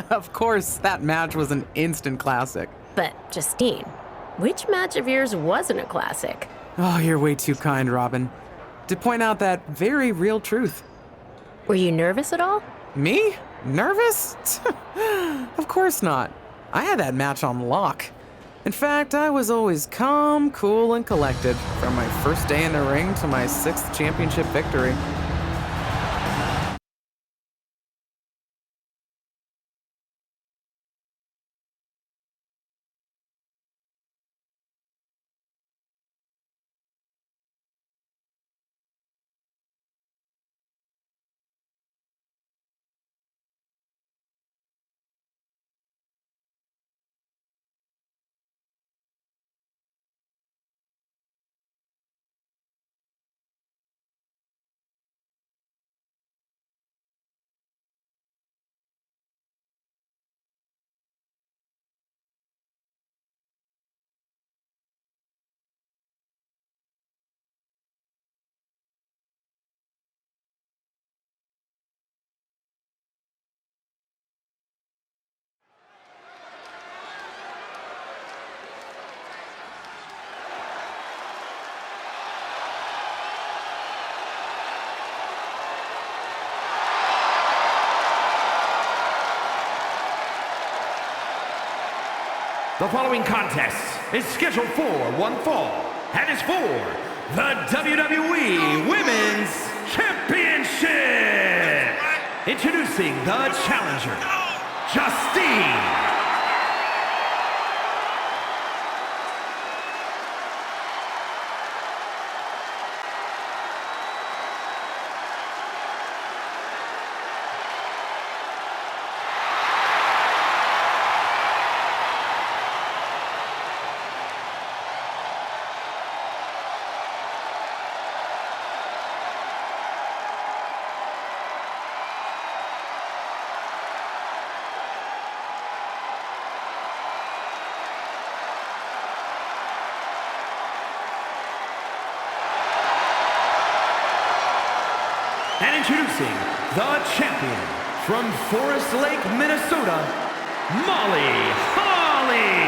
Of course, that match was an instant classic. But, Justine, which match of yours wasn't a classic? Oh, you're way too kind, Robin. To point out that very real truth. Were you nervous at all? Me? Nervous? Of course not. I had that match on lock. In fact, I was always calm, cool, and collected from my first day in the ring to my 6th championship victory. The following contest is scheduled for one fall and is for the WWE Women's Championship. Introducing the challenger, Justine. And introducing the champion from Forest Lake, Minnesota, Molly Holly.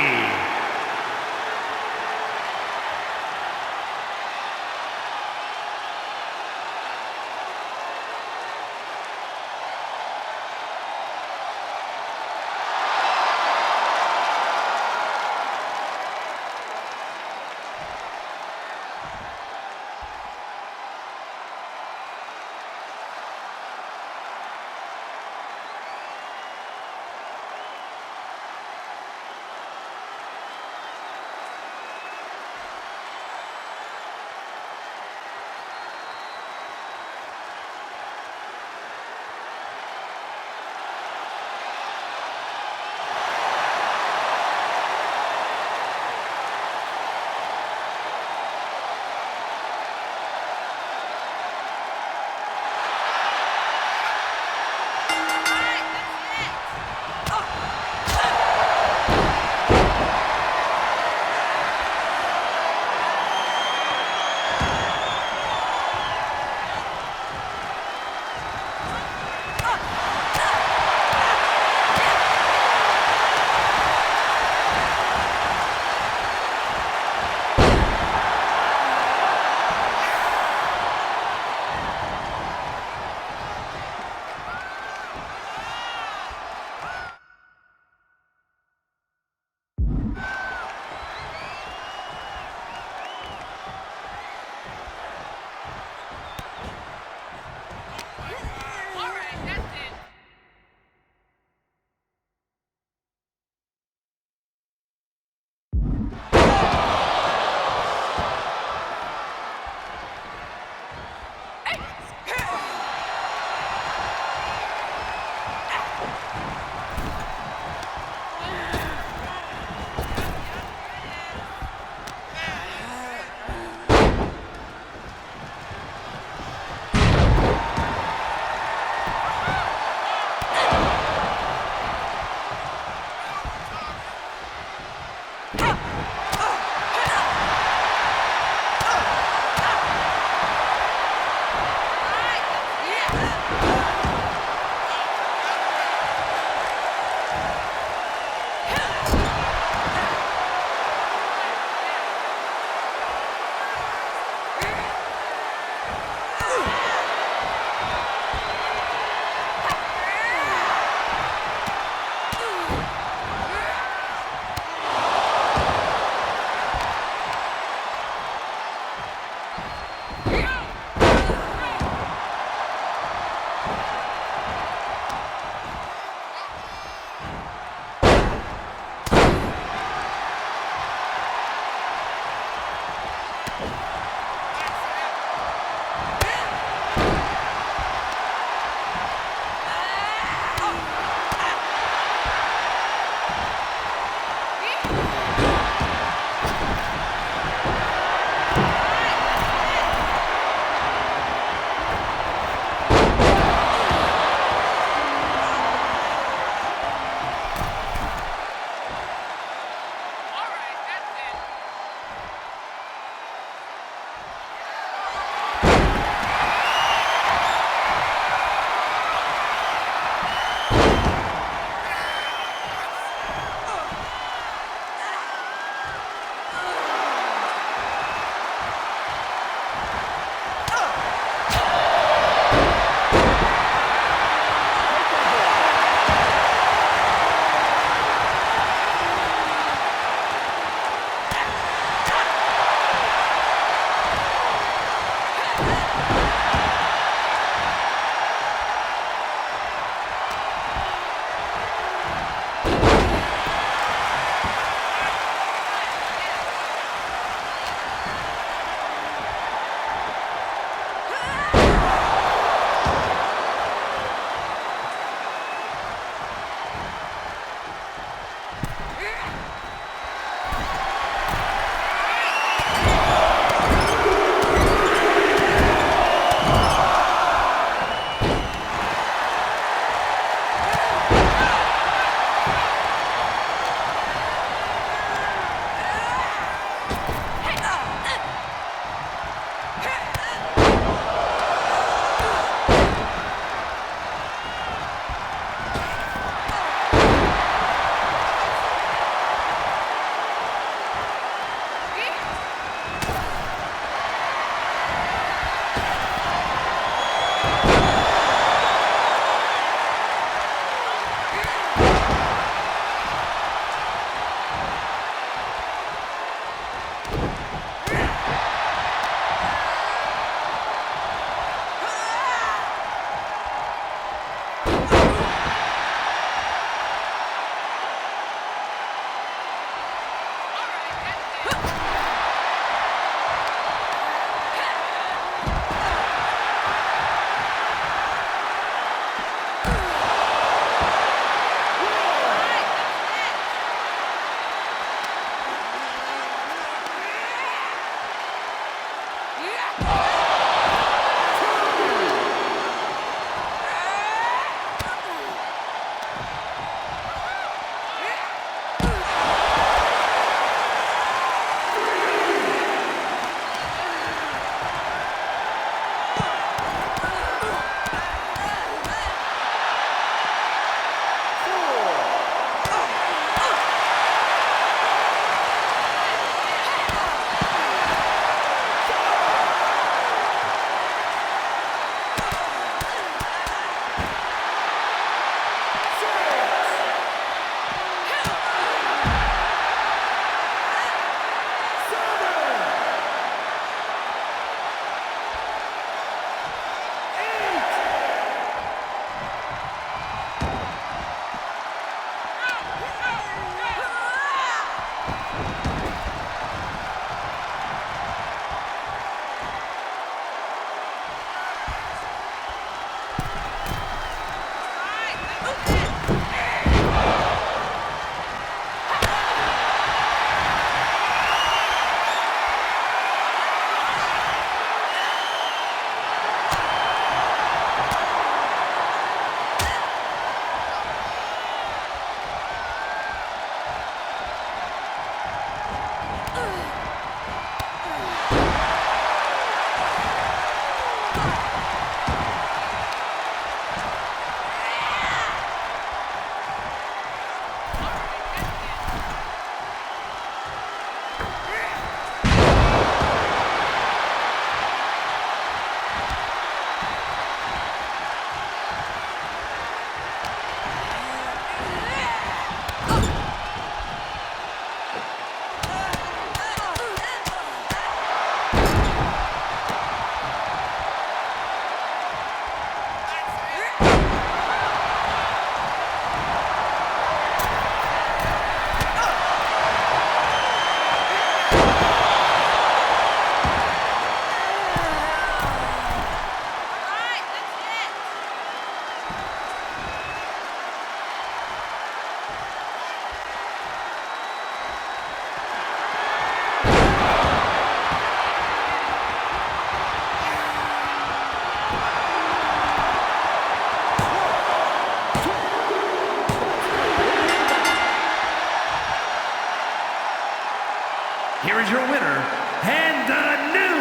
Here is your winner, and the new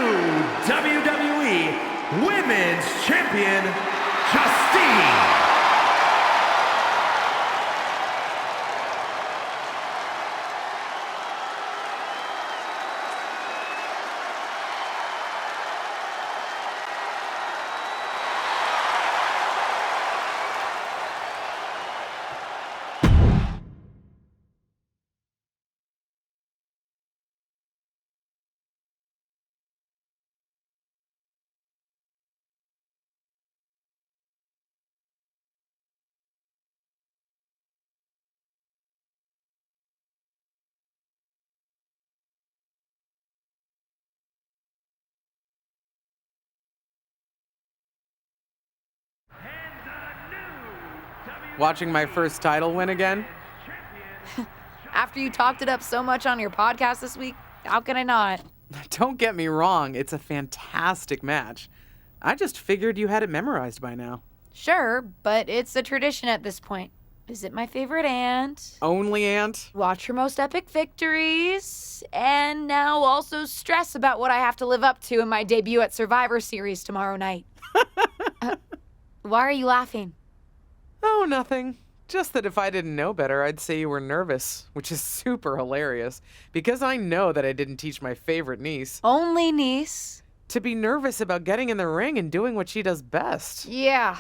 WWE Women's Champion, Justine. Watching my first title win again? After you talked it up so much on your podcast this week, how can I not? Don't get me wrong, it's a fantastic match. I just figured you had it memorized by now. Sure, but it's a tradition at this point. Visit my favorite aunt. Only aunt? Watch her most epic victories. And now also stress about what I have to live up to in my debut at Survivor Series tomorrow night. Why are you laughing? Oh, nothing. Just that if I didn't know better, I'd say you were nervous, which is super hilarious, because I know that I didn't teach my favorite niece Only niece. to be nervous about getting in the ring and doing what she does best. Yeah.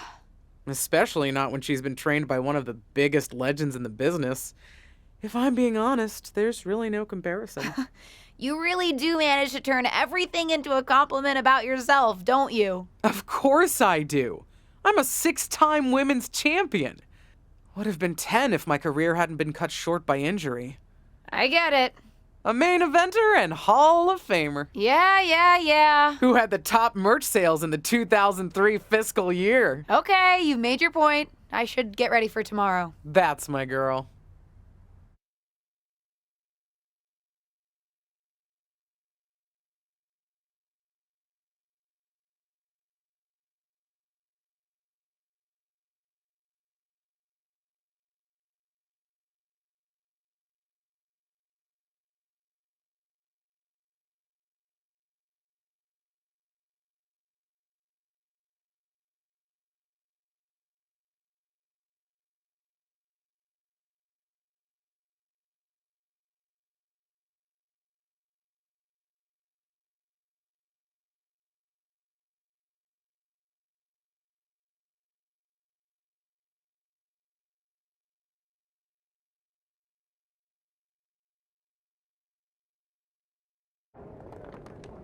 Especially not when she's been trained by one of the biggest legends in the business. If I'm being honest, there's really no comparison. You really do manage to turn everything into a compliment about yourself, don't you? Of course I do. I'm a 6-time women's champion. Would have been 10 if my career hadn't been cut short by injury. I get it. A main eventer and Hall of Famer. Yeah. Who had the top merch sales in the 2003 fiscal year. Okay, you've made your point. I should get ready for tomorrow. That's my girl.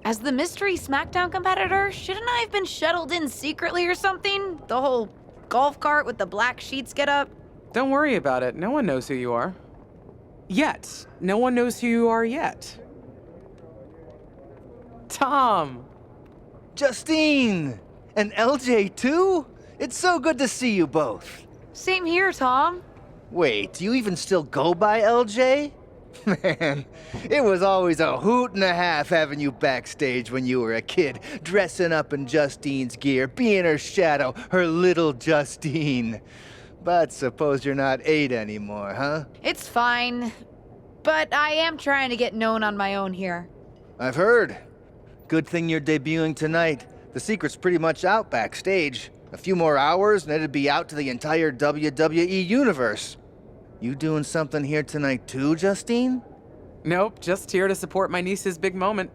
As the mystery SmackDown competitor, shouldn't I have been shuttled in secretly or something? The whole golf cart with the black sheets get up? Don't worry about it. No one knows who you are. Yet. No one knows who you are yet. Tom. Justine! And LJ too? It's so good to see you both. Same here, Tom. Wait, do you even still go by LJ? Man, it was always a hoot and a half having you backstage when you were a kid, dressing up in Justine's gear, being her shadow, her little Justine. But suppose you're not 8 anymore, huh? It's fine. But I am trying to get known on my own here. I've heard. Good thing you're debuting tonight. The secret's pretty much out backstage. A few more hours and it'd be out to the entire WWE universe. You doing something here tonight too, Justine? Nope, just here to support my niece's big moment.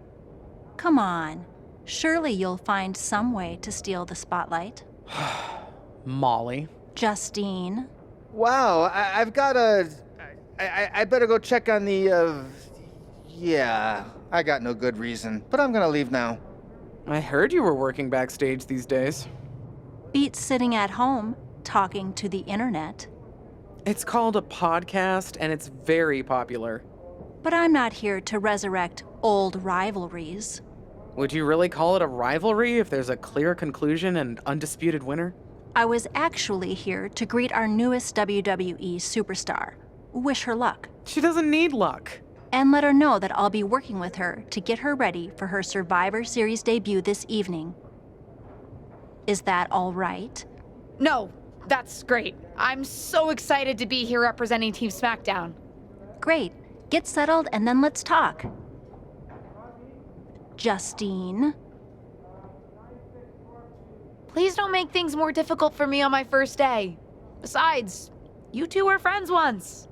Come on. Surely you'll find some way to steal the spotlight. Molly. Justine. Wow, I've got a... I better go check on the, Yeah, I got no good reason, but I'm gonna leave now. I heard you were working backstage these days. Beats sitting at home, talking to the internet. It's called a podcast, and it's very popular. But I'm not here to resurrect old rivalries. Would you really call it a rivalry if there's a clear conclusion and undisputed winner? I was actually here to greet our newest WWE superstar. Wish her luck. She doesn't need luck. And let her know that I'll be working with her to get her ready for her Survivor Series debut this evening. Is that all right? No, that's great. I'm so excited to be here representing Team SmackDown. Great. Get settled and then let's talk. Justine. Please don't make things more difficult for me on my first day. Besides, you two were friends once.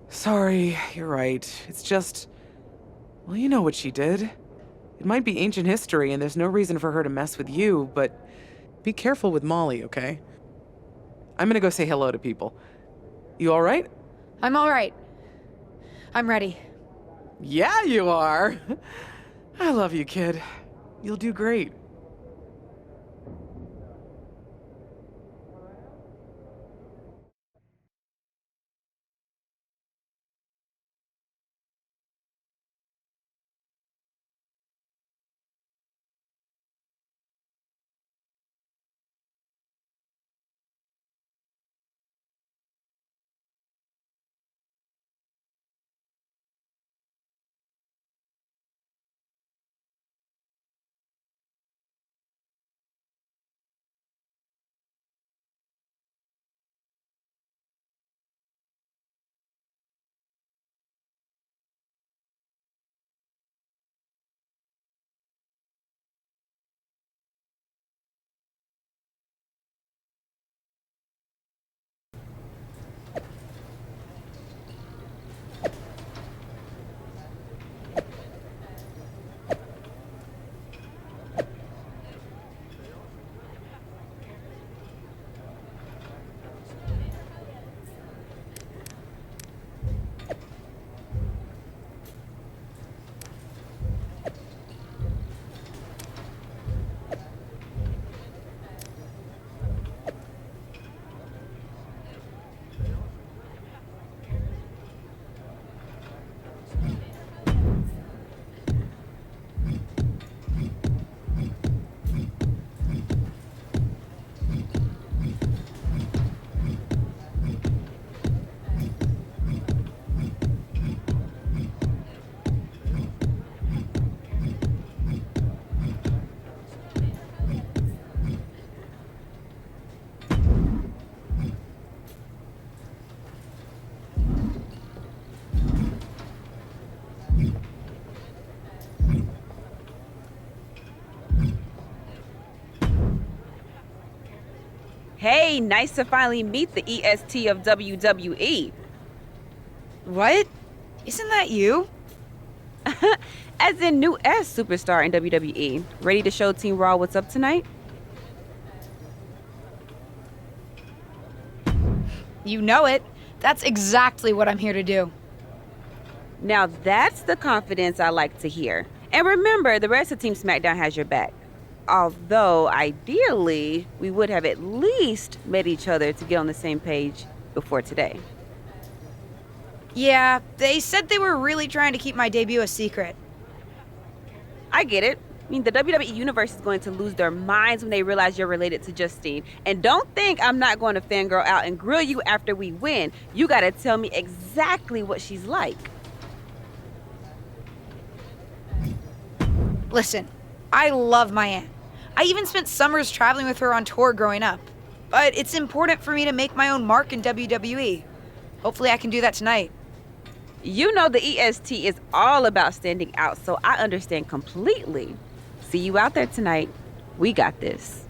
Sorry, you're right. It's just... Well, you know what she did. It might be ancient history and there's no reason for her to mess with you, but be careful with Molly, okay? I'm gonna go say hello to people. You alright? I'm all right. I'm ready. Yeah, you are. I love you, kid. You'll do great. Hey, nice to finally meet the EST of WWE. What? Isn't that you? As in new S superstar in WWE. Ready to show Team Raw what's up tonight? You know it. That's exactly what I'm here to do. Now that's the confidence I like to hear. And remember, the rest of Team SmackDown has your back. Although, ideally, we would have at least met each other to get on the same page before today. Yeah, they said they were really trying to keep my debut a secret. I get it. I mean, the WWE Universe is going to lose their minds when they realize you're related to Justine. And don't think I'm not going to fangirl out and grill you after we win. You gotta tell me exactly what she's like. Listen, I love my aunt. I even spent summers traveling with her on tour growing up. But it's important for me to make my own mark in WWE. Hopefully I can do that tonight. You know the EST is all about standing out, so I understand completely. See you out there tonight. We got this.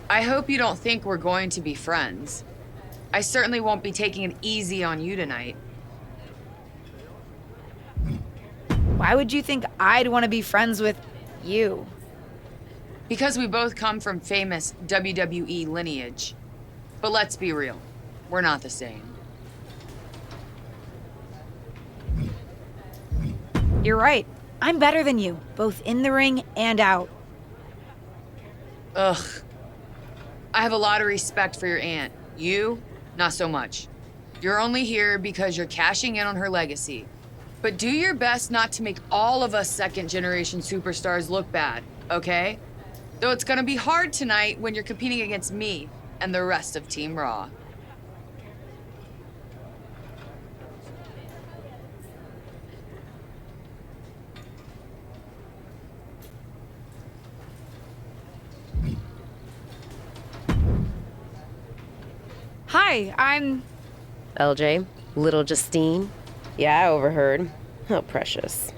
I hope you don't think we're going to be friends. I certainly won't be taking it easy on you tonight. Why would you think I'd want to be friends with you? Because we both come from famous WWE lineage. But let's be real, we're not the same. You're right. I'm better than you, both in the ring and out. Ugh. I have a lot of respect for your aunt. You, not so much. You're only here because you're cashing in on her legacy. But do your best not to make all of us second-generation superstars look bad, okay? Though it's gonna be hard tonight when you're competing against me and the rest of Team Raw. Hi, I'm... LJ, little Justine. Yeah, I overheard. How precious.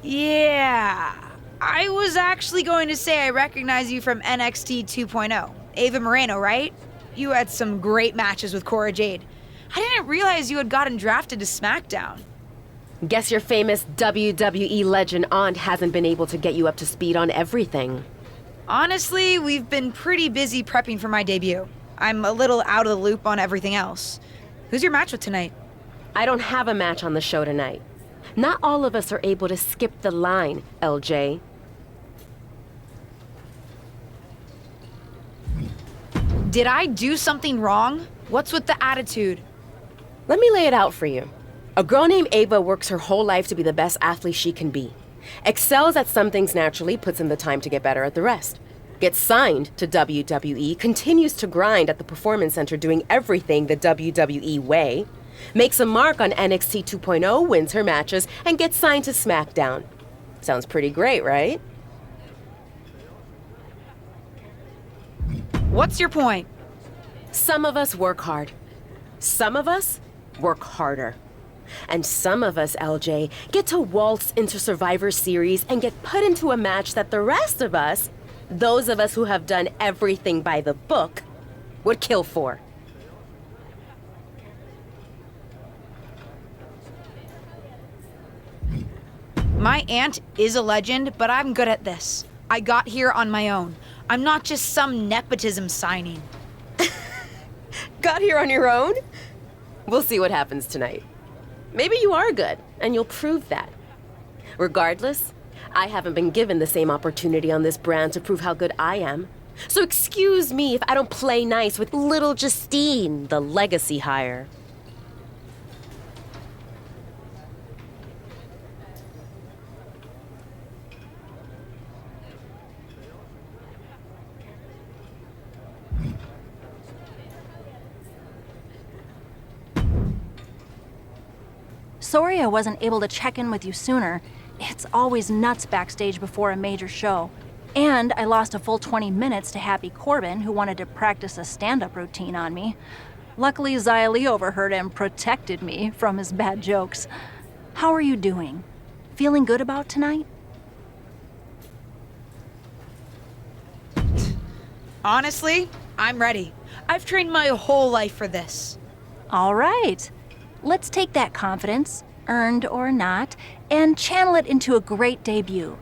Yeah. I was actually going to say I recognize you from NXT 2.0. Ava Moreno, right? You had some great matches with Cora Jade. I didn't realize you had gotten drafted to SmackDown. Guess your famous WWE legend aunt hasn't been able to get you up to speed on everything. Honestly, we've been pretty busy prepping for my debut. I'm a little out of the loop on everything else. Who's your match with tonight? I don't have a match on the show tonight. Not all of us are able to skip the line, LJ. Did I do something wrong? What's with the attitude? Let me lay it out for you. A girl named Ava works her whole life to be the best athlete she can be. Excels at some things naturally, puts in the time to get better at the rest. Gets signed to WWE, continues to grind at the Performance Center doing everything the WWE way. Makes a mark on NXT 2.0, wins her matches, and gets signed to SmackDown. Sounds pretty great, right? What's your point? Some of us work hard. Some of us work harder. And some of us, LJ, get to waltz into Survivor Series and get put into a match that the rest of us, those of us who have done everything by the book, would kill for. My aunt is a legend, but I'm good at this. I got here on my own. I'm not just some nepotism signing. Got here on your own? We'll see what happens tonight. Maybe you are good, and you'll prove that. Regardless, I haven't been given the same opportunity on this brand to prove how good I am. So excuse me if I don't play nice with little Justine, the legacy hire. Sorry I wasn't able to check in with you sooner. It's always nuts backstage before a major show. And I lost a full 20 minutes to Happy Corbin, who wanted to practice a stand-up routine on me. Luckily, Xia Li overheard and protected me from his bad jokes. How are you doing? Feeling good about tonight? Honestly, I'm ready. I've trained my whole life for this. All right. Let's take that confidence, earned or not, and channel it into a great debut.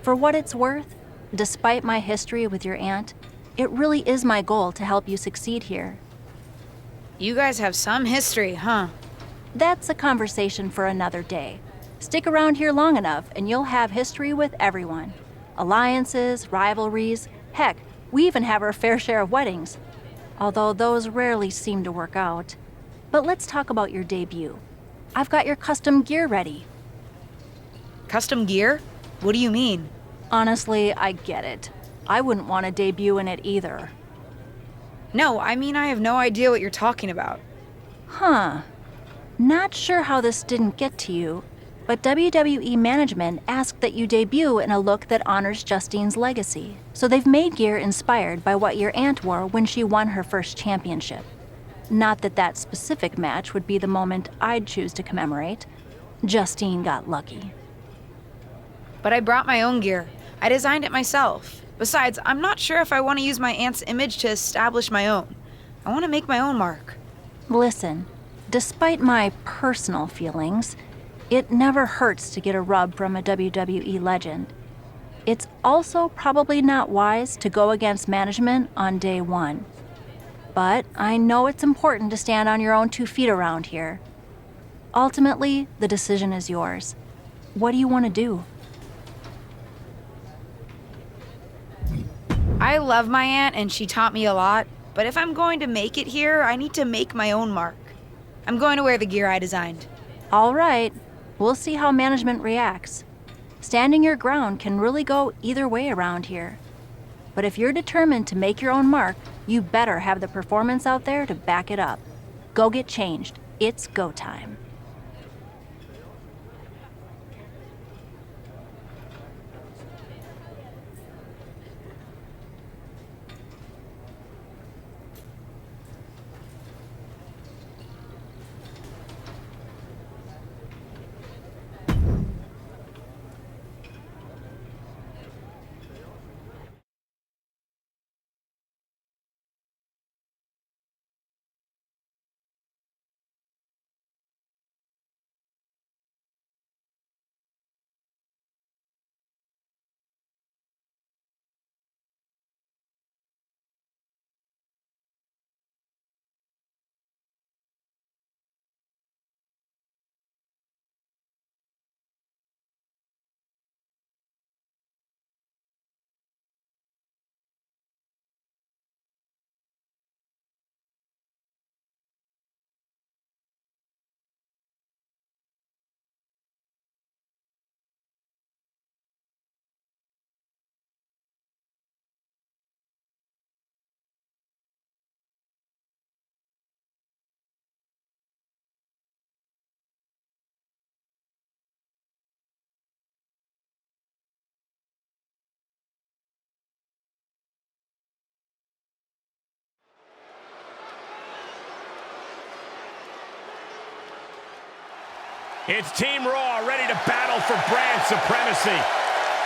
For what it's worth, despite my history with your aunt, it really is my goal to help you succeed here. You guys have some history, huh? That's a conversation for another day. Stick around here long enough and you'll have history with everyone. Alliances, rivalries, heck, we even have our fair share of weddings. Although those rarely seem to work out. But let's talk about your debut. I've got your custom gear ready. Custom gear? What do you mean? Honestly, I get it. I wouldn't want to debut in it either. No, I mean, I have no idea what you're talking about. Huh. Not sure how this didn't get to you, but WWE management asked that you debut in a look that honors Justine's legacy. So they've made gear inspired by what your aunt wore when she won her first championship. Not that that specific match would be the moment I'd choose to commemorate. Justine got lucky. But I brought my own gear. I designed it myself. Besides, I'm not sure if I want to use my aunt's image to establish my own. I want to make my own mark. Listen, despite my personal feelings, it never hurts to get a rub from a WWE legend. It's also probably not wise to go against management on day one. But I know it's important to stand on your own 2 feet around here. Ultimately, the decision is yours. What do you want to do? I love my aunt and she taught me a lot, but if I'm going to make it here, I need to make my own mark. I'm going to wear the gear I designed. All right, we'll see how management reacts. Standing your ground can really go either way around here. But if you're determined to make your own mark, you better have the performance out there to back it up. Go get changed. It's go time. It's Team Raw ready to battle for brand supremacy.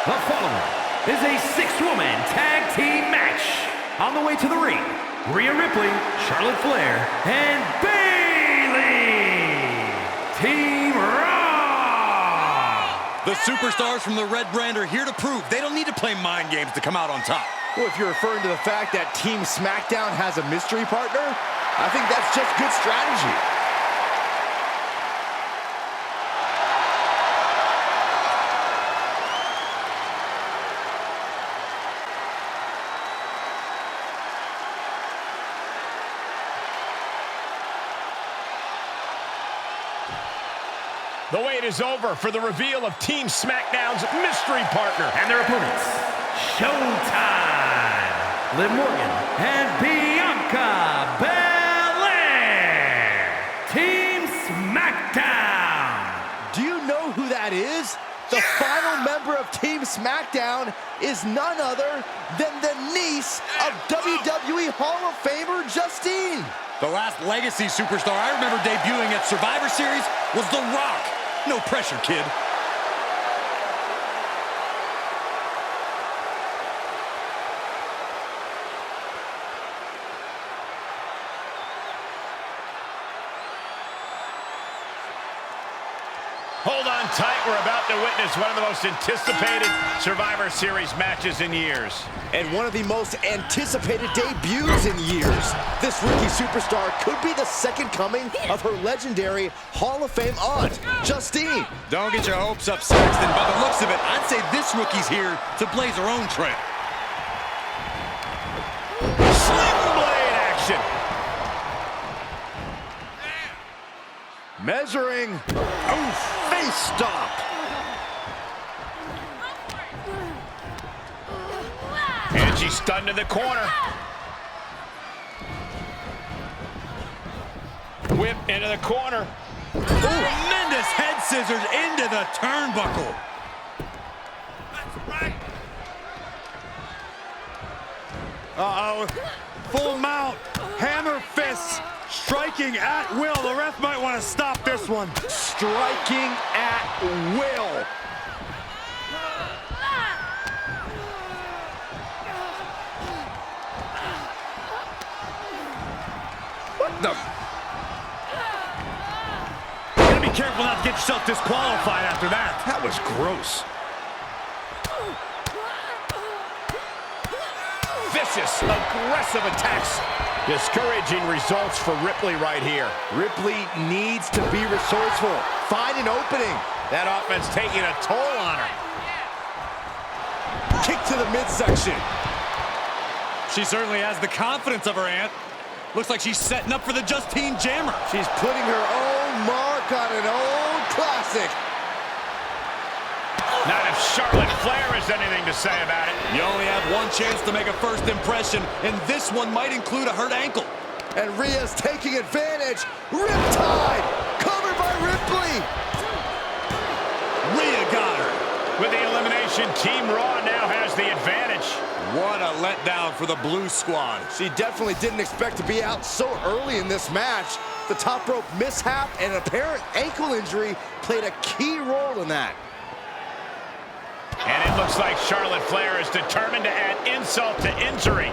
The following is a 6-woman tag team match. On the way to the ring, Rhea Ripley, Charlotte Flair, and Bayley. Team Raw. The superstars from the Red Brand are here to prove they don't need to play mind games to come out on top. Well, if you're referring to the fact that Team SmackDown has a mystery partner, I think that's just good strategy. The wait is over for the reveal of Team SmackDown's mystery partner. And their opponents, Showtime, Liv Morgan, and Bianca Belair. Team SmackDown. Do you know who that is? The final member of Team SmackDown is none other than the niece of WWE Hall of Famer Justine. The last legacy superstar I remember debuting at Survivor Series was The Rock. No pressure, kid. Hold on tight. We're about to witness one of the most anticipated Survivor Series matches in years. And one of the most anticipated debuts in years. This rookie superstar could be the second coming of her legendary Hall of Fame aunt, Justine. Don't get your hopes up, Saxton. By the looks of it, I'd say this rookie's here to blaze her own trail. Sling blade action. Measuring. Oh, face stop. And she's stunned in the corner. Whip into the corner. Tremendous head scissors into the turnbuckle. Uh-oh. Full mount. Hammer fists. Striking at will. The ref might want to stop this one. Striking at will. What the? You gotta be careful not to get yourself disqualified after that. That was gross. Vicious, aggressive attacks. Discouraging results for Ripley right here. Ripley needs to be resourceful. Find an opening. That offense taking a toll on her. Kick to the midsection. She certainly has the confidence of her aunt. Looks like she's setting up for the Justine Jammer. She's putting her own mark on an old classic. Not if Charlotte Flair has anything to say about it. You only have one chance to make a first impression, and this one might include a hurt ankle. And Rhea's taking advantage. Riptide, covered by Ripley. Rhea got her. With the elimination, Team Raw now has the advantage. What a letdown for the Blue Squad. She definitely didn't expect to be out so early in this match. The top rope mishap and an apparent ankle injury played a key role in that. And it looks like Charlotte Flair is determined to add insult to injury.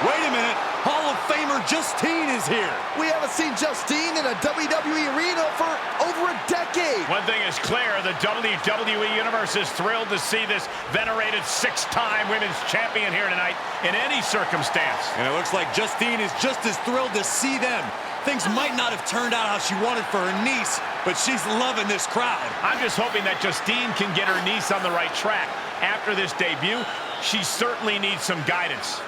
Wait a minute. Hall of Famer Justine is here. We haven't seen Justine in a WWE arena for over a decade. One thing is clear, the WWE Universe is thrilled to see this venerated six-time women's champion here tonight in any circumstance. And it looks like Justine is just as thrilled to see them. Things might not have turned out how she wanted for her niece, but she's loving this crowd. I'm just hoping that Justine can get her niece on the right track. After this debut, she certainly needs some guidance.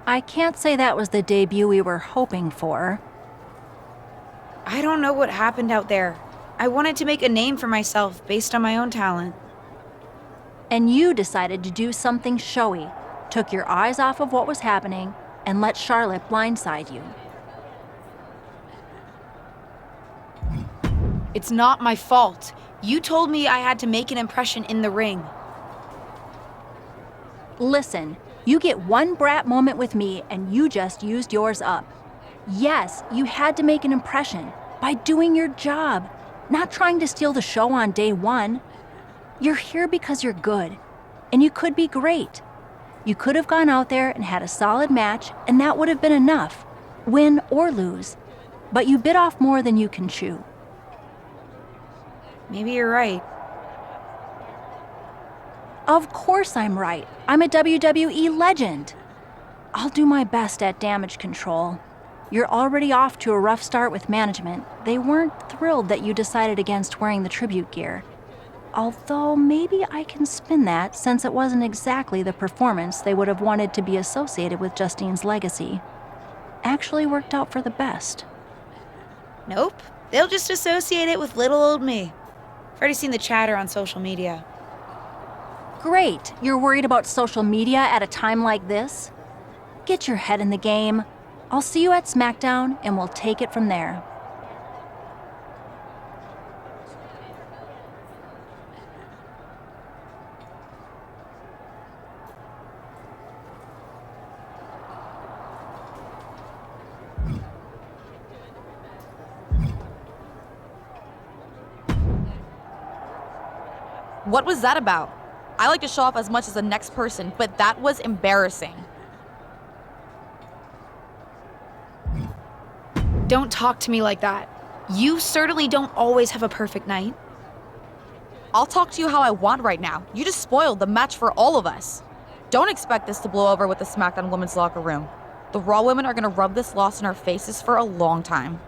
I can't say that was the debut we were hoping for. I don't know what happened out there. I wanted to make a name for myself based on my own talent. And you decided to do something showy, took your eyes off of what was happening, and let Charlotte blindside you. It's not my fault. You told me I had to make an impression in the ring. Listen, you get one brat moment with me and you just used yours up. Yes, you had to make an impression by doing your job, not trying to steal the show on day one. You're here because you're good, and you could be great. You could have gone out there and had a solid match, and that would have been enough, win or lose. But you bit off more than you can chew. Maybe you're right. Of course I'm right. I'm a WWE legend. I'll do my best at damage control. You're already off to a rough start with management. They weren't thrilled that you decided against wearing the tribute gear. Although maybe I can spin that since it wasn't exactly the performance they would have wanted to be associated with Justine's legacy. Actually worked out for the best. Nope. They'll just associate it with little old me. I've already seen the chatter on social media. Great, you're worried about social media at a time like this? Get your head in the game. I'll see you at SmackDown and we'll take it from there. What was that about? I like to show off as much as the next person, but that was embarrassing. Don't talk to me like that. You certainly don't always have a perfect night. I'll talk to you how I want right now. You just spoiled the match for all of us. Don't expect this to blow over with the SmackDown women's locker room. The Raw women are gonna rub this loss in our faces for a long time.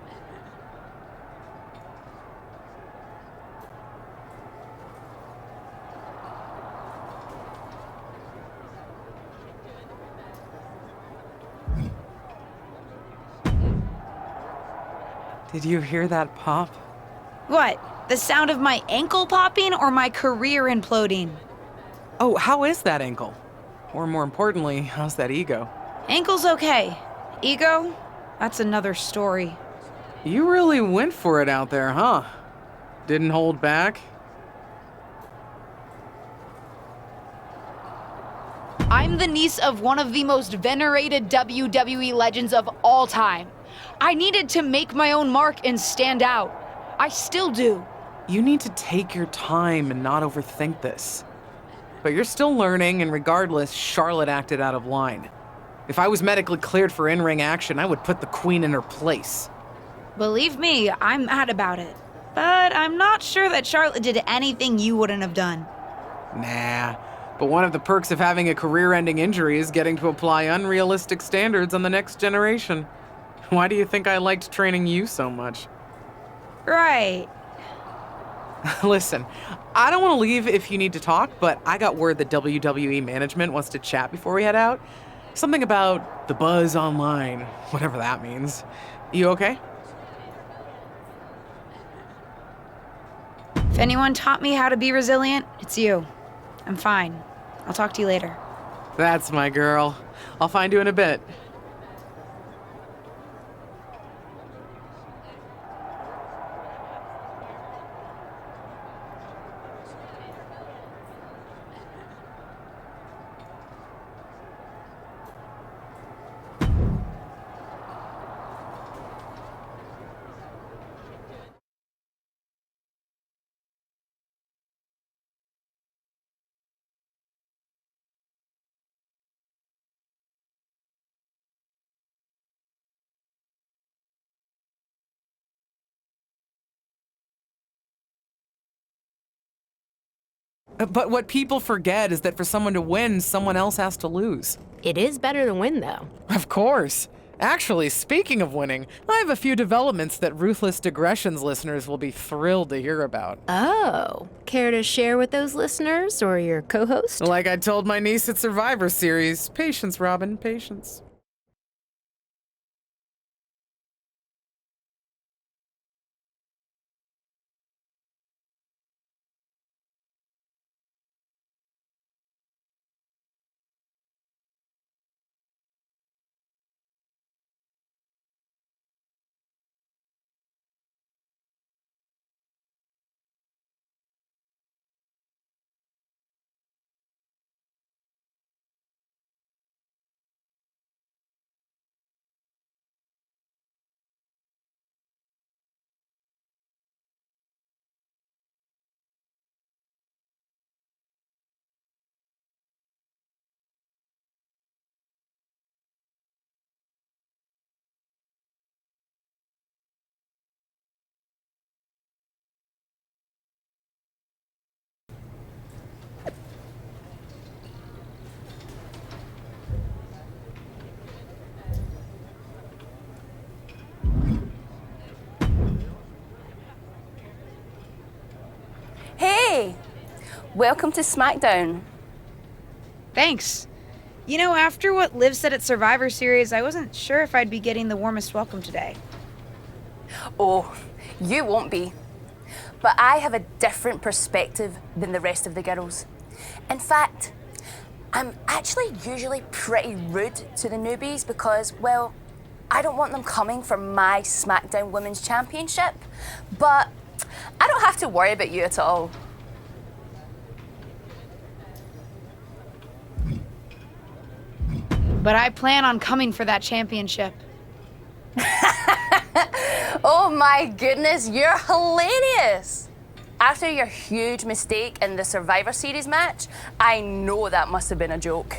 Did you hear that pop? What? The sound of my ankle popping or my career imploding? Oh, how is that ankle? Or more importantly, how's that ego? Ankle's okay. Ego? That's another story. You really went for it out there, huh? Didn't hold back? I'm the niece of one of the most venerated WWE legends of all time. I needed to make my own mark and stand out. I still do. You need to take your time and not overthink this. But you're still learning, and regardless, Charlotte acted out of line. If I was medically cleared for in-ring action, I would put the queen in her place. Believe me, I'm mad about it. But I'm not sure that Charlotte did anything you wouldn't have done. Nah, but one of the perks of having a career-ending injury is getting to apply unrealistic standards on the next generation. Why do you think I liked training you so much? Right. Listen, I don't want to leave if you need to talk, but I got word that WWE management wants to chat before we head out. Something about the buzz online, whatever that means. You okay? If anyone taught me how to be resilient, it's you. I'm fine. I'll talk to you later. That's my girl. I'll find you in a bit. But what people forget is that for someone to win, someone else has to lose. It is better to win, though. Of course. Actually, speaking of winning, I have a few developments that Ruthless Digressions listeners will be thrilled to hear about. Oh, care to share with those listeners or your co-host? Like I told my niece at Survivor Series, patience, Robin, patience. welcome to SmackDown. Thanks. You know, after what Liv said at Survivor Series, I wasn't sure if I'd be getting the warmest welcome today. Oh, you won't be. But I have a different perspective than the rest of the girls. In fact, I'm actually usually pretty rude to the newbies because, well, I don't want them coming for my SmackDown Women's Championship. But I don't have to worry about you at all. But I plan on coming for that championship. Oh my goodness, you're hilarious! After your huge mistake in the Survivor Series match, I know that must have been a joke.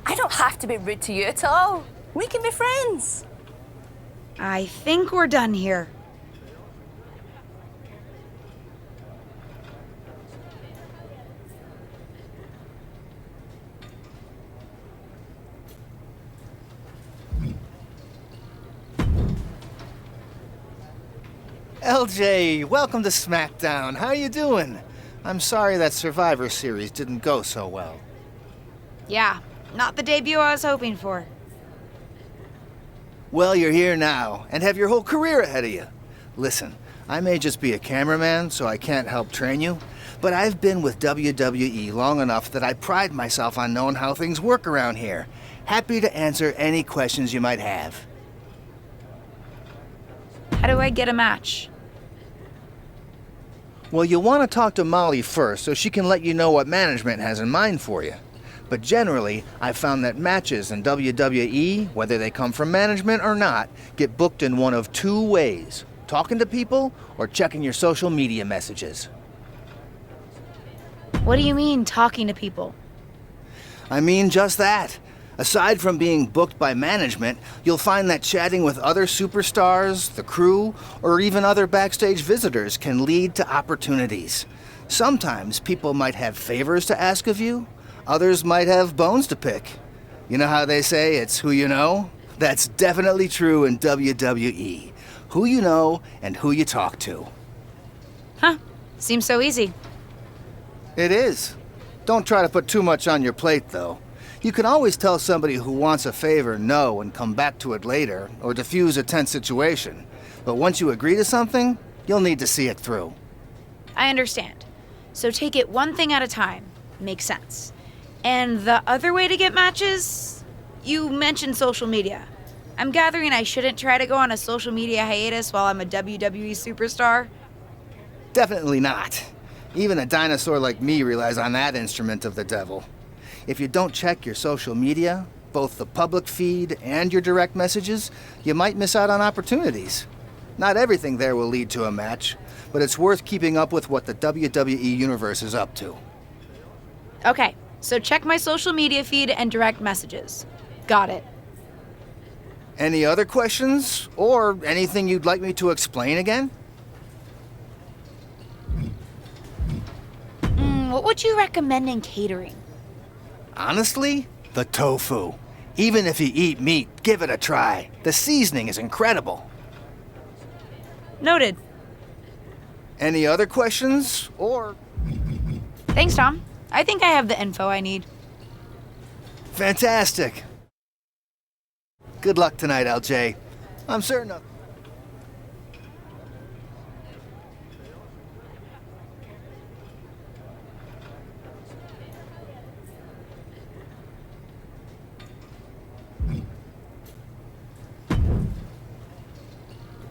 I don't have to be rude to you at all. We can be friends. I think we're done here. LJ, welcome to SmackDown. How you doing? I'm sorry that Survivor Series didn't go so well. Yeah, not the debut I was hoping for. Well, you're here now, and have your whole career ahead of you. Listen, I may just be a cameraman, so I can't help train you, but I've been with WWE long enough that I pride myself on knowing how things work around here. Happy to answer any questions you might have. How do I get a match? Well, you'll want to talk to Molly first so she can let you know what management has in mind for you. But generally, I've found that matches in WWE, whether they come from management or not, get booked in one of two ways: talking to people or checking your social media messages. What do you mean, talking to people? I mean just that. Aside from being booked by management, you'll find that chatting with other superstars, the crew, or even other backstage visitors can lead to opportunities. Sometimes people might have favors to ask of you, others might have bones to pick. You know how they say it's who you know? That's definitely true in WWE. Who you know and who you talk to. Huh, seems so easy. It is. Don't try to put too much on your plate, though. You can always tell somebody who wants a favor no and come back to it later, or diffuse a tense situation. But once you agree to something, you'll need to see it through. I understand. So take it one thing at a time. Makes sense. And the other way to get matches? You mentioned social media. I'm gathering I shouldn't try to go on a social media hiatus while I'm a WWE superstar? Definitely not. Even a dinosaur like me relies on that instrument of the devil. If you don't check your social media, both the public feed and your direct messages, you might miss out on opportunities. Not everything there will lead to a match, but it's worth keeping up with what the WWE Universe is up to. Okay, so check my social media feed and direct messages. Got it. Any other questions, or anything you'd like me to explain again? What would you recommend in catering? Honestly, the tofu. Even if you eat meat, give it a try. The seasoning is incredible. Noted. Any other questions, or... Thanks, Tom. I think I have the info I need. Fantastic. Good luck tonight, LJ. I'm certain of...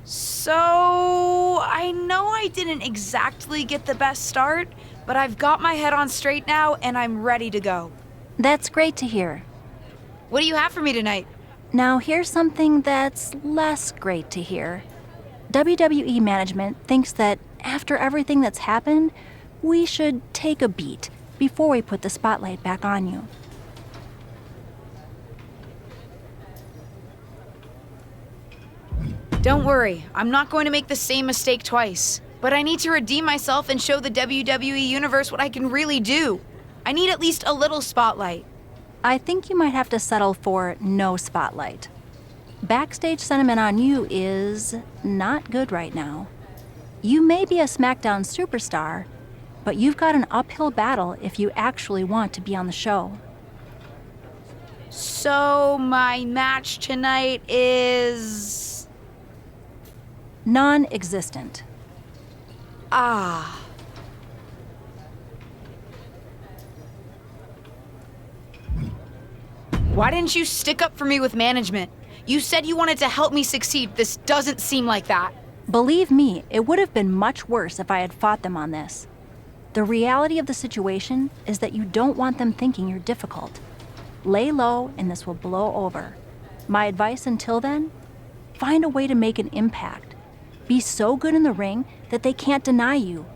So, I know I didn't exactly get the best start, but I've got my head on straight now and I'm ready to go. That's great to hear. What do you have for me tonight? Now, here's something that's less great to hear. WWE management thinks that after everything that's happened, we should take a beat before we put the spotlight back on you. Don't worry, I'm not going to make the same mistake twice. But I need to redeem myself and show the WWE Universe what I can really do. I need at least a little spotlight. I think you might have to settle for no spotlight. Backstage sentiment on you is not good right now. You may be a SmackDown superstar, but you've got an uphill battle if you actually want to be on the show. So, my match tonight is... Non-existent. Ah. Why didn't you stick up for me with management? You said you wanted to help me succeed. This doesn't seem like that. Believe me, it would have been much worse if I had fought them on this. The reality of the situation is that you don't want them thinking you're difficult. Lay low and this will blow over. My advice until then? Find a way to make an impact. Be so good in the ring that they can't deny you.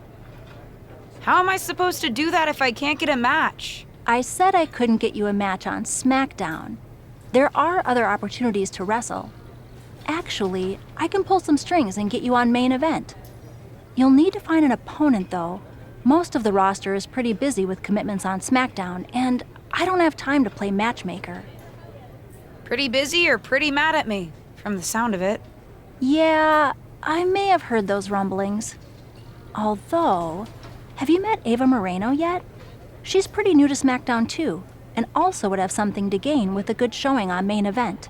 How am I supposed to do that if I can't get a match? I said I couldn't get you a match on SmackDown. There are other opportunities to wrestle. Actually, I can pull some strings and get you on main event. You'll need to find an opponent, though. Most of the roster is pretty busy with commitments on SmackDown, and I don't have time to play matchmaker. Pretty busy or pretty mad at me, from the sound of it. Yeah, I may have heard those rumblings. Although, have you met Ava Moreno yet? She's pretty new to SmackDown too, and also would have something to gain with a good showing on main event.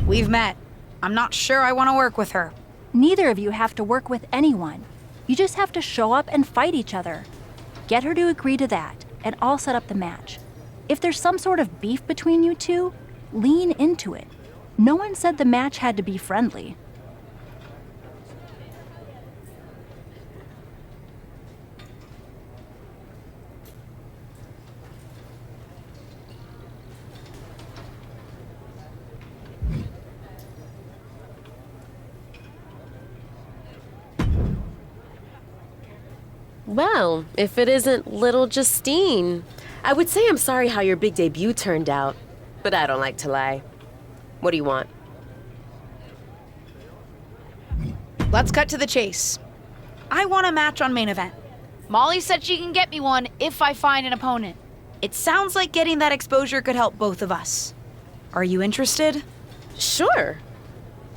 We've met. I'm not sure I want to work with her. Neither of you have to work with anyone. You just have to show up and fight each other. Get her to agree to that, and I'll set up the match. If there's some sort of beef between you two, lean into it. No one said the match had to be friendly. Well, if it isn't little Justine. I would say I'm sorry how your big debut turned out, but I don't like to lie. What do you want? Let's cut to the chase. I want a match on main event. Molly said she can get me one if I find an opponent. It sounds like getting that exposure could help both of us. Are you interested? Sure.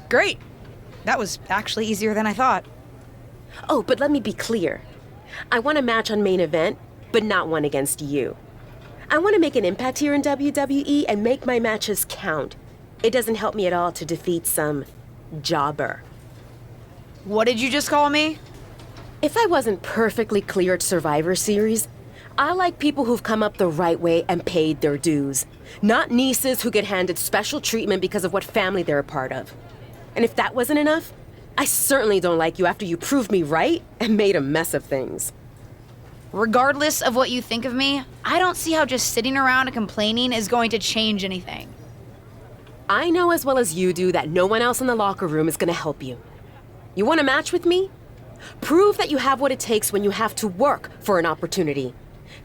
Great. That was actually easier than I thought. Oh, but let me be clear. I want a match on main event, but not one against you. I want to make an impact here in WWE and make my matches count. It doesn't help me at all to defeat some jobber. What did you just call me? If I wasn't perfectly clear at Survivor Series, I like people who've come up the right way and paid their dues. Not nieces who get handed special treatment because of what family they're a part of. And if that wasn't enough, I certainly don't like you after you proved me right and made a mess of things. Regardless of what you think of me, I don't see how just sitting around and complaining is going to change anything. I know as well as you do that no one else in the locker room is going to help you. You want a match with me? Prove that you have what it takes when you have to work for an opportunity.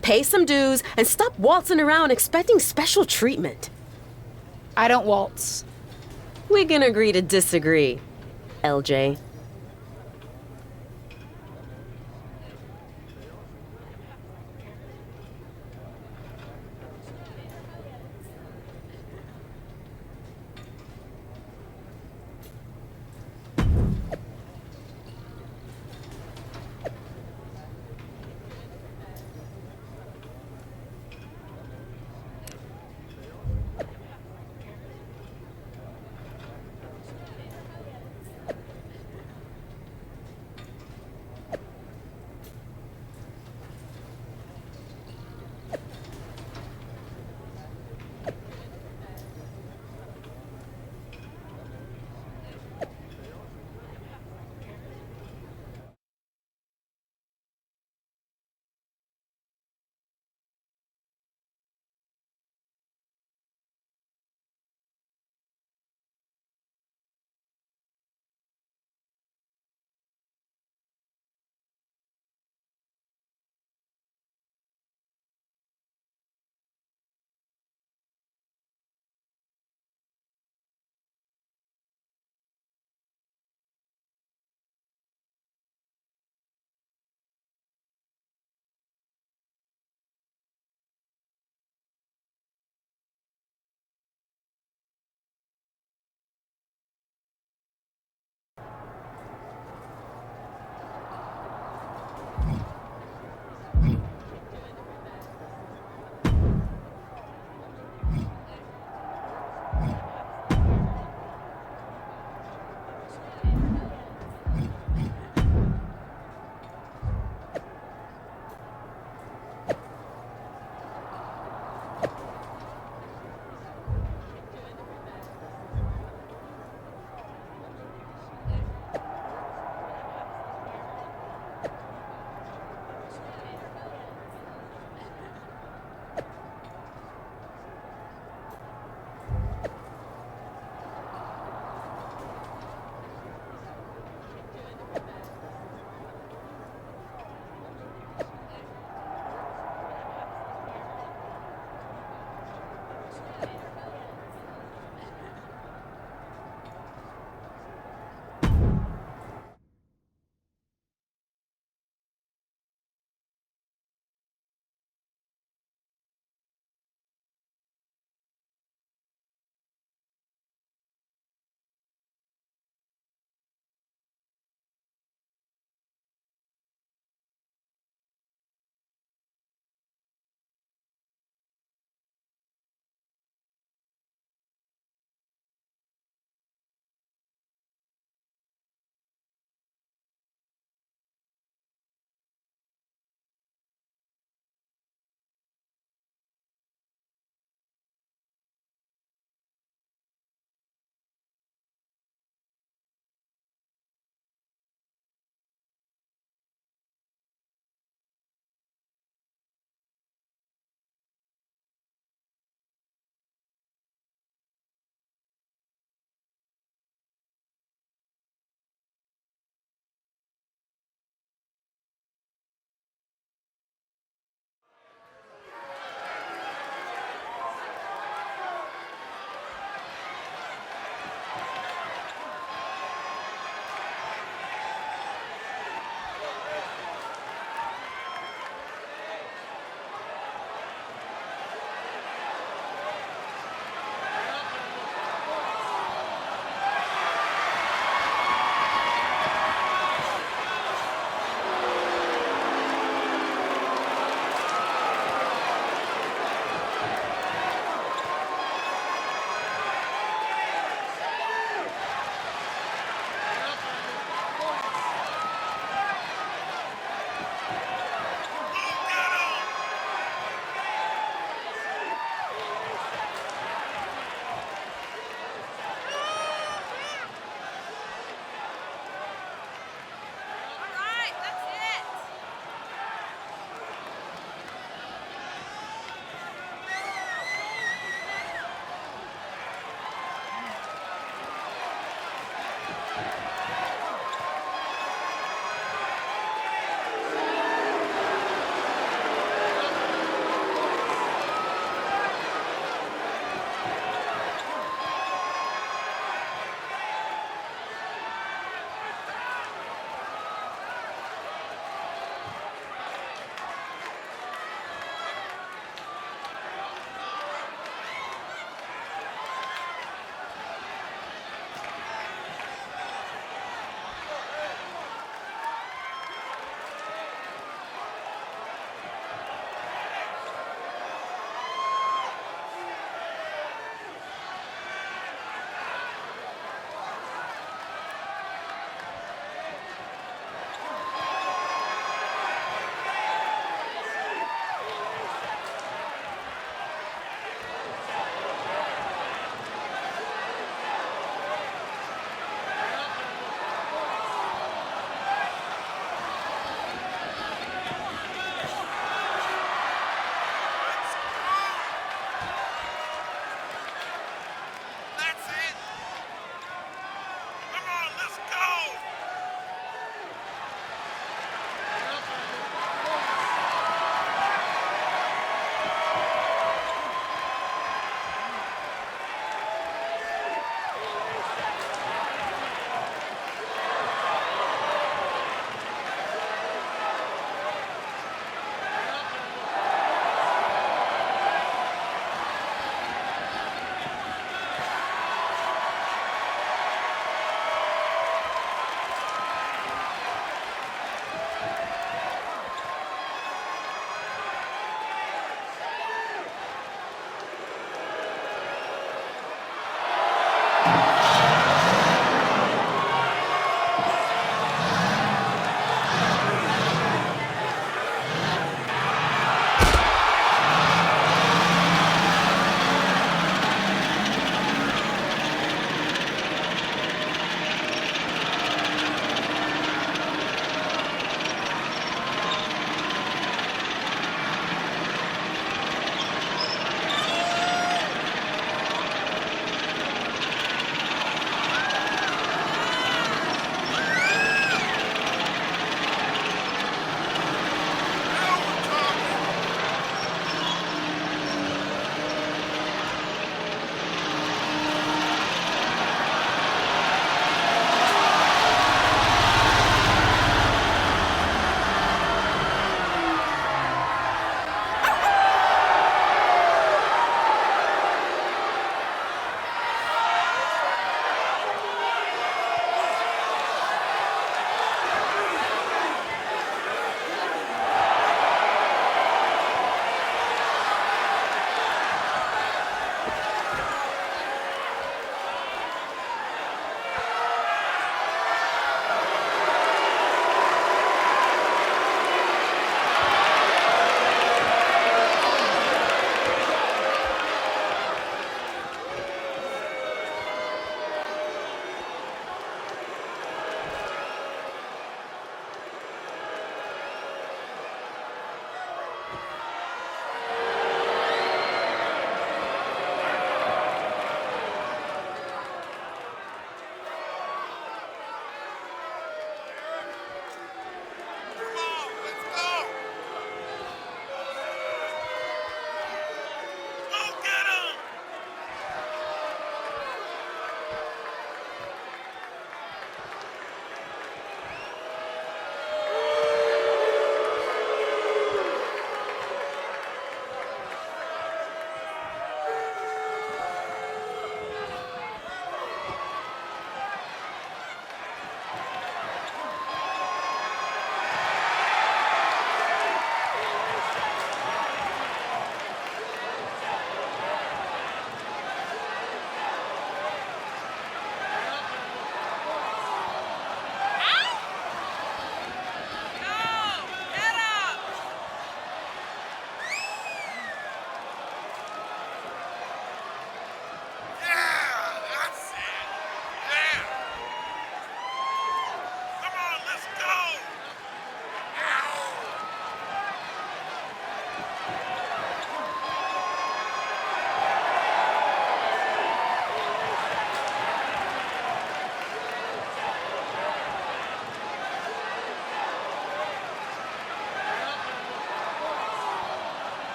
Pay some dues and stop waltzing around expecting special treatment. I don't waltz. We can agree to disagree, LJ.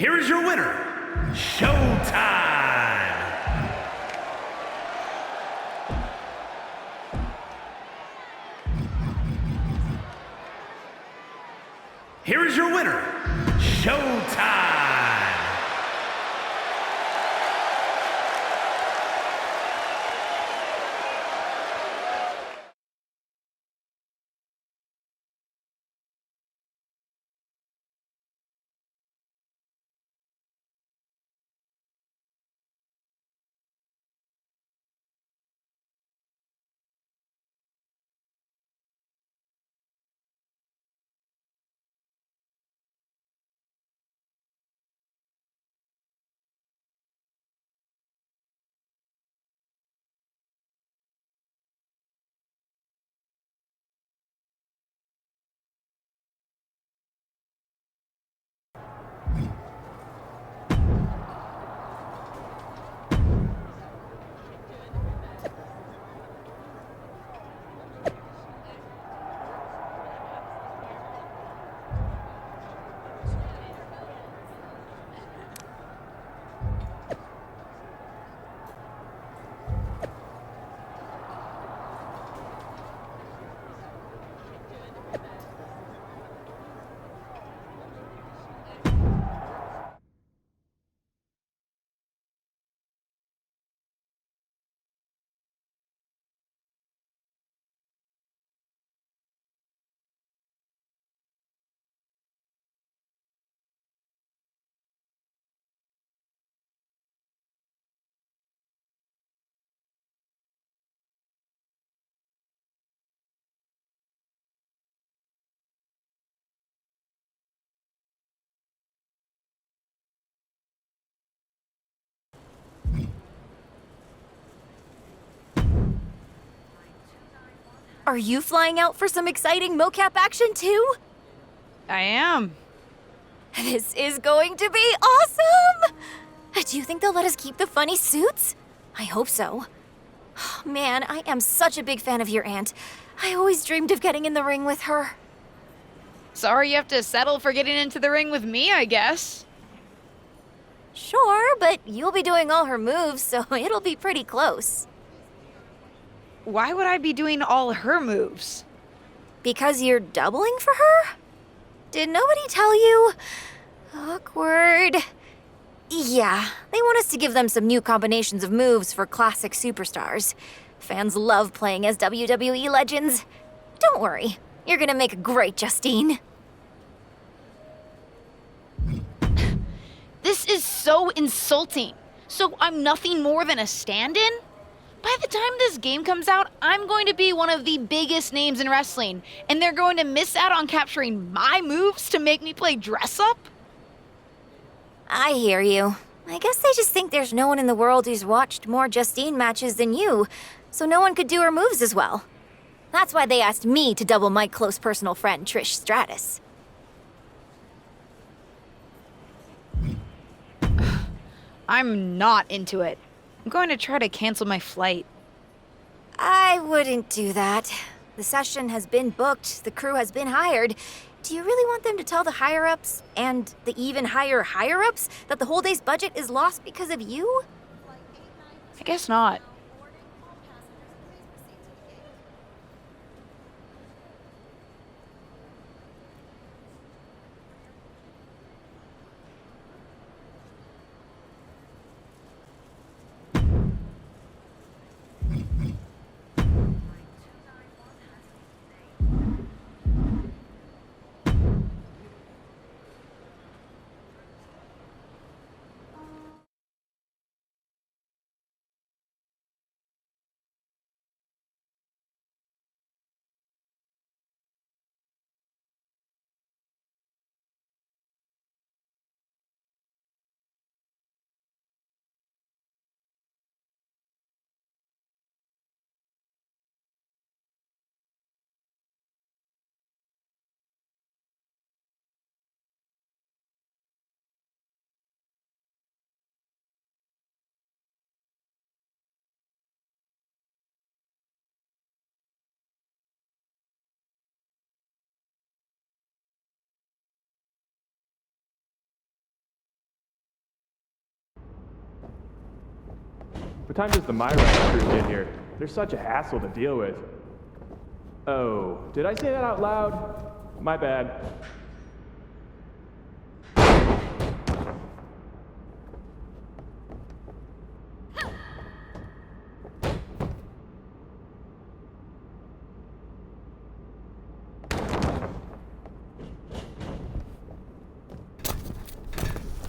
here is your winner, Showtime! Here is your winner, Showtime! Are you flying out for some exciting mocap action too? I am. This is going to be awesome! Do you think they'll let us keep the funny suits? I hope so. Man, I am such a big fan of your aunt. I always dreamed of getting in the ring with her. Sorry you have to settle for getting into the ring with me, I guess. Sure, but you'll be doing all her moves, so it'll be pretty close. Why would I be doing all her moves? Because you're doubling for her? Did nobody tell you? Awkward. Yeah, they want us to give them some new combinations of moves for classic superstars. Fans love playing as WWE legends. Don't worry, you're gonna make a great Justine. This is so insulting. So I'm nothing more than a stand-in? By the time this game comes out, I'm going to be one of the biggest names in wrestling, and they're going to miss out on capturing my moves to make me play dress-up? I hear you. I guess they just think there's no one in the world who's watched more Justine matches than you, so no one could do her moves as well. That's why they asked me to double my close personal friend, Trish Stratus. I'm not into it. I'm going to try to cancel my flight. I wouldn't do that. The session has been booked, the crew has been hired. Do you really want them to tell the higher-ups, and the even higher higher-ups, that the whole day's budget is lost because of you? I guess not. What time does the Myrise crew get here? They're such a hassle to deal with. Oh, did I say that out loud? My bad.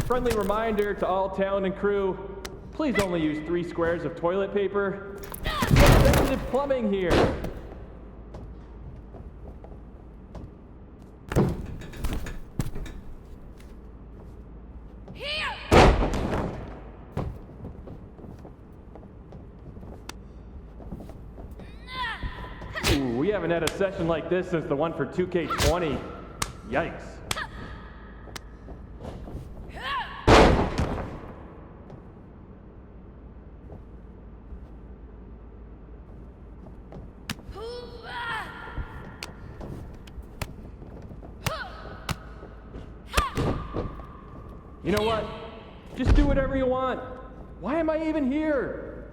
Friendly reminder to all talent and crew, please only use 3 squares of toilet paper. Sensitive plumbing here. Ooh, we haven't had a session like this since the one for 2K20. Yikes. You know what? Just do whatever you want. Why am I even here?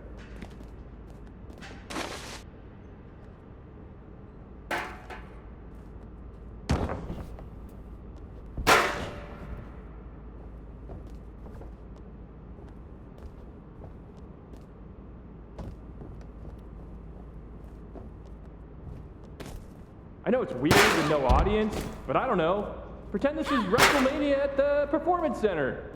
I know it's weird with no audience, but I don't know. Pretend this is WrestleMania at the Performance Center.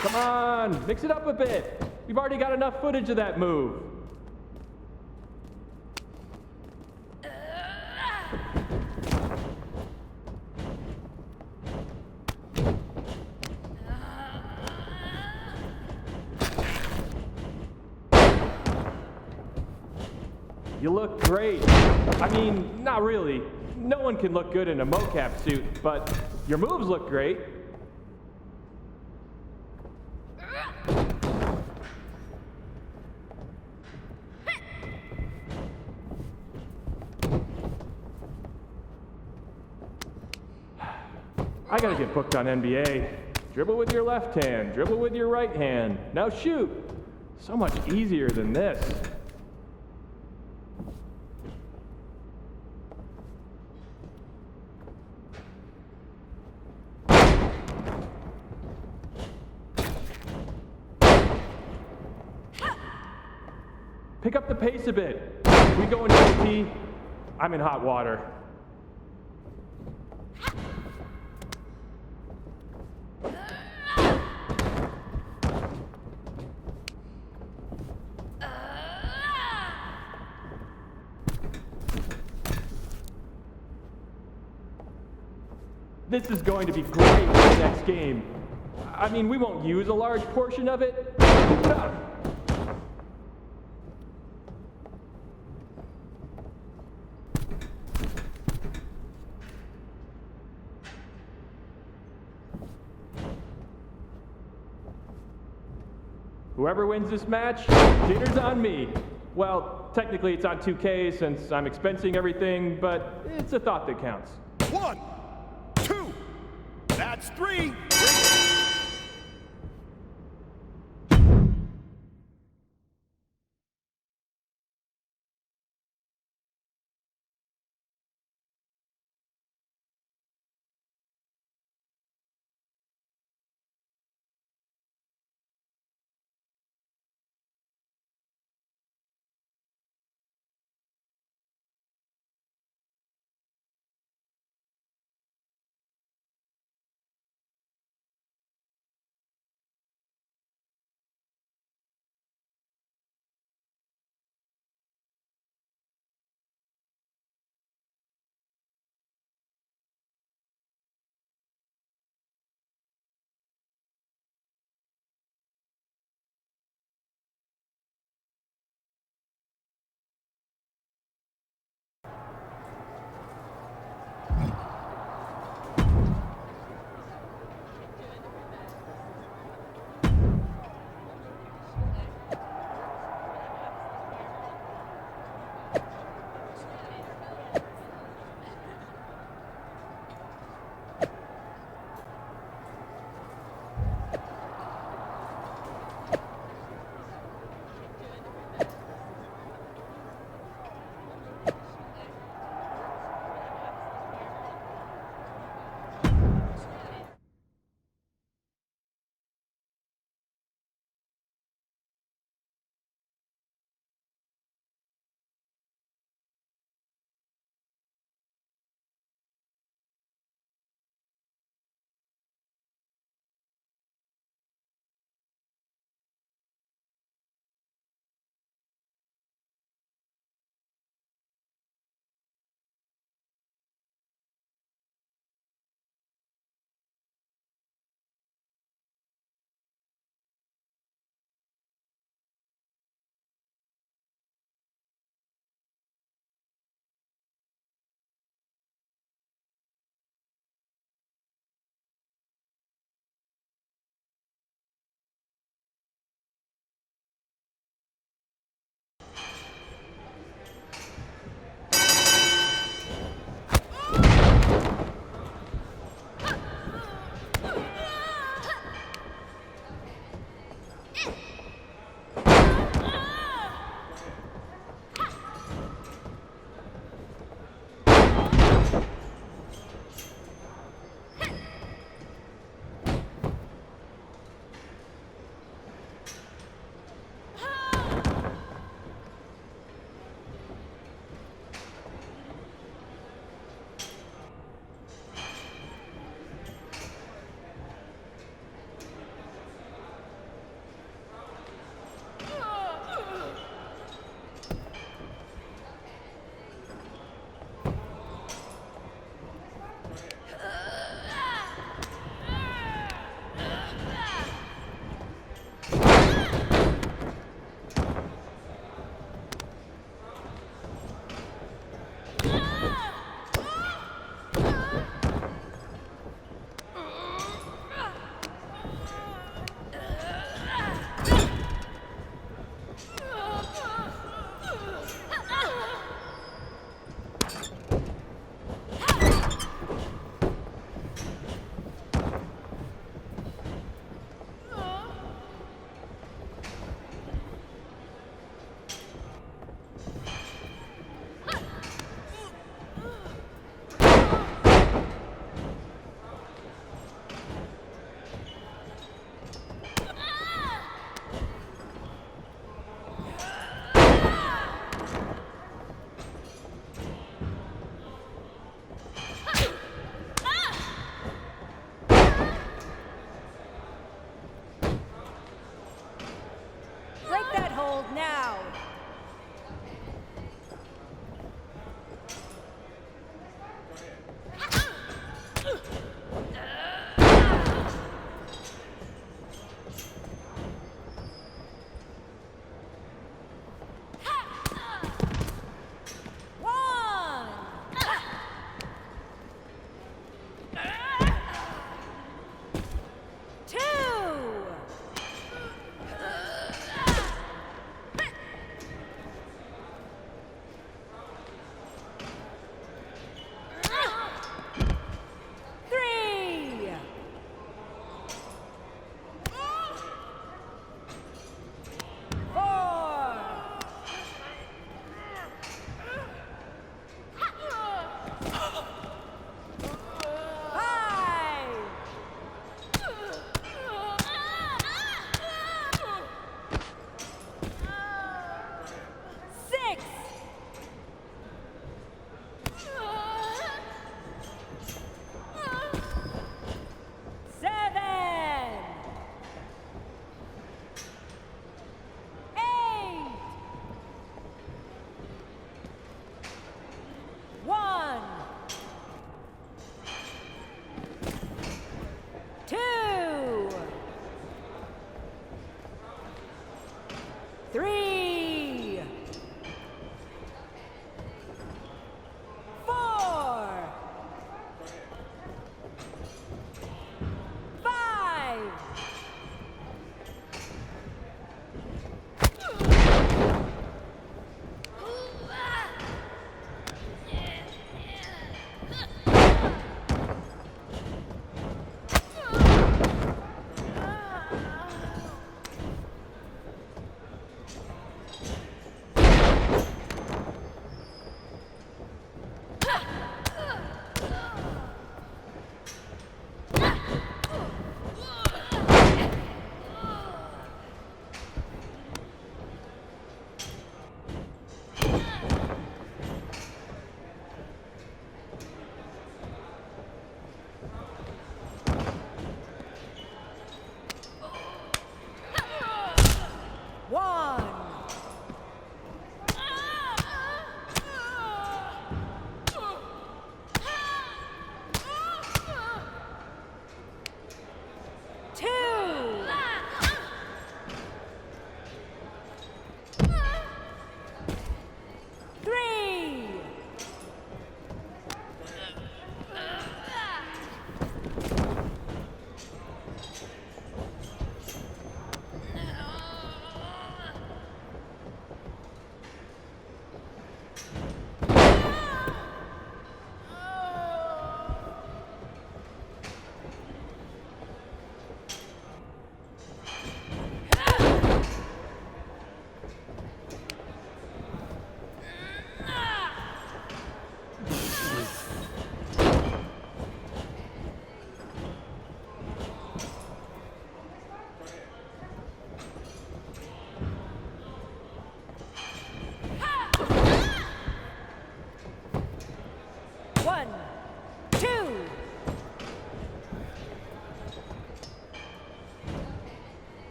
Come on, mix it up a bit. We've already got enough footage of that move. You look great. I mean, not really. No one can look good in a mocap suit, but your moves look great. I gotta get booked on NBA. Dribble with your left hand, dribble with your right hand. Now shoot. So much easier than this. Pick up the pace a bit. We go into OT. I'm in hot water. This is going to be great for the next game. I mean, we won't use a large portion of it. No. Whoever wins this match, dinner's on me. Well, technically it's on 2K since I'm expensing everything, but it's a thought that counts. 1, 2, that's 3.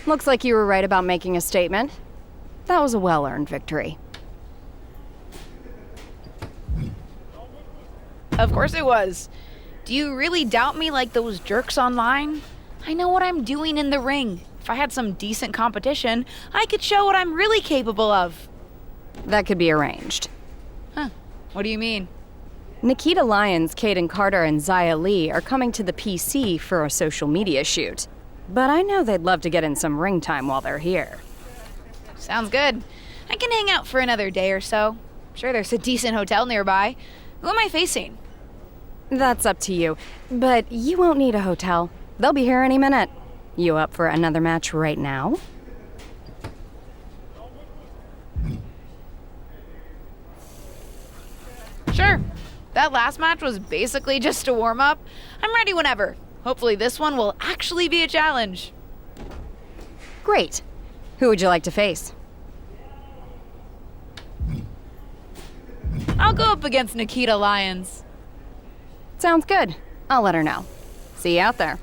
Looks like you were right about making a statement. That was a well-earned victory. Of course it was. Do you really doubt me like those jerks online? I know what I'm doing in the ring. If I had some decent competition, I could show what I'm really capable of. That could be arranged. Huh. What do you mean? Nikita Lyons, Kaden Carter, and Zaya Lee are coming to the PC for a social media shoot. But I know they'd love to get in some ring time while they're here. Sounds good. I can hang out for another day or so. Sure, there's a decent hotel nearby. Who am I facing? That's up to you. But you won't need a hotel. They'll be here any minute. You up for another match right now? Sure. That last match was basically just a warm-up. I'm ready whenever. Hopefully this one will actually be a challenge. Great. Who would you like to face? I'll go up against Nikita Lyons. Sounds good. I'll let her know. See you out there.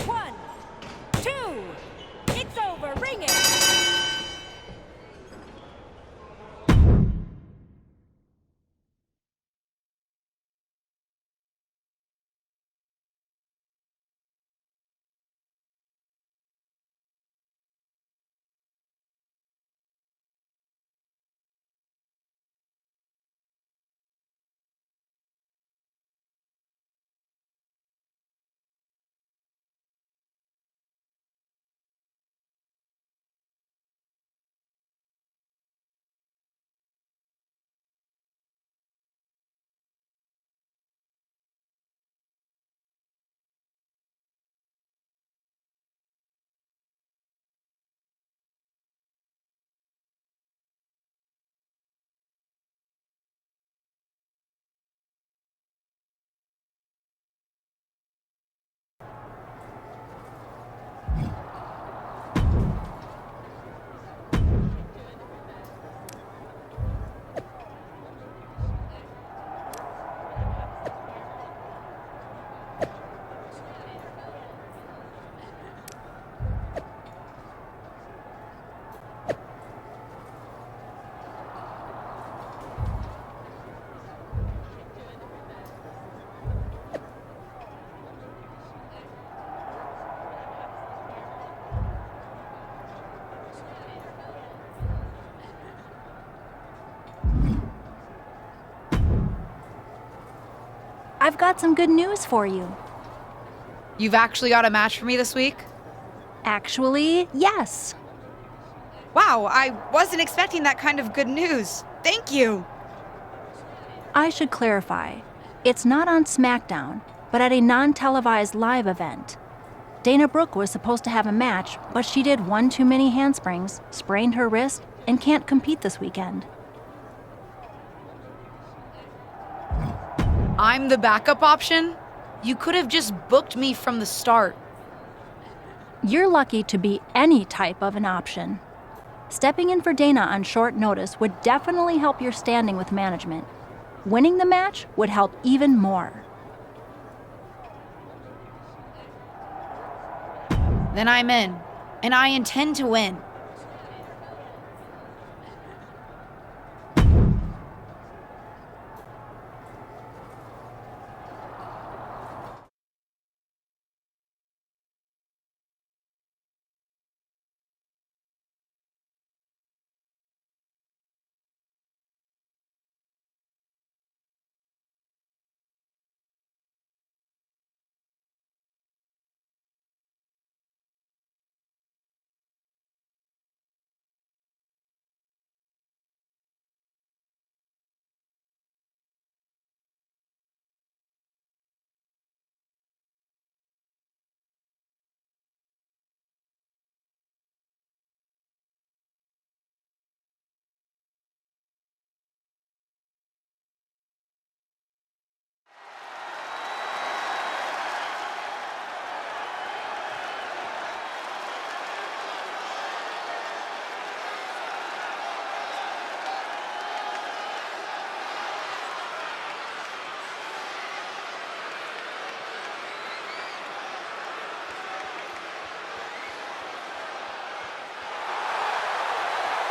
One, two, it's over, ring it! I've got some good news for you. You've actually got a match for me this week? Actually, yes. Wow, I wasn't expecting that kind of good news. Thank you. I should clarify. It's not on SmackDown, but at a non-televised live event. Dana Brooke was supposed to have a match, but she did one too many handsprings, sprained her wrist, and can't compete this weekend. I'm the backup option? You could have just booked me from the start. You're lucky to be any type of an option. Stepping in for Dana on short notice would definitely help your standing with management. Winning the match would help even more. Then I'm in, and I intend to win.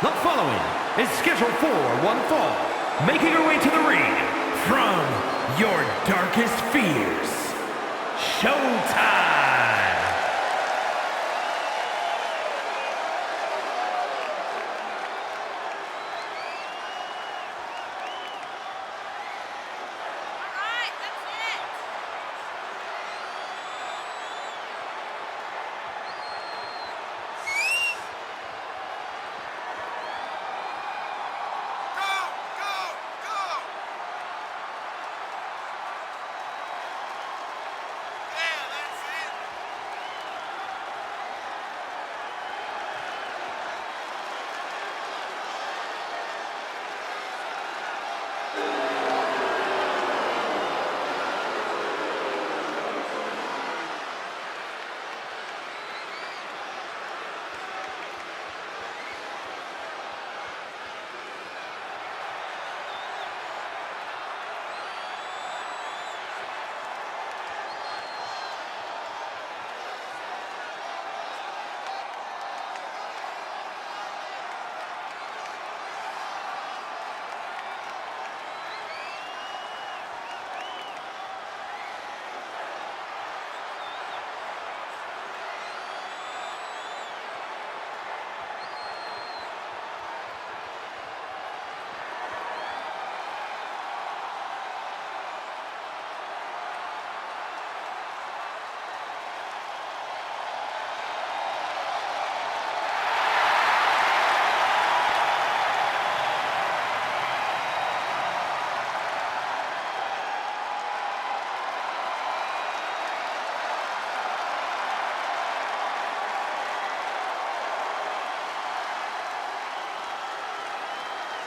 The following is scheduled for one fall, making her way to the ring from your darkest fears, Showtime!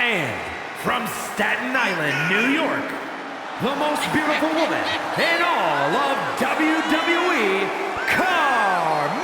And from Staten Island, New York, the most beautiful woman in all of WWE, Carmella!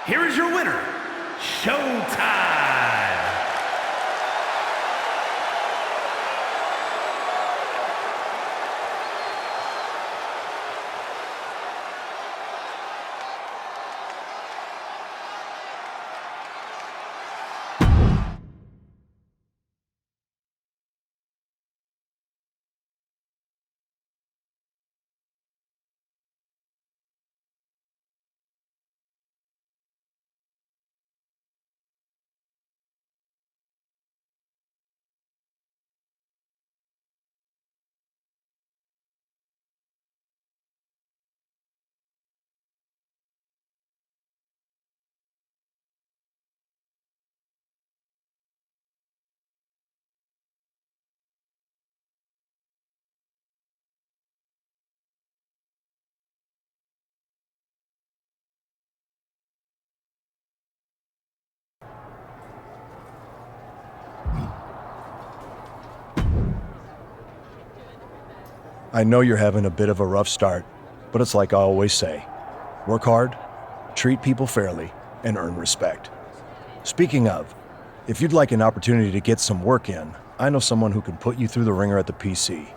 Here is your winner, Showtime! I know you're having a bit of a rough start, but it's like I always say, work hard, treat people fairly, and earn respect. Speaking of, if you'd like an opportunity to get some work in, I know someone who can put you through the ringer at the PC.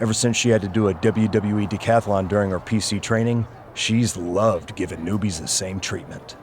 Ever since she had to do a WWE decathlon during her PC training, she's loved giving newbies the same treatment.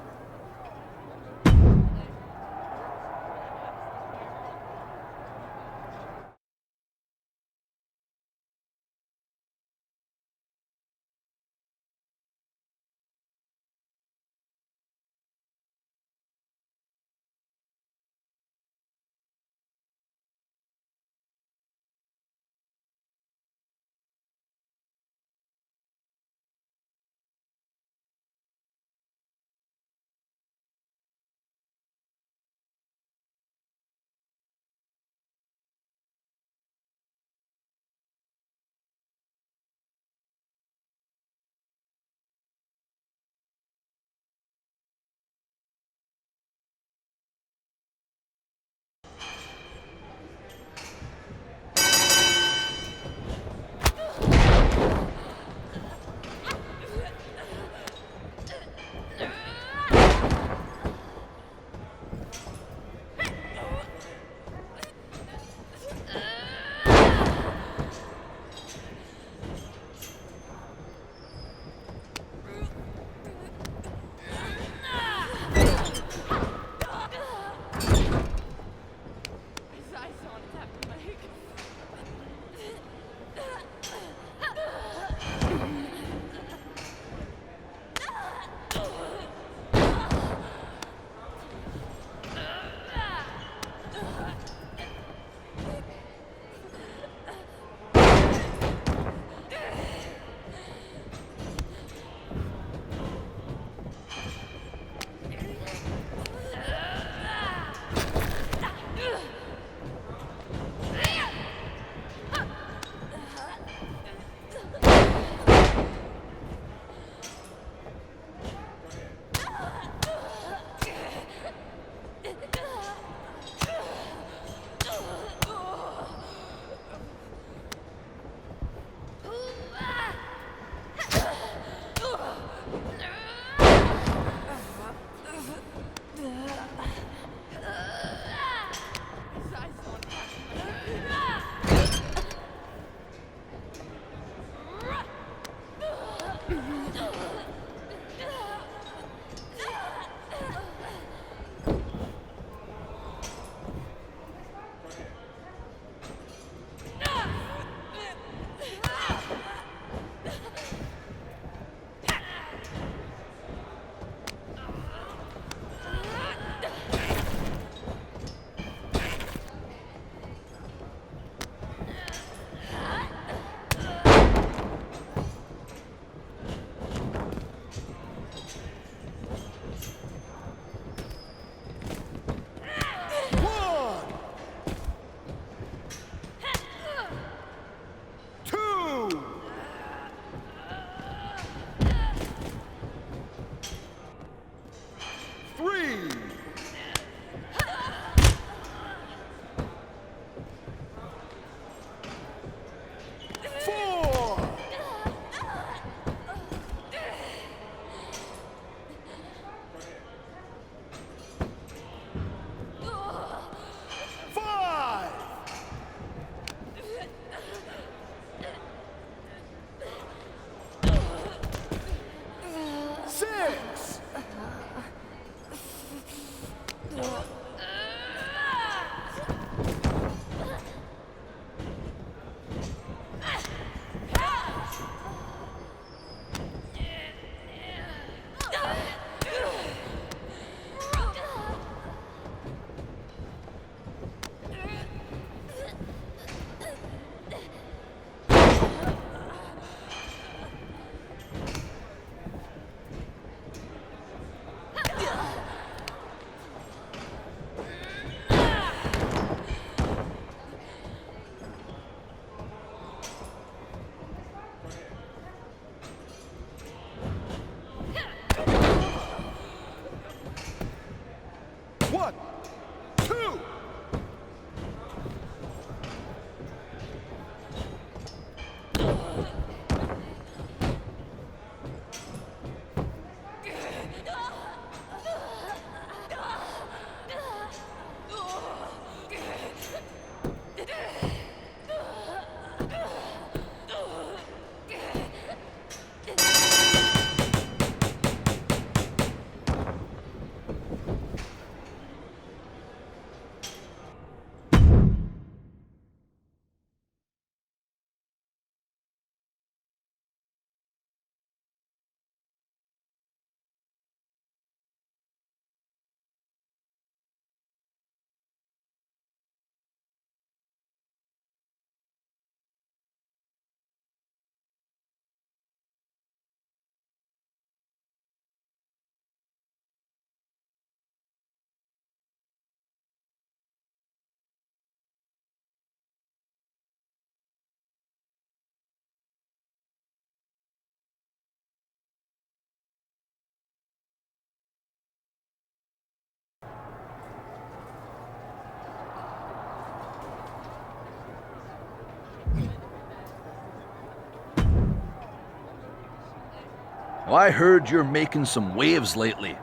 Well, I heard you're making some waves lately.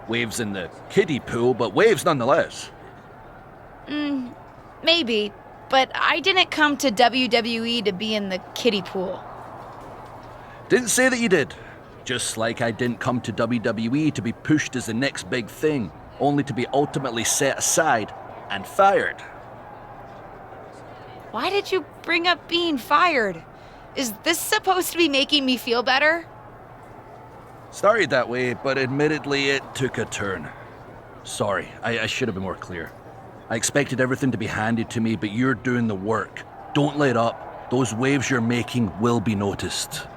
Waves in the kiddie pool, but waves nonetheless. Maybe, but I didn't come to WWE to be in the kiddie pool. Didn't say that you did. Just like I didn't come to WWE to be pushed as the next big thing, only to be ultimately set aside and fired. Why did you bring up being fired? Is this supposed to be making me feel better? Started that way, but admittedly it took a turn. Sorry, I should have been more clear. I expected everything to be handed to me, but you're doing the work. Don't let up. Those waves you're making will be noticed.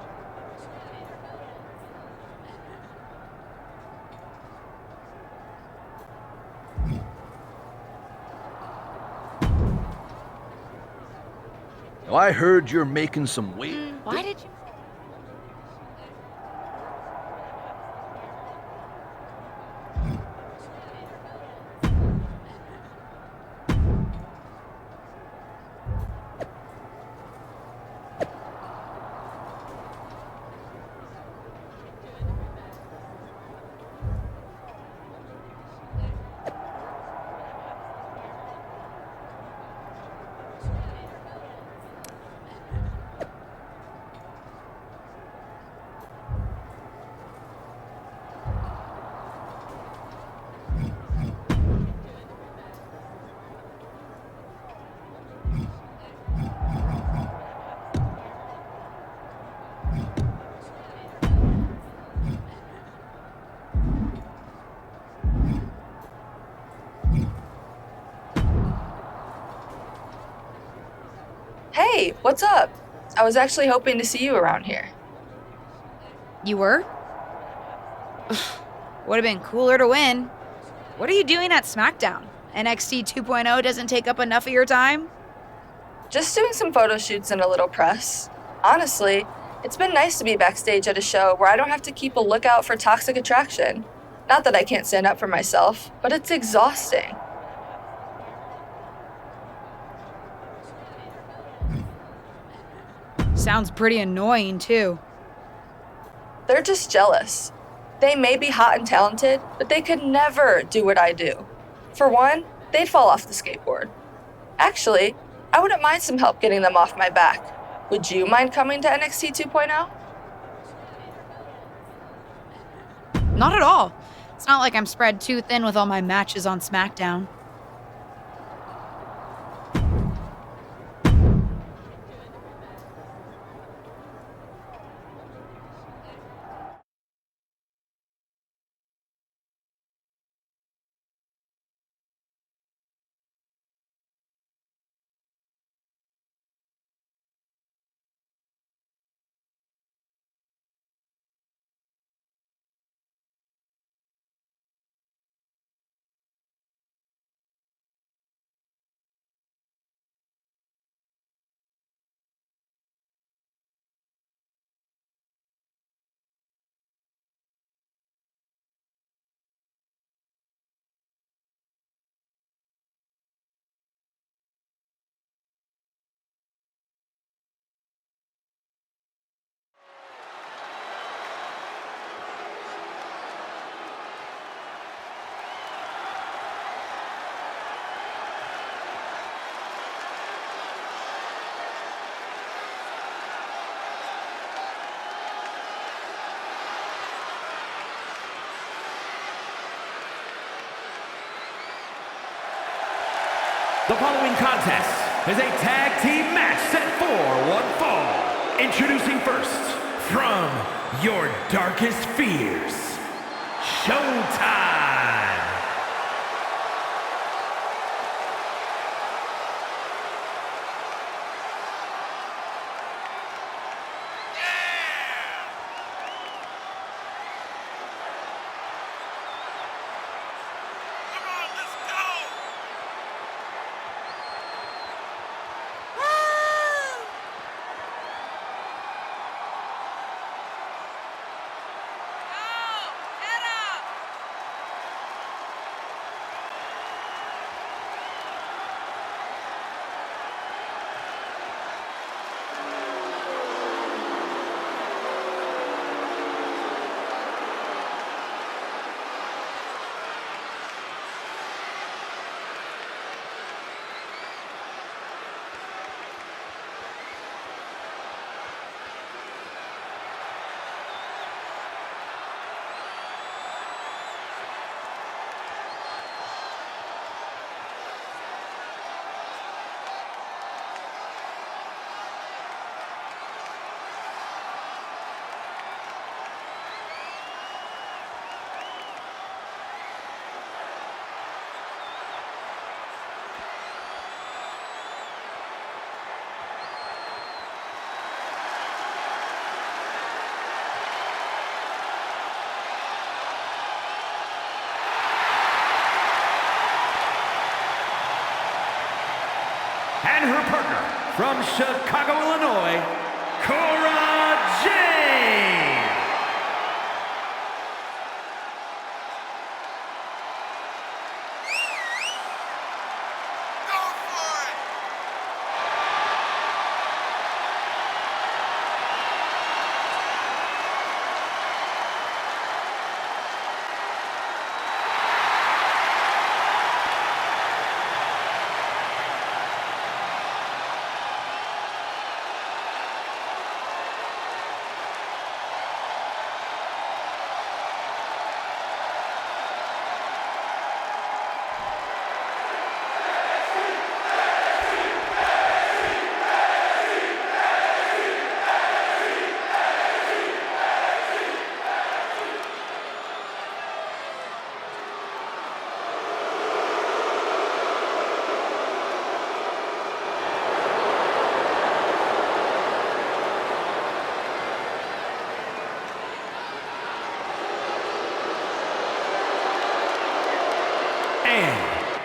Now, I heard you're making some waves. Why did you? Hey, what's up? I was actually hoping to see you around here. You were? Would have been cooler to win. What are you doing at SmackDown? NXT 2.0 doesn't take up enough of your time? Just doing some photo shoots and a little press. Honestly, it's been nice to be backstage at a show where I don't have to keep a lookout for toxic attraction. Not that I can't stand up for myself, but it's exhausting. Sounds pretty annoying, too. They're just jealous. They may be hot and talented, but they could never do what I do. For one, they'd fall off the skateboard. Actually, I wouldn't mind some help getting them off my back. Would you mind coming to NXT 2.0? Not at all. It's not like I'm spread too thin with all my matches on SmackDown. The following contest is a tag team match set for one fall. Introducing first, from your darkest fears, Showtime. and her partner from Chicago, Illinois, Cora Jade.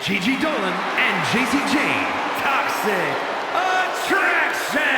Gigi Dolan and JC Jane, Toxic Attraction!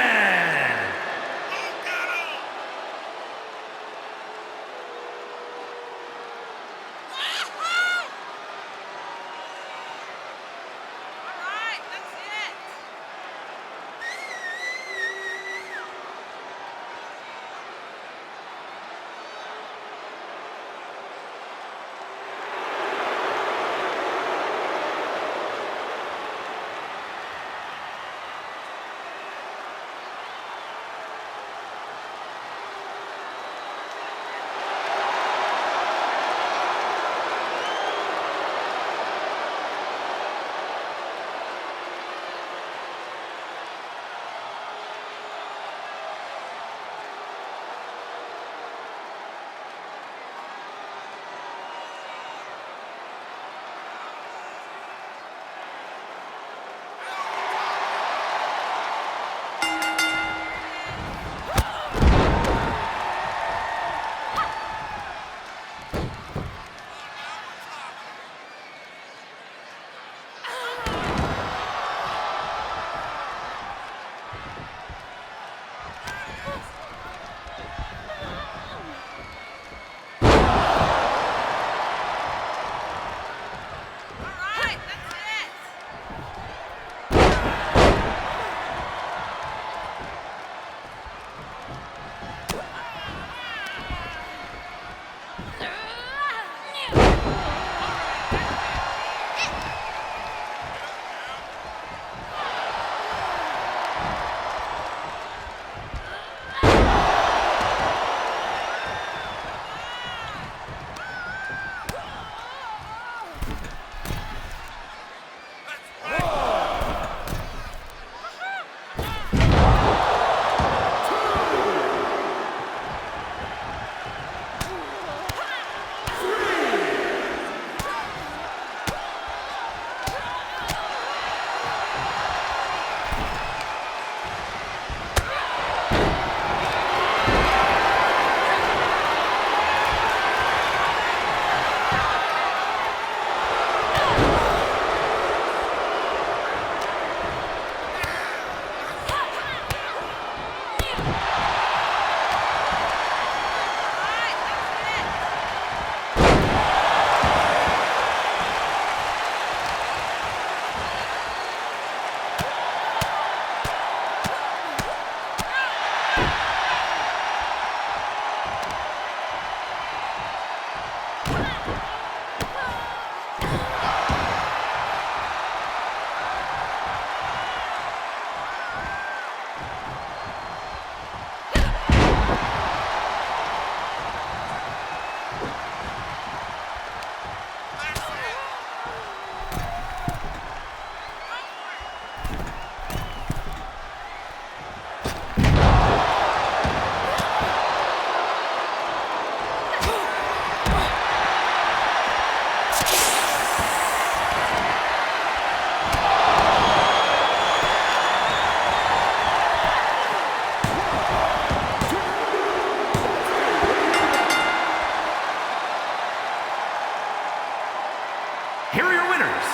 Here are your winners,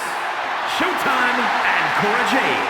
Showtime and Cora Jade.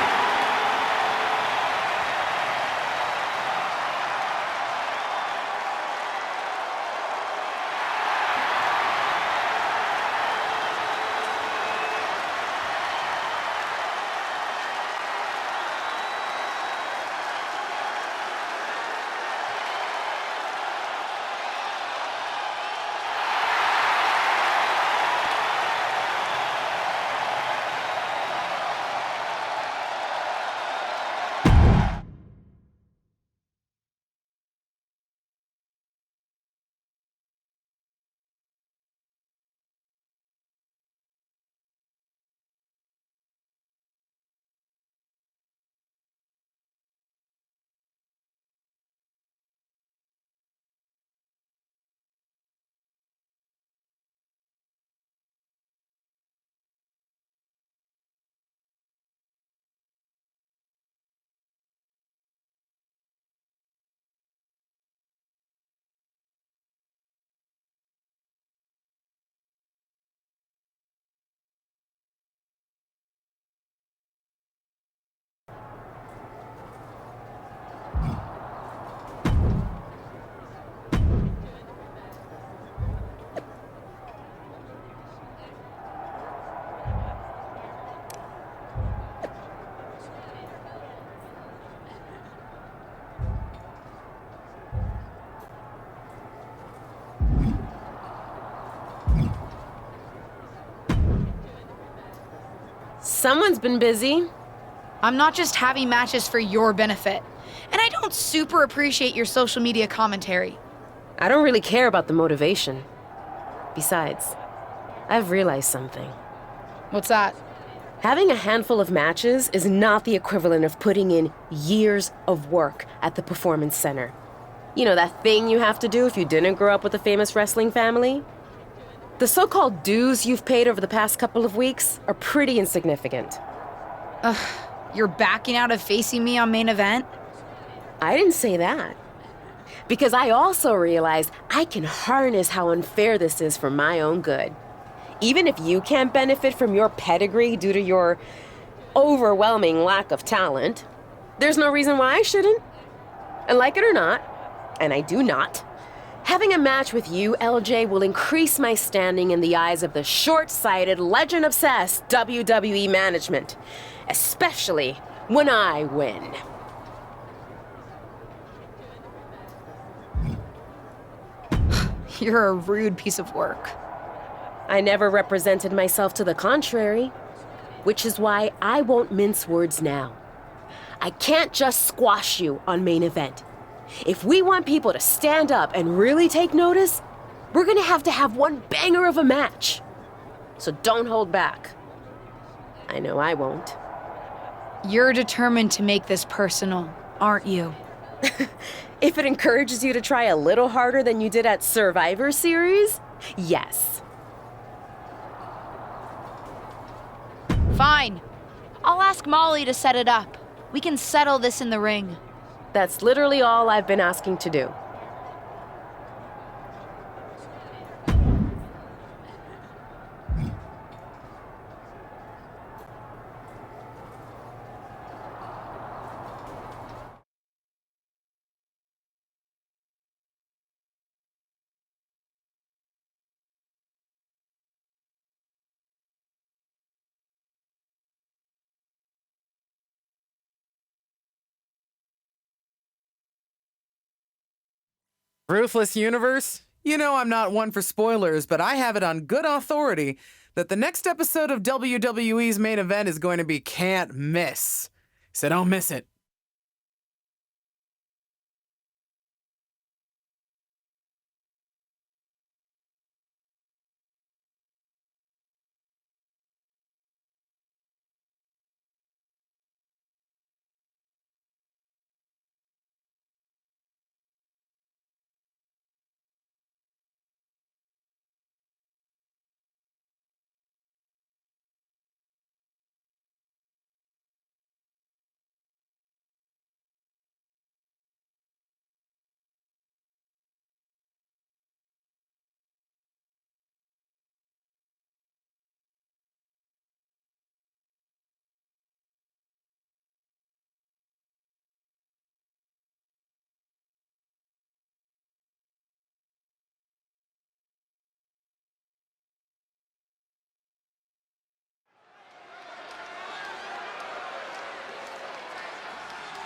Someone's been busy. I'm not just having matches for your benefit. And I don't super appreciate your social media commentary. I don't really care about the motivation. Besides, I've realized something. What's that? Having a handful of matches is not the equivalent of putting in years of work at the Performance Center. You know, that thing you have to do if you didn't grow up with a famous wrestling family? The so-called dues you've paid over the past couple of weeks are pretty insignificant. Ugh, you're backing out of facing me on main event? I didn't say that. Because I also realized I can harness how unfair this is for my own good. Even if you can't benefit from your pedigree due to your overwhelming lack of talent, there's no reason why I shouldn't. And like it or not, and I do not, having a match with you, LJ, will increase my standing in the eyes of the short-sighted, legend-obsessed WWE management, especially when I win. You're a rude piece of work. I never represented myself to the contrary, which is why I won't mince words now. I can't just squash you on main event. If we want people to stand up and really take notice, we're gonna have to have one banger of a match. So don't hold back. I know I won't. You're determined to make this personal, aren't you? If it encourages you to try a little harder than you did at Survivor Series, yes. Fine. I'll ask Molly to set it up. We can settle this in the ring. That's literally all I've been asking to do. Ruthless Universe? You know I'm not one for spoilers, but I have it on good authority that the next episode of WWE's main event is going to be can't miss. So don't miss it.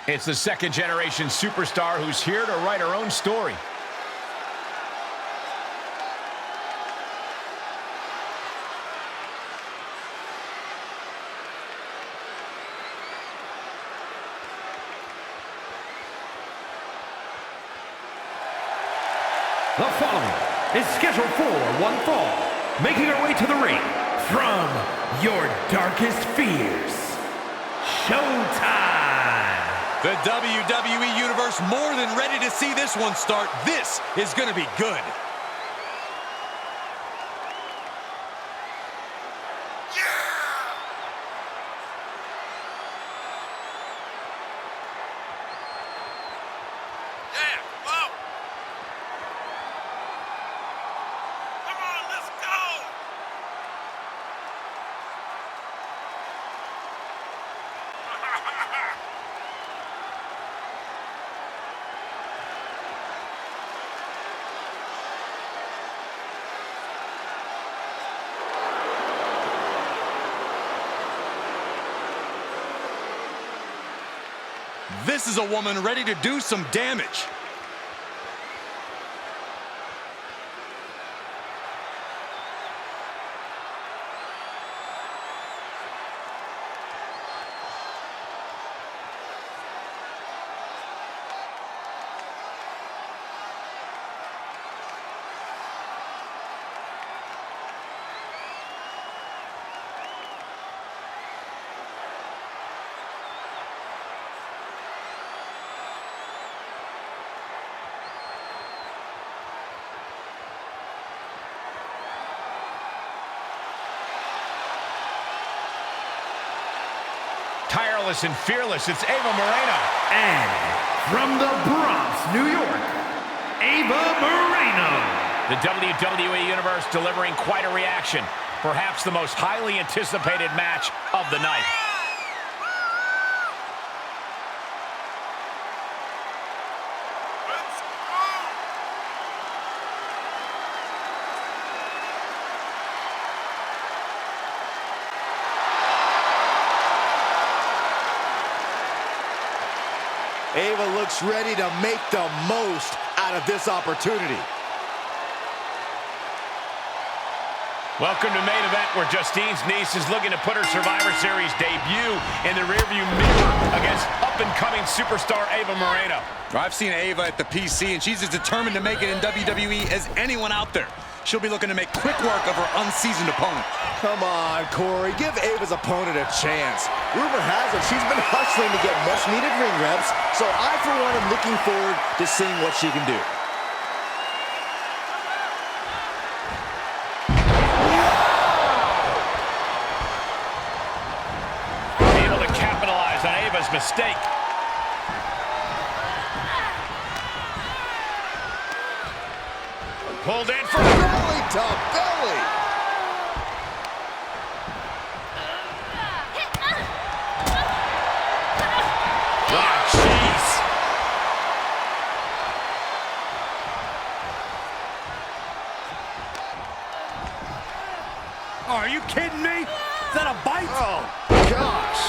It's the second-generation superstar who's here to write her own story. The following is scheduled for one fall, making her way to the ring from your darkest fears, Showtime! The WWE Universe more than ready to see this one start. This is going to be good. This is a woman ready to do some damage. Tireless and fearless, it's Ava Moreno. And from the Bronx, New York, Ava Moreno. The WWE Universe delivering quite a reaction. Perhaps the most highly anticipated match of the night. Ava looks ready to make the most out of this opportunity. Welcome to main event, where Justine's niece is looking to put her Survivor Series debut in the rearview mirror against up-and-coming superstar Ava Moreno. I've seen Ava at the PC, and she's as determined to make it in WWE as anyone out there. She'll be looking to make quick work of her unseasoned opponent. Come on, Corey, give Ava's opponent a chance. Rumor has it she's been hustling to get much-needed ring reps, so I, for one, am looking forward to seeing what she can do. Able to capitalize on Ava's mistake. Pulled in for belly to belly. Oh, jeez. Oh, are you kidding me? Is that a bite? Oh, gosh.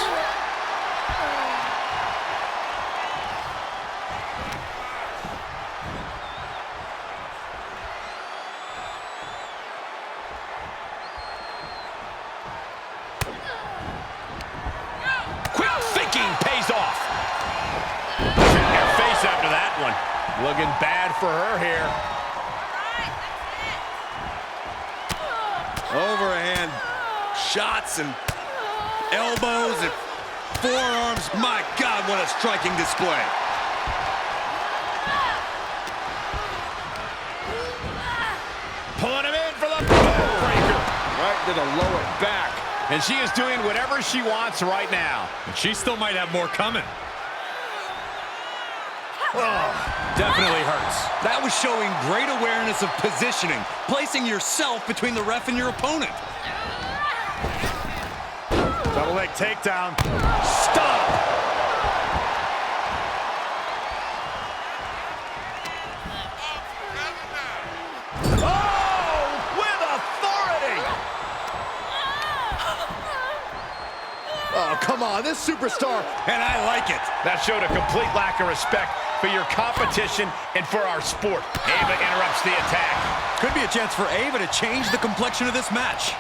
Pays off. Shouldn't get face after that one. Looking bad for her here. Overhand shots and elbows and forearms. My God, what a striking display. Pulling him in for the breaker. Right to the lower back. And she is doing whatever she wants right now. And she still might have more coming. Oh, definitely hurts. That was showing great awareness of positioning, placing yourself between the ref and your opponent. Double leg takedown. Stop. Oh, come on, this superstar. And I like it. That showed a complete lack of respect for your competition and for our sport. Ava interrupts the attack. Could be a chance for Ava to change the complexion of this match.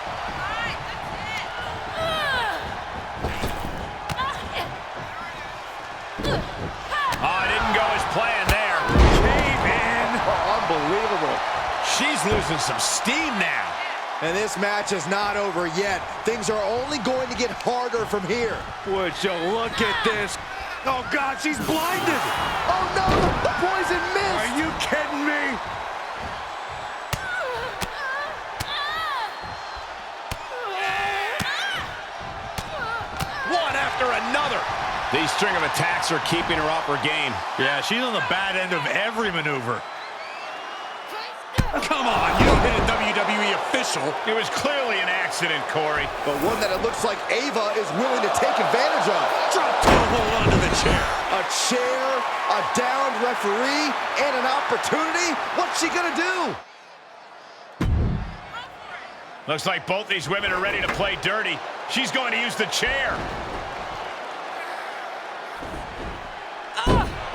Oh, it didn't go as planned there. Cave in. Oh, unbelievable. She's losing some steam now. And this match is not over yet. Things are only going to get harder from here. Would you look at this? Oh, God, she's blinded. Oh, no, the poison missed. Are you kidding me? One after another. These string of attacks are keeping her off her game. Yeah, she's on the bad end of every maneuver. Come on, you don't hit a WWE official. It was clearly an accident, Corey. But one that it looks like Ava is willing to take advantage of. Drop toe hold onto the chair. A chair, a downed referee, and an opportunity? What's she gonna do? Looks like both these women are ready to play dirty. She's going to use the chair.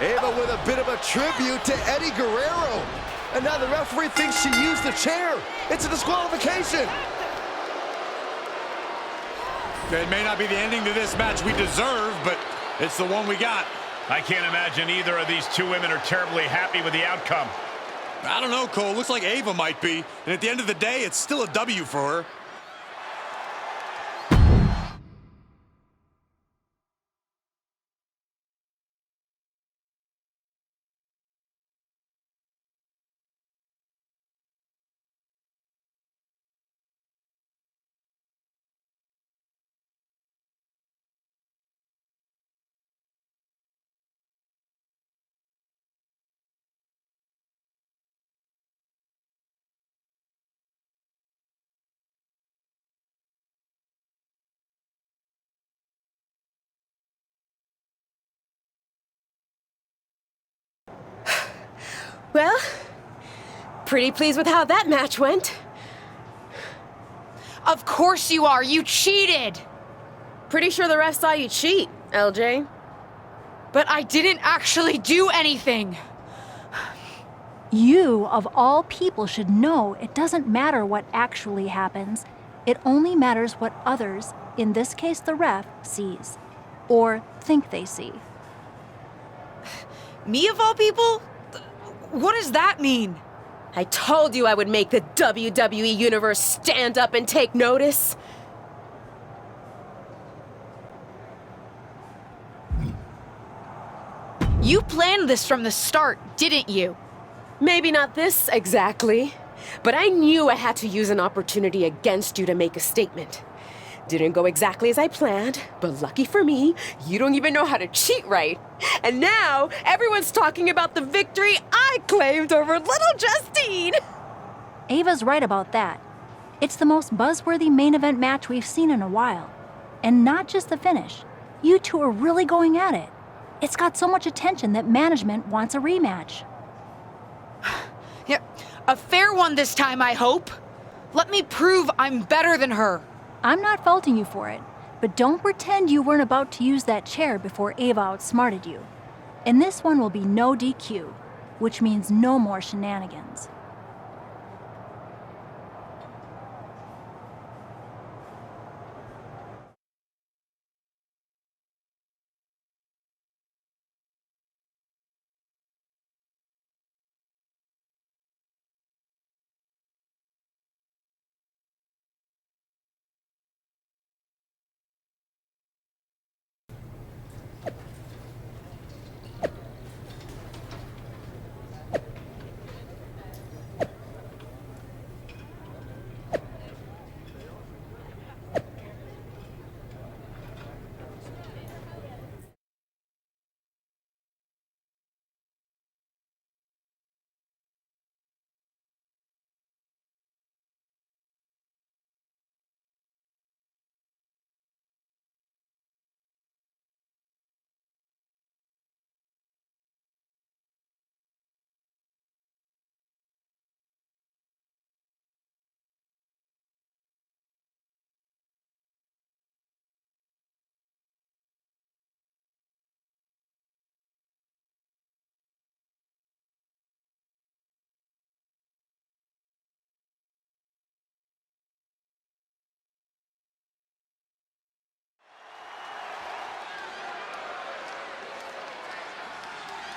Ava with a bit of a tribute to Eddie Guerrero. And now the referee thinks she used the chair. It's a disqualification. It may not be the ending to this match we deserve, but it's the one we got. I can't imagine either of these two women are terribly happy with the outcome. I don't know, Cole. Looks like Ava might be. And at the end of the day, it's still a W for her. Well, pretty pleased with how that match went. Of course you are. You cheated. Pretty sure the ref saw you cheat, LJ. But I didn't actually do anything. You, of all people, should know it doesn't matter what actually happens. It only matters what others, in this case the ref, sees. Or think they see. Me of all people? What does that mean? I told you I would make the WWE Universe stand up and take notice. You planned this from the start, didn't you? Maybe not this exactly, but I knew I had to use an opportunity against you to make a statement. Didn't go exactly as I planned, but lucky for me, you don't even know how to cheat right. And now, everyone's talking about the victory I claimed over little Justine. Ava's right about that. It's the most buzzworthy main event match we've seen in a while. And not just the finish. You two are really going at it. It's got so much attention that management wants a rematch. Yeah, a fair one this time, I hope. Let me prove I'm better than her. I'm not faulting you for it, but don't pretend you weren't about to use that chair before Ava outsmarted you. And this one will be no DQ, which means no more shenanigans.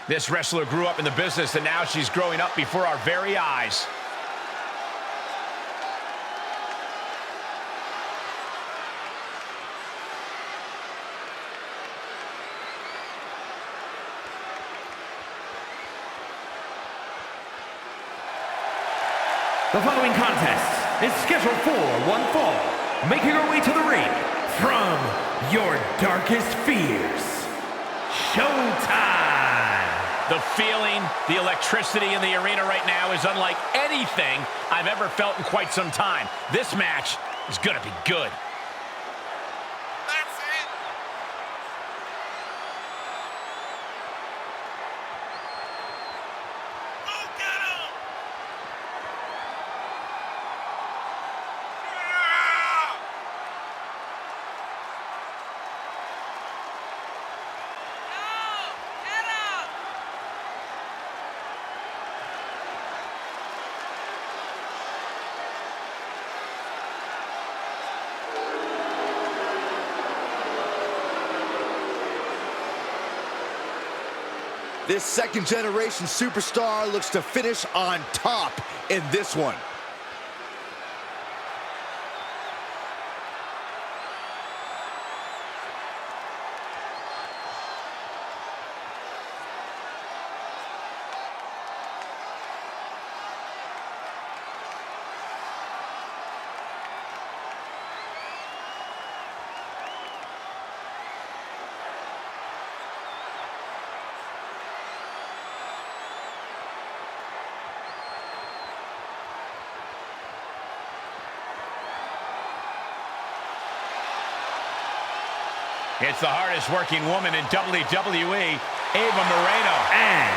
This wrestler grew up in the business, and now she's growing up before our very eyes. The following contest is scheduled for one fall. Making her way to the ring from your darkest fears, Showtime! The feeling, the electricity in the arena right now is unlike anything I've ever felt in quite some time. This match is gonna be good. This second-generation superstar looks to finish on top in this one. It's the hardest working woman in WWE, Ava Moreno. And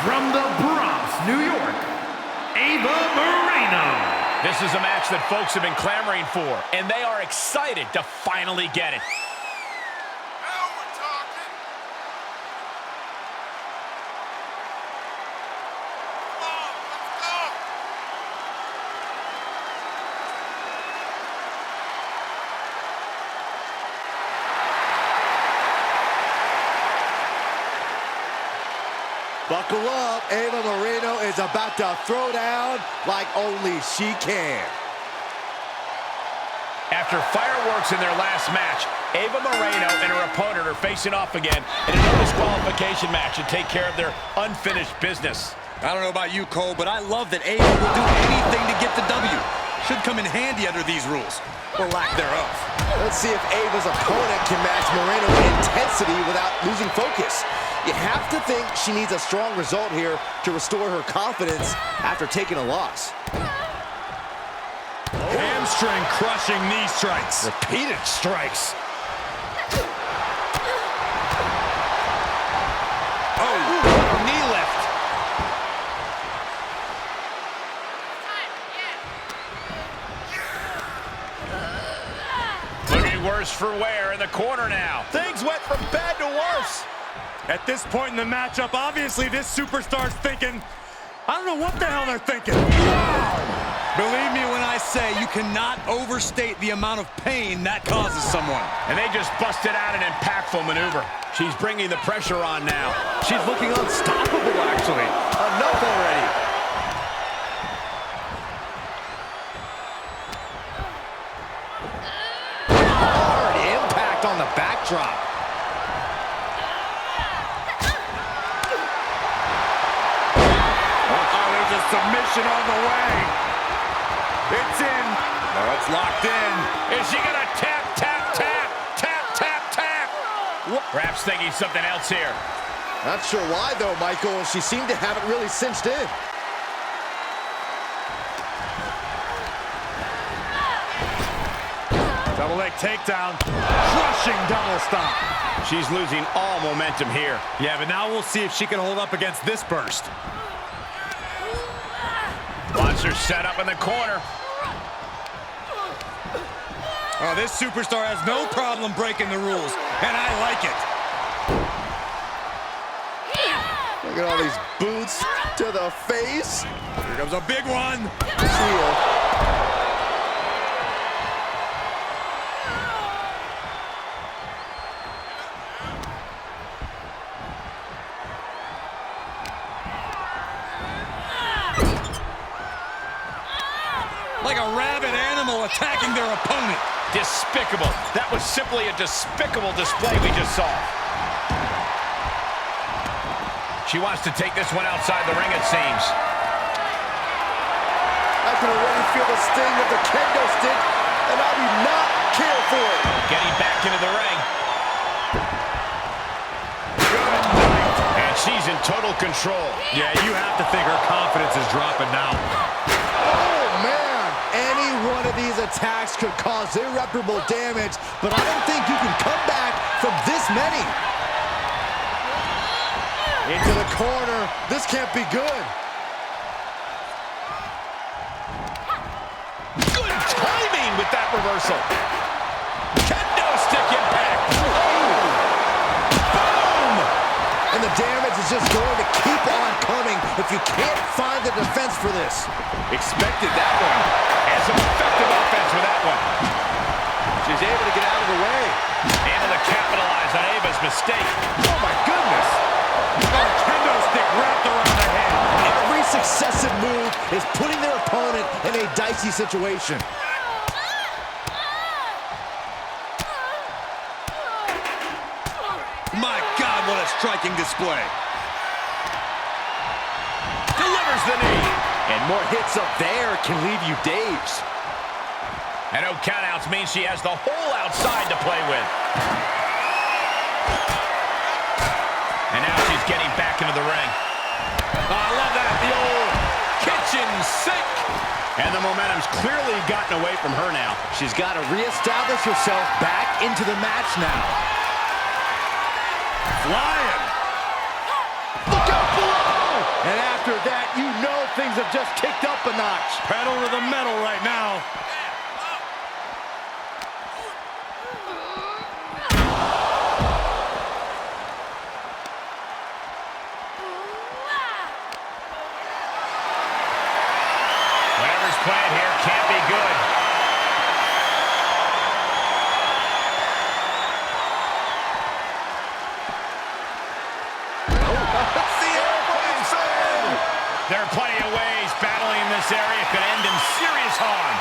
From the Bronx, New York, Ava Moreno. This is a match that folks have been clamoring for, and they are excited to finally get it. Buckle up, Ava Moreno is about to throw down like only she can. After fireworks in their last match, Ava Moreno and her opponent are facing off again in a disqualification match to take care of their unfinished business. I don't know about you, Cole, but I love that Ava will do anything to get the W. Should come in handy under these rules, or lack thereof. Let's see if Ava's opponent can match Moreno's intensity without losing focus. You have to think she needs a strong result here to restore her confidence after taking a loss. Hamstring crushing knee strikes. Repeated strikes. Oh, knee lift. Looking worse for wear in the corner now. Things went from bad to worse. At this point in the matchup, obviously this superstar's thinking, I don't know what the hell they're thinking. Wow! Believe me when I say you cannot overstate the amount of pain that causes someone. And they just busted out an impactful maneuver. She's bringing the pressure on now. She's looking unstoppable, actually. Enough already. Hard impact on the backdrop. Submission on the way. It's in. No, it's locked in. Is she gonna tap, tap, tap, tap, tap, tap? Perhaps thinking something else here. Not sure why, though, Michael. She seemed to have it really cinched in. Double leg takedown. Crushing double stomp. She's losing all momentum here. Yeah, but now we'll see if she can hold up against this burst. Watch her set up in the corner. Oh, this superstar has no problem breaking the rules, and I like it. Look at all these boots to the face. Here comes a big one. Shield. Like a rabid animal attacking their opponent. Despicable. That was simply a despicable display we just saw. She wants to take this one outside the ring, it seems. I can already feel the sting of the kendo stick, and I do not care for it. Getting back into the ring. Good night. And she's in total control. Yeah, you have to think her confidence is dropping now. Oh, man. Any one of these attacks could cause irreparable damage, but I don't think you can come back from this many. Into the corner. This can't be good. Good timing with that reversal. Kendo stick impact. Boom! And the damage is just going to keep on coming if you can't find the defense for this. Expected that one. And some effective offense with that one. She's able to get out of the way. Able to capitalize on Ava's mistake. Oh, my goodness. Oh, kendo stick wrapped around the head. Every successive move is putting their opponent in a dicey situation. My God, what a striking display. Delivers the knee. And more hits up there can leave you dazed. And no countouts means she has the whole outside to play with. And now she's getting back into the ring. Oh, I love that, the old kitchen sink. And the momentum's clearly gotten away from her now. She's got to reestablish herself back into the match now. Flying. Look out below! And after that, you know things have just kicked up a notch. Pedal to the metal right now. Whatever's planned here can't be good. There are plenty of ways battling in this area could end in serious harm.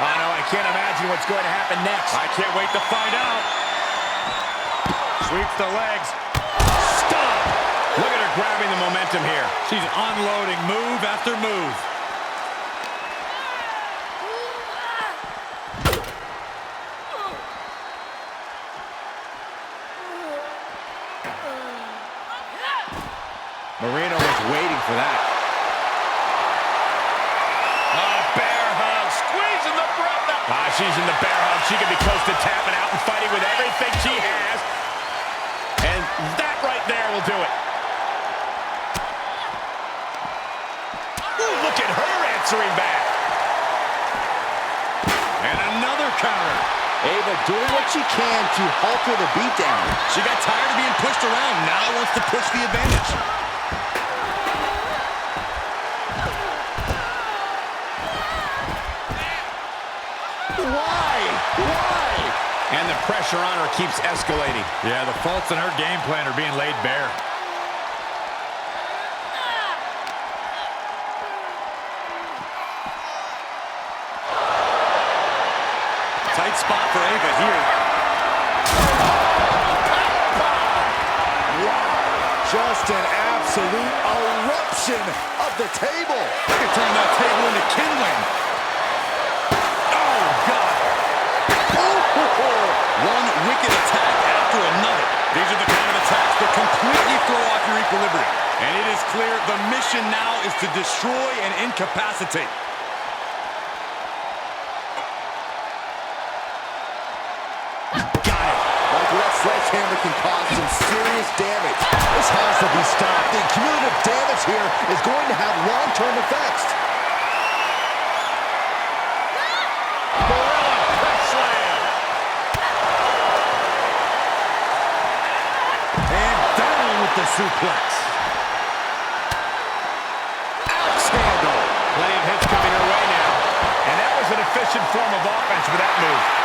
Oh, no, I can't imagine what's going to happen next. I can't wait to find out. Sweeps the legs. Stop! Look at her grabbing the momentum here. She's unloading move after move. Marino was waiting for that. Bear hug, squeezing the breath out. She's in the bear hug. She could be close to tapping out and fighting with everything she has. And that right there will do it. Ooh, look at her answering back. And another counter. Ava doing what she can to halter the beatdown. She got tired of being pushed around. Now wants to push the advantage. Why? And the pressure on her keeps escalating. Yeah, the faults in her game plan are being laid bare. Tight spot for Ava here. Wow, just an absolute eruption of the table. I could turn that table into kindling. Oh, God. One wicked attack after another. These are the kind of attacks that completely throw off your equilibrium. And it is clear the mission now is to destroy and incapacitate. That sledgehammer can cause some serious damage. This has to be stopped. The cumulative damage here is going to have long-term effects. Gorilla press slam. And down with the suplex. Axe handle. Plenty of hits coming her way now. And that was an efficient form of offense with that move.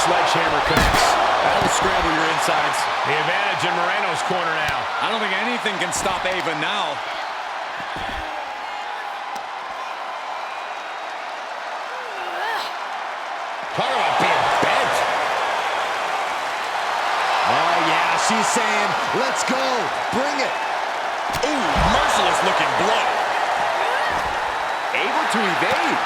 Sledgehammer connects. That'll scramble your insides. The advantage in Moreno's corner now. I don't think anything can stop Ava now. Talk about being bent. Oh, yeah, she's saying, let's go, bring it. Ooh, merciless looking blow. Able to evade.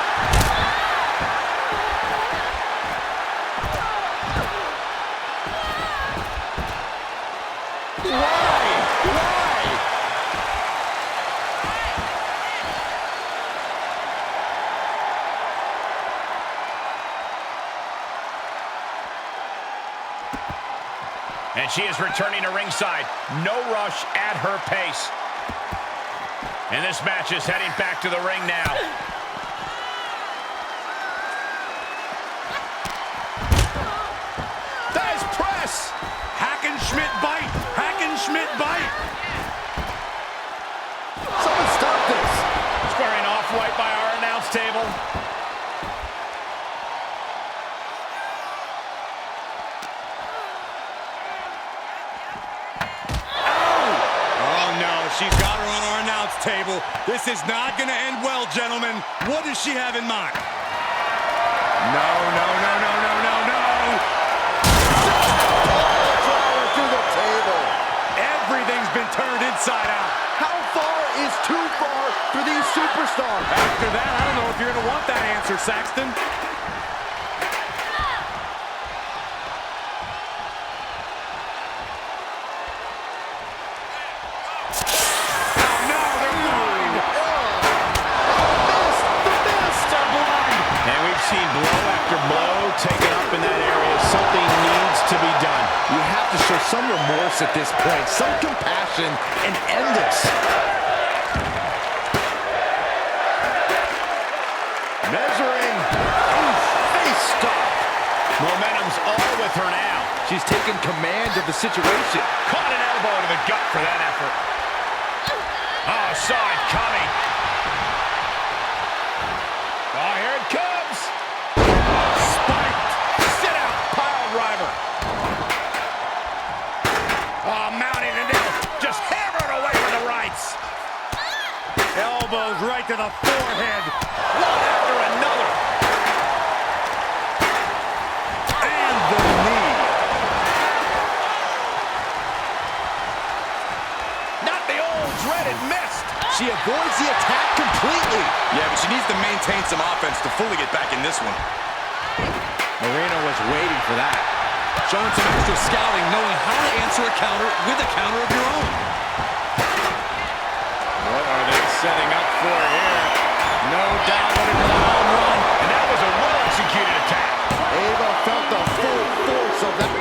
And she is returning to ringside. No rush at her pace. And this match is heading back to the ring now. Nice press. Hackenschmidt bite. Hackenschmidt bite. Someone stop this. Squaring off right by our announce table. She's got her on our announce table. This is not going to end well, gentlemen. What does she have in mind? No. Through the table. Everything's been turned inside out. How far is too far for these superstars? After that, I don't know if you're going to want that answer, Saxton. seen blow after blow taken up in that area. Something needs to be done. You have to show some remorse at this point, some compassion, and end this. Measuring. Oof, face stop. Momentum's all with her now. She's taken command of the situation. Caught an elbow to the gut for that effort. Oh, saw it coming. Oh, here it comes. Spiked. Sit out. Pile driver. Oh, mounting it now. Just hammered away with the rights. Elbows right to the forehead. One after another. And the knee. Not the old dreaded missed. She avoids the attack completely. Yeah, but she needs to maintain some offense to fully get back in this one. Marino was waiting for that. Showing some extra scouting, knowing how to answer a counter with a counter of your own. What are they setting up for here? No doubt looking for the home run. And that was a well-executed attack. Ava felt the full force of that.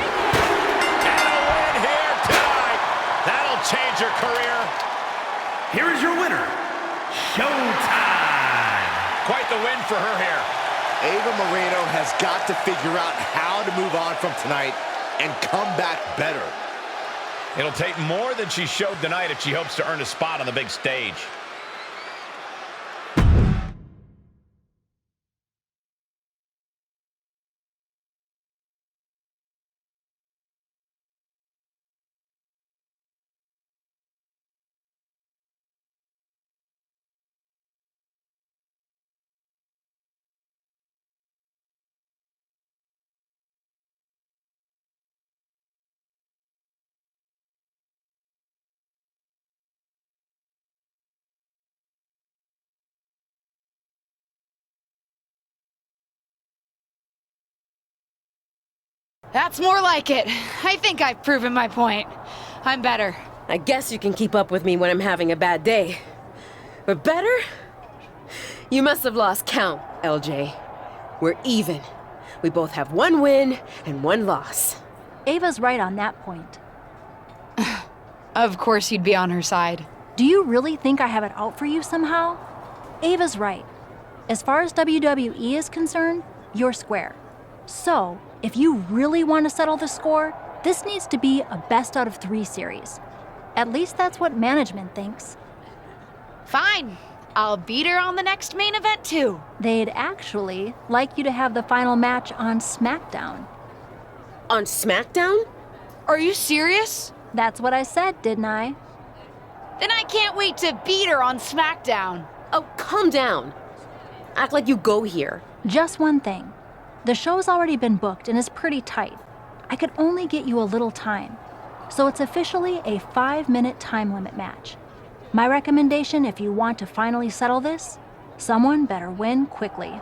And a win here tonight. That'll change her career. Here is your winner, Showtime. Quite the win for her here. Ava Marino has got to figure out how to move on from tonight and come back better. It'll take more than she showed tonight if she hopes to earn a spot on the big stage. That's more like it. I think I've proven my point. I'm better. I guess you can keep up with me when I'm having a bad day. But better? You must have lost count, LJ. We're even. We both have one win and one loss. Ava's right on that point. Of course you'd be on her side. Do you really think I have it out for you somehow? Ava's right. As far as WWE is concerned, you're square. So, if you really want to settle the score, this needs to be a best out of 3 series. At least that's what management thinks. Fine. I'll beat her on the next main event too. They'd actually like you to have the final match on SmackDown. On SmackDown? Are you serious? That's what I said, didn't I? Then I can't wait to beat her on SmackDown. Oh, calm down. Act like you go here. Just one thing. The show's already been booked and is pretty tight. I could only get you a little time. So it's officially a 5-minute time limit match. My recommendation, if you want to finally settle this, someone better win quickly.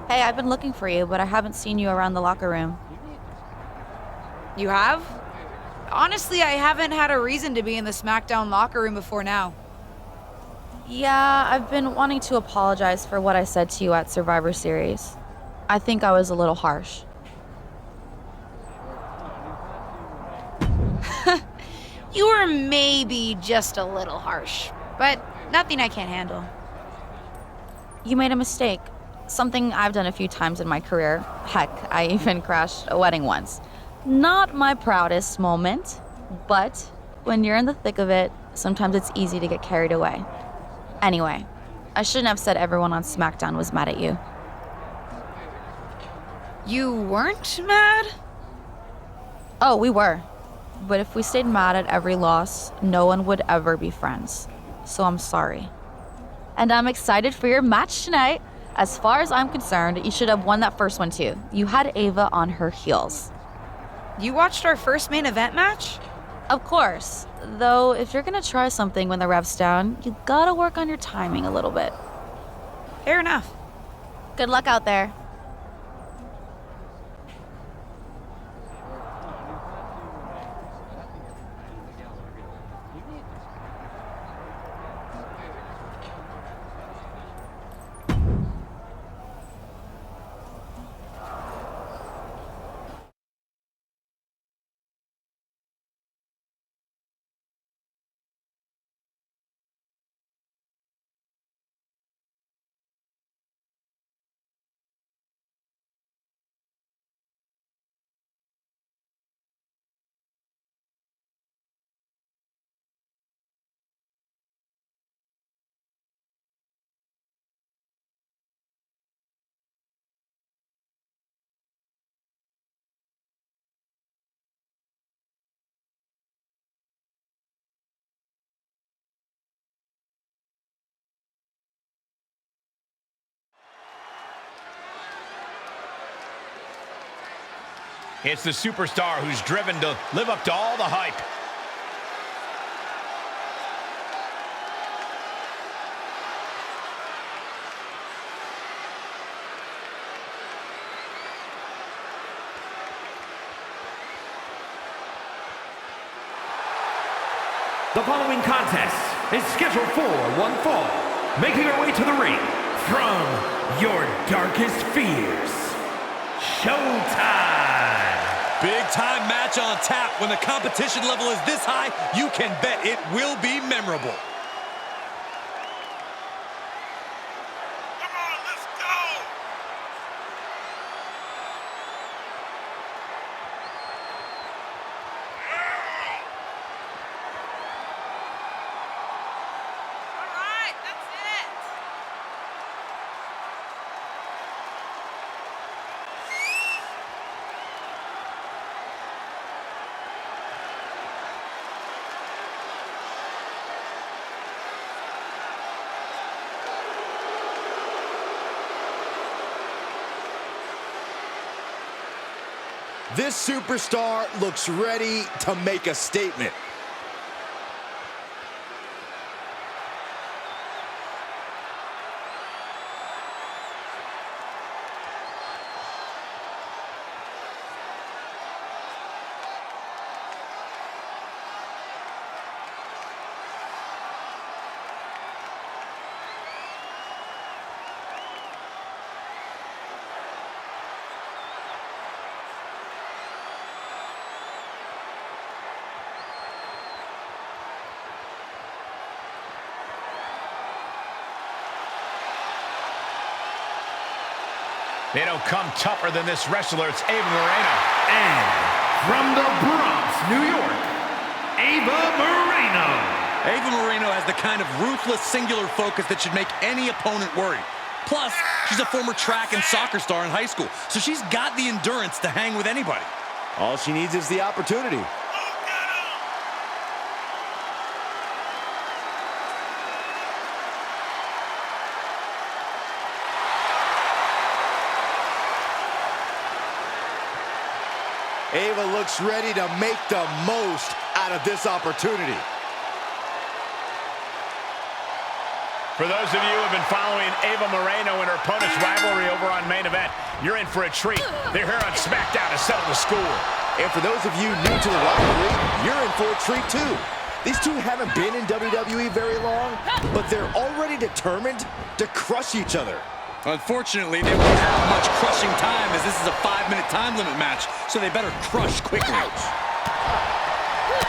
Hey, I've been looking for you, but I haven't seen you around the locker room. You have? Honestly, I haven't had a reason to be in the SmackDown locker room before now. Yeah, I've been wanting to apologize for what I said to you at Survivor Series. I think I was a little harsh. You were maybe just a little harsh, but nothing I can't handle. You made a mistake. Something I've done a few times in my career. Heck, I even crashed a wedding once. Not my proudest moment, but when you're in the thick of it, sometimes it's easy to get carried away. Anyway, I shouldn't have said everyone on SmackDown was mad at you. You weren't mad? Oh, we were. But if we stayed mad at every loss, no one would ever be friends. So I'm sorry. And I'm excited for your match tonight. As far as I'm concerned, you should have won that first one too. You had Ava on her heels. You watched our first main event match? Of course. Though, if you're gonna try something when the rev's down, you gotta work on your timing a little bit. Fair enough. Good luck out there. It's the superstar who's driven to live up to all the hype. The following contest is scheduled for one fall. Making her way to the ring from your darkest fears, Showtime! Big time match on tap. When the competition level is this high, you can bet it will be memorable. This superstar looks ready to make a statement. They don't come tougher than this wrestler. It's Ava Moreno. And from the Bronx, New York, Ava Moreno. Ava Moreno has the kind of ruthless, singular focus that should make any opponent worry. Plus, she's a former track and soccer star in high school, so she's got the endurance to hang with anybody. All she needs is the opportunity. Ava looks ready to make the most out of this opportunity. For those of you who have been following Ava Moreno and her opponent's rivalry over on Main Event, you're in for a treat. They're here on SmackDown to settle the score. And for those of you new to the rivalry, you're in for a treat too. These two haven't been in WWE very long, but they're already determined to crush each other. Unfortunately, they won't have much crushing time as this is a 5-minute time limit match, so they better crush quickly.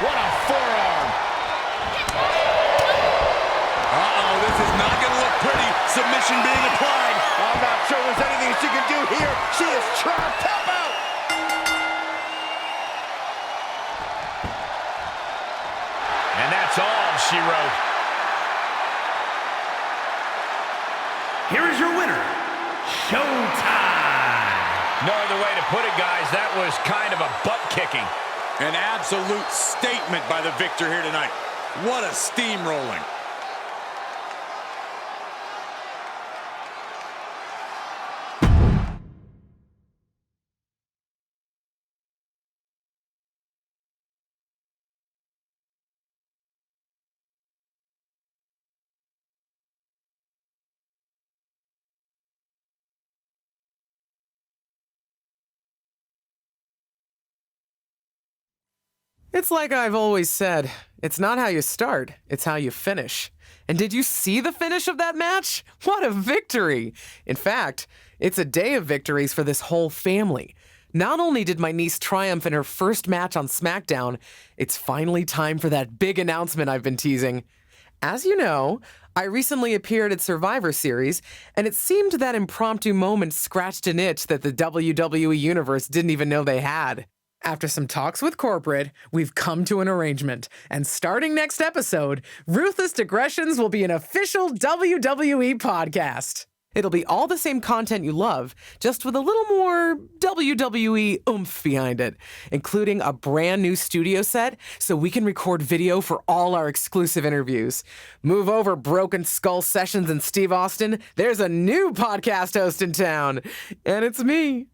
What a forearm! Uh-oh, this is not going to look pretty. Submission being applied. I'm not sure there's anything she can do here. She is trapped. Tap out! And that's all she wrote. put it, guys. That was kind of a butt-kicking. An absolute statement by the victor here tonight. What a steamrolling. It's like I've always said, it's not how you start, it's how you finish. And did you see the finish of that match? What a victory! In fact, it's a day of victories for this whole family. Not only did my niece triumph in her first match on SmackDown, it's finally time for that big announcement I've been teasing. As you know, I recently appeared at Survivor Series, and it seemed that impromptu moment scratched an itch that the WWE Universe didn't even know they had. After some talks with corporate, we've come to an arrangement, and starting next episode, Ruthless Digressions will be an official WWE podcast. It'll be all the same content you love, just with a little more WWE oomph behind it, including a brand new studio set so we can record video for all our exclusive interviews. Move over, Broken Skull Sessions and Steve Austin. There's a new podcast host in town, and it's me.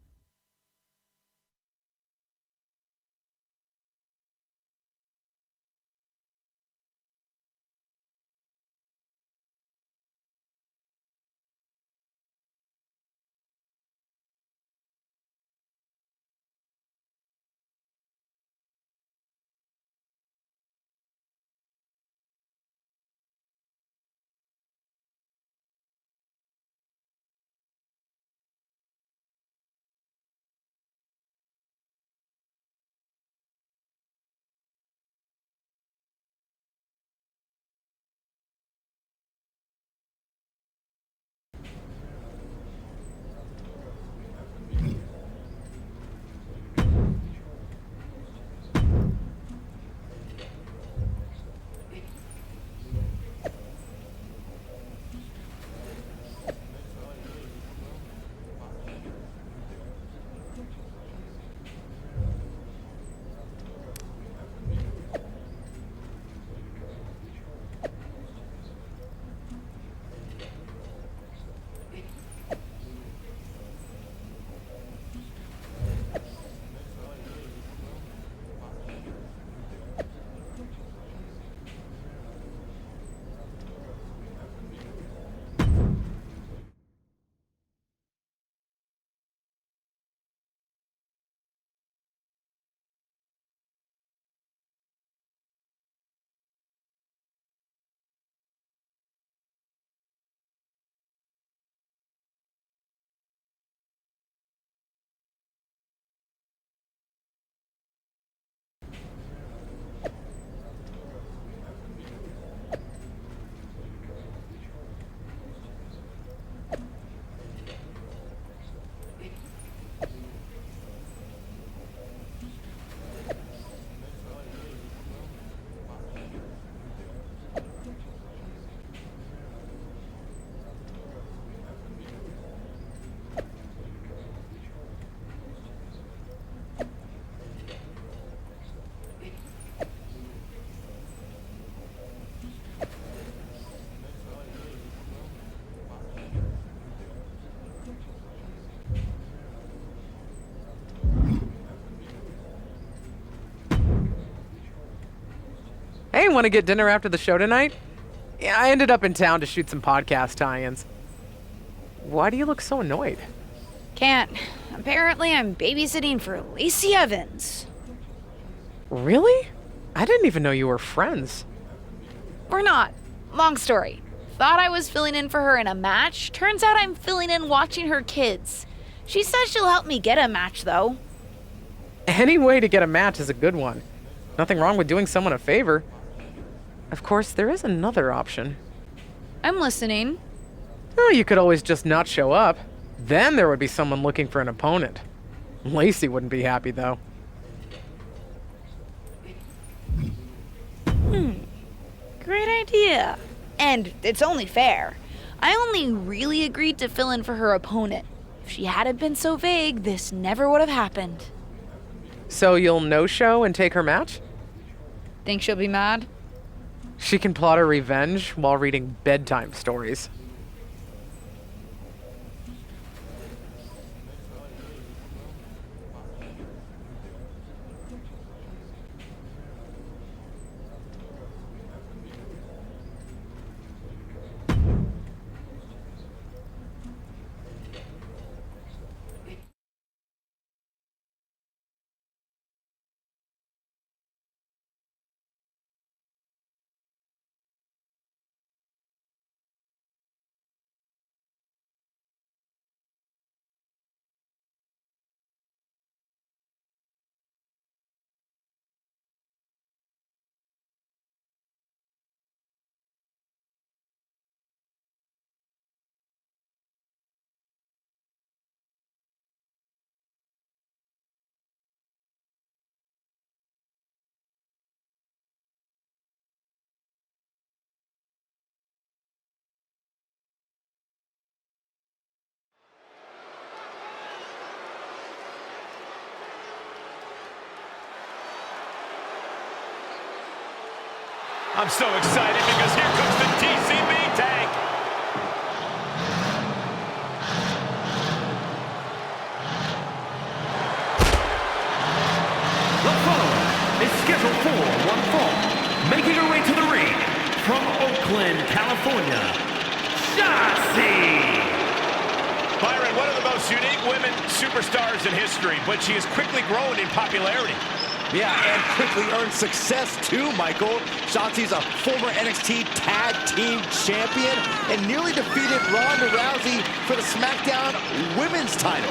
Hey, want to get dinner after the show tonight? Yeah, I ended up in town to shoot some podcast tie-ins. Why do you look so annoyed? Can't. Apparently I'm babysitting for Lacey Evans. Really? I didn't even know you were friends. We're not. Long story. Thought I was filling in for her in a match. Turns out I'm filling in watching her kids. She says she'll help me get a match, though. Any way to get a match is a good one. Nothing wrong with doing someone a favor. Of course, there is another option. I'm listening. Oh, you could always just not show up. Then there would be someone looking for an opponent. Lacey wouldn't be happy, though. Great idea. And it's only fair. I only really agreed to fill in for her opponent. If If she hadn't been so vague, this never would have happened. So you'll no-show and take her match? Think she'll be mad? She can plot her revenge while reading bedtime stories. I'm so excited because here comes the TCB tag. The following is scheduled for one fall. Making her way to the ring from Oakland, California, Shotzi. Byron, one of the most unique women superstars in history, but she has quickly grown in popularity. Yeah, and quickly earned success too, Michael. Shotzi's a former NXT Tag Team Champion and nearly defeated Ronda Rousey for the SmackDown Women's title.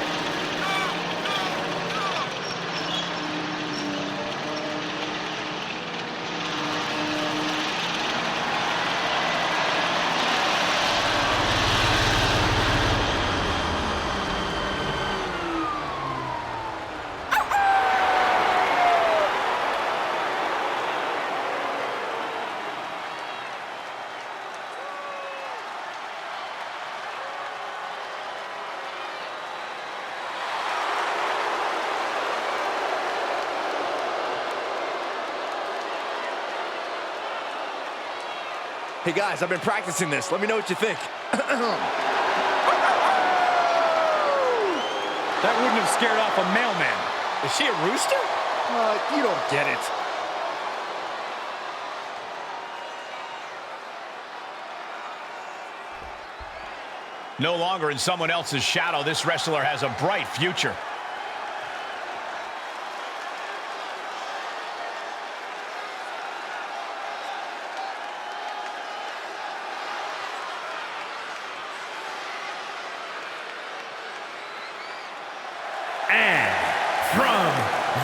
Hey guys, I've been practicing this. Let me know what you think. That wouldn't have scared off a mailman. Is she a rooster? You don't get it. No longer in someone else's shadow, this wrestler has a bright future. And from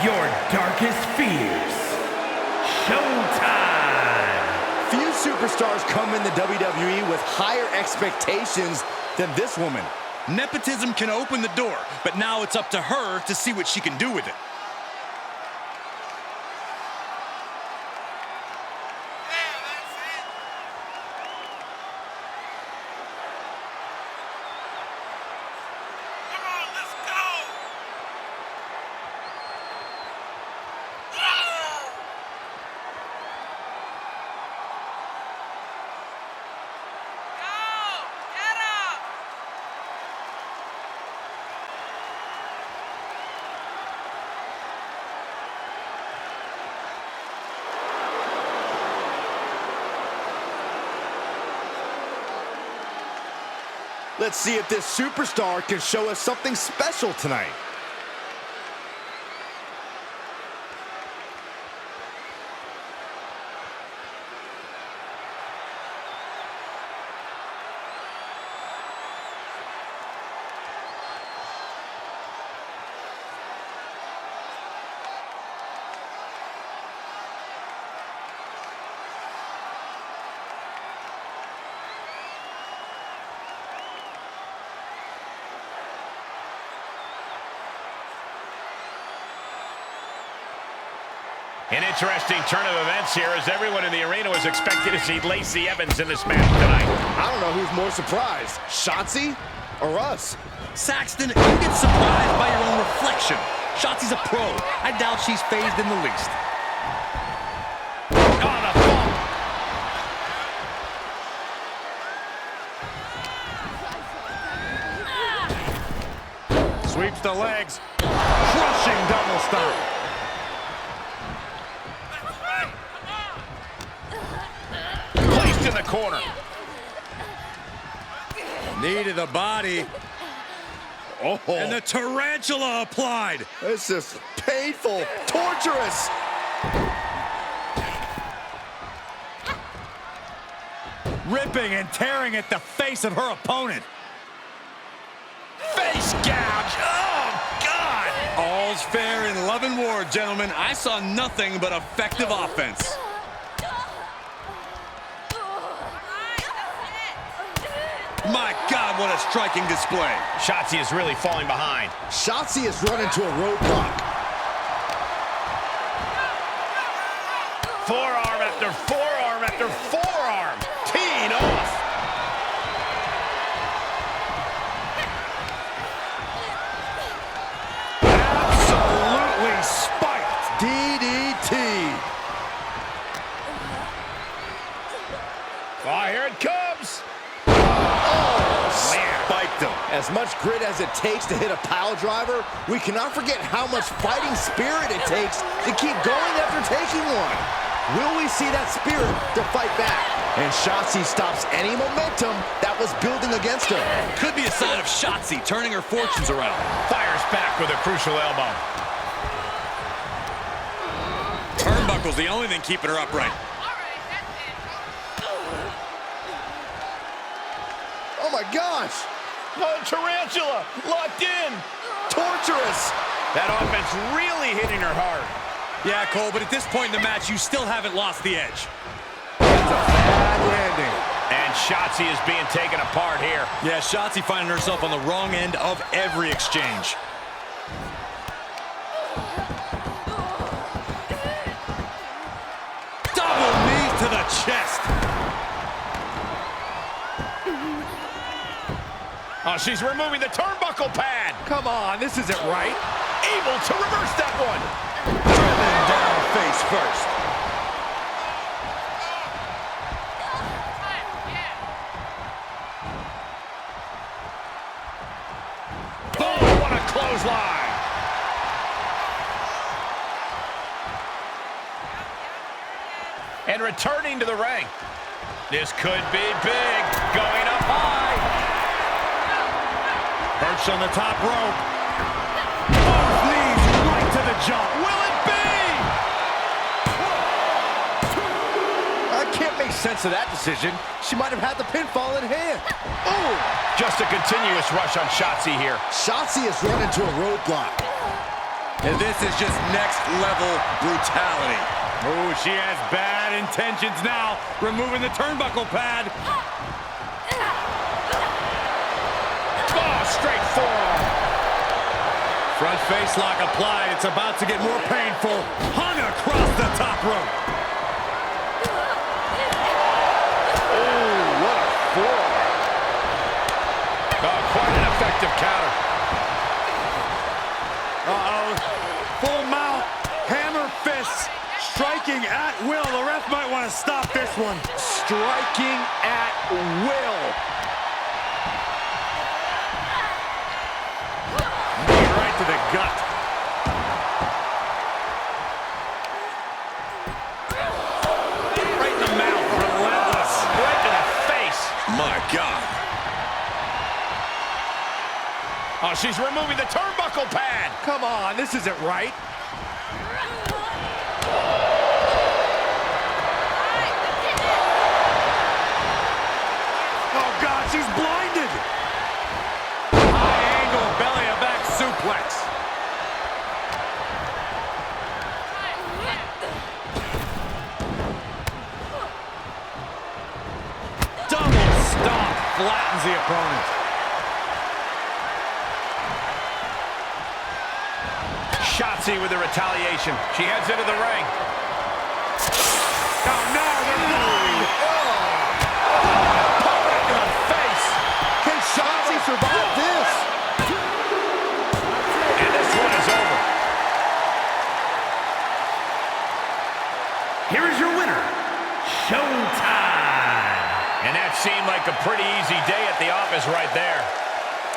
your darkest fears, Showtime. Few superstars come in the WWE with higher expectations than this woman. Nepotism can open the door, but now it's up to her to see what she can do with it. Let's see if this superstar can show us something special tonight. An interesting turn of events here as everyone in the arena was expected to see Lacey Evans in this match tonight. I don't know who's more surprised, Shotzi or us. Saxton, you get surprised by your own reflection. Shotzi's a pro. I doubt she's phased in the least. On a bump. Sweeps the legs. Crushing double stomp. Placed in the corner. Knee to the body. Oh. And the tarantula applied. This is painful, torturous. Ripping and tearing at the face of her opponent. Face gouge. Oh, God. All's fair in love and war, gentlemen. I saw nothing but effective offense. My God, what a striking display. Shotzi is really falling behind. Shotzi has run into a roadblock. Forearm after forearm after forearm. Teeing off. Absolutely spiked. DDT. Oh, here it comes. Spiked him. As much grit as it takes to hit a pile driver, we cannot forget how much fighting spirit it takes to keep going after taking one. Will we see that spirit to fight back? And Shotzi stops any momentum that was building against her. Could be a sign of Shotzi turning her fortunes around. Fires back with a crucial elbow. Turnbuckle's the only thing keeping her upright. Oh my gosh! Oh, tarantula locked in. Torturous! That offense really hitting her hard. Yeah, Cole, but at this point in the match, you still haven't lost the edge. That's a bad landing. And Shotzi is being taken apart here. Yeah, Shotzi finding herself on the wrong end of every exchange. Double knees to the chest. Oh, she's removing the turnbuckle pad. Come on, this isn't right. Able to reverse that one. Driven down face first. Oh, what a clothesline. And returning to the ring. This could be big. Going up high. Perched on the top rope. Both knees right to the jump. Will it be? I can't make sense of that decision. She might have had the pinfall in hand. Oh! Just a continuous rush on Shotzi here. Shotzi has run into a roadblock. And this is just next level brutality. Oh, she has bad intentions now. Removing the turnbuckle pad. Straight forearm. Front face lock applied. It's about to get more painful. Hung across the top rope. Oh, what a forearm. Oh, quite an effective counter. Uh-oh. Full mount. Hammer fists. Striking at will. The ref might want to stop this one. Striking at will. To the gut. Right in the mouth. Relentless. Right to the face. My God. Oh, she's removing the turnbuckle pad. Come on, this isn't right. Oh, God, she's blinded. High angle belly to back suplex. Double stomp flattens the opponent. Shotzi with the retaliation. She heads into the ring. Oh, no, they're blind. Pop it in the face. Can Shotzi survive this? here is your winner, Showtime. And that seemed like a pretty easy day at the office right there.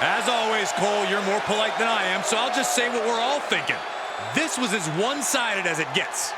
As always, Cole, you're more polite than I am, so I'll just say what we're all thinking. This was as one-sided as it gets.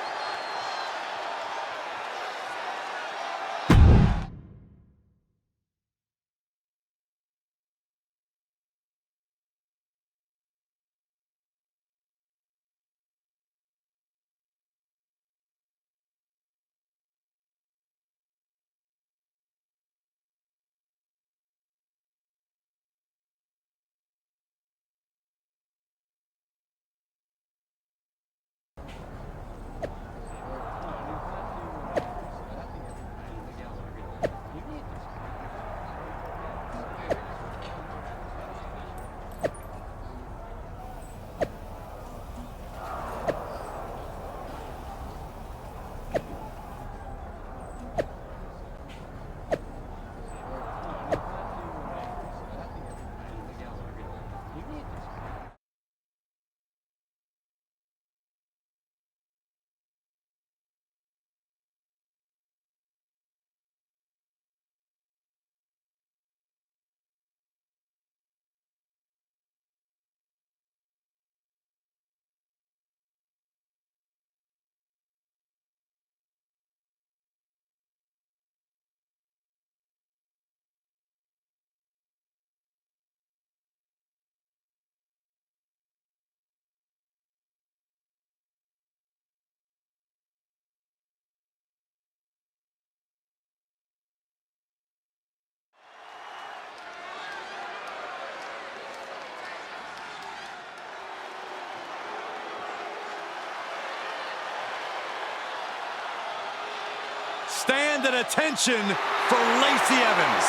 Stand at attention for Lacey Evans.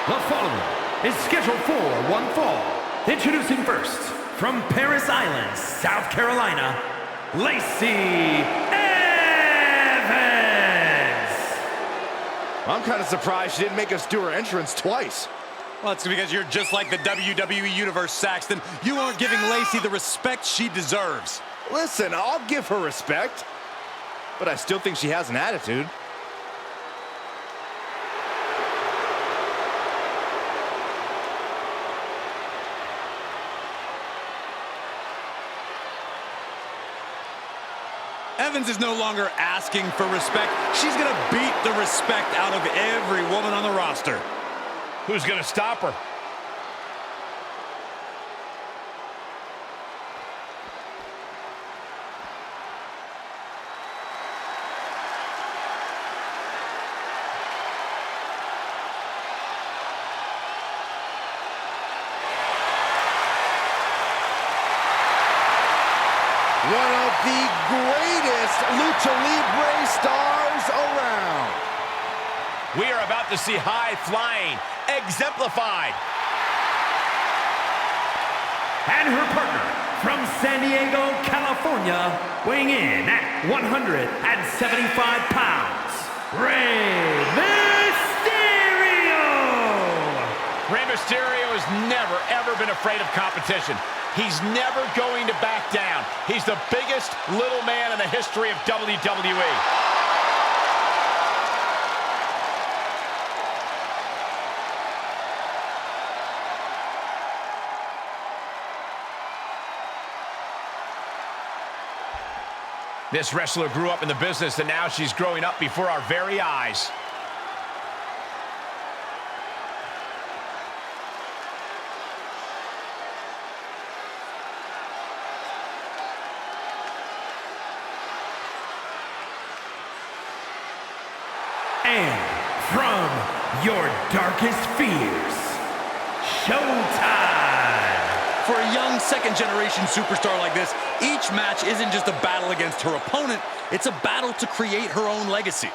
The following is scheduled for one fall. Introducing first, from Paris Island, South Carolina, Lacey Evans. I'm kind of surprised she didn't make us do her entrance twice. Well, it's because you're just like the WWE Universe, Saxton. You aren't giving Lacey the respect she deserves. Listen, I'll give her respect, but I still think she has an attitude. Evans is no longer asking for respect. She's gonna beat the respect out of every woman on the roster. Who's gonna stop her? One of the greatest Lucha Libre stars around. We are about to see high flying exemplified. And her partner from San Diego, California, weighing in at 175 pounds, Rey Mysterio! Rey Mysterio has never, ever been afraid of competition. He's never going to back down. He's the biggest little man in the history of WWE. This wrestler grew up in the business, and now she's growing up before our very eyes. And from your darkest fears, Showtime! For a young second-generation superstar like this, each match isn't just a battle against her opponent, it's a battle to create her own legacy.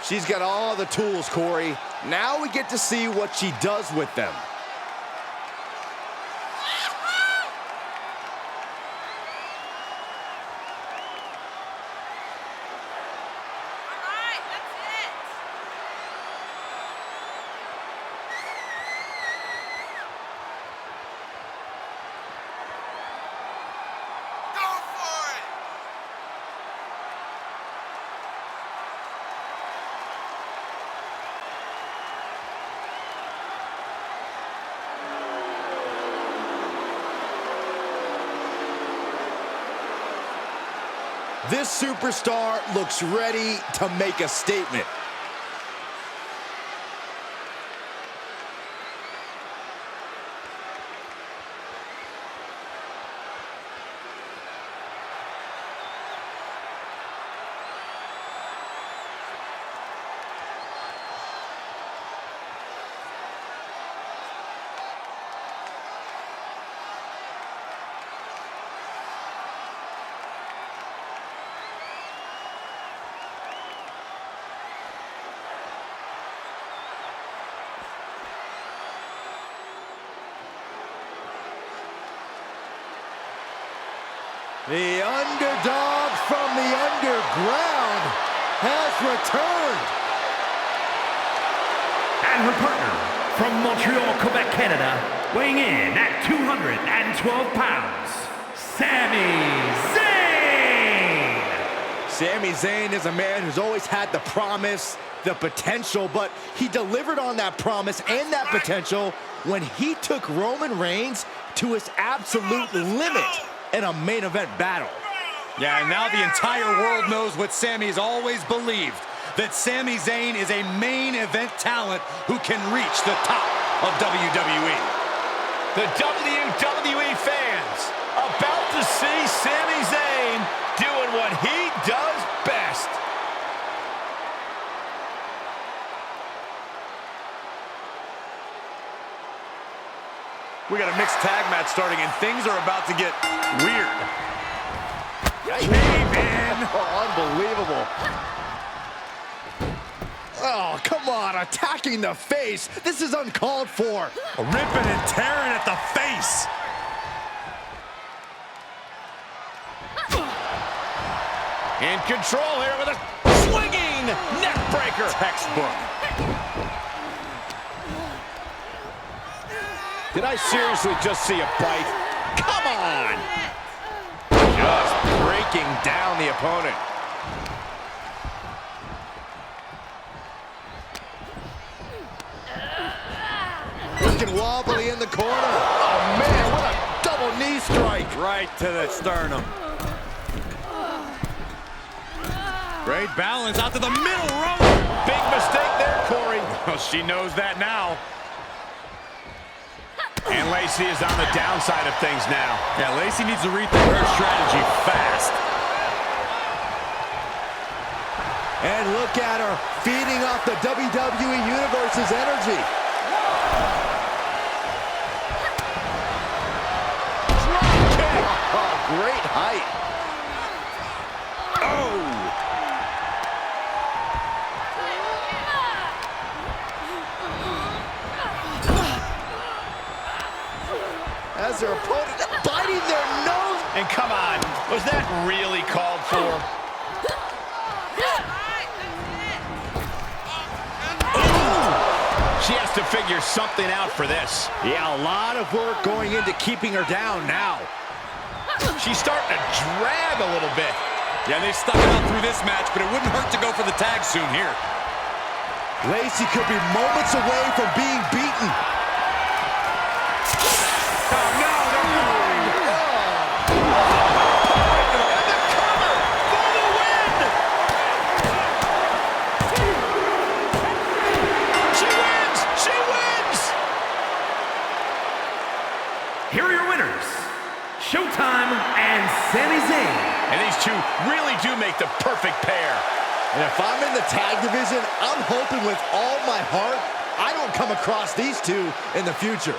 She's got all the tools, Corey. Now we get to see what she does with them. This superstar looks ready to make a statement. The underdog from the underground has returned. And her partner from Montreal, Quebec, Canada, weighing in at 212 pounds, Sami Zayn. Sami Zayn is a man who's always had the promise, the potential, but he delivered on that promise and that potential when he took Roman Reigns to his absolute limit in a main event battle. Yeah, and now the entire world knows what Sami's always believed, that Sami Zayn is a main event talent who can reach the top of WWE. The WWE fans about to see Sami Zayn doing what he does best. We got a mixed tag match starting, and things are about to get weird. Cave in. Oh, unbelievable. Oh, come on, attacking the face. This is uncalled for. Ripping and tearing at the face. In control here with a swinging neck breaker. Textbook. Did I seriously just see a bite? Come on! Just breaking down the opponent. Looking wobbly in the corner. Oh, man, what a double knee strike. Right to the sternum. Great balance out to the middle row. Big mistake there, Corey. Well, she knows that now. And Lacey is on the downside of things now. Yeah, Lacey needs to rethink her strategy fast. And look at her, feeding off the WWE Universe's energy. Drop kick! Oh, great height. Oh! As their opponent biting their nose. And come on, was that really called for? She has to figure something out for this. Yeah, a lot of work going into keeping her down now. She's starting to drag a little bit. Yeah, they stuck it out through this match, but it wouldn't hurt to go for the tag soon here. Lacey could be moments away from being beaten. Here are your winners, Showtime and Sami Zayn. And these two really do make the perfect pair. And if I'm in the tag division, I'm hoping with all my heart I don't come across these two in the future.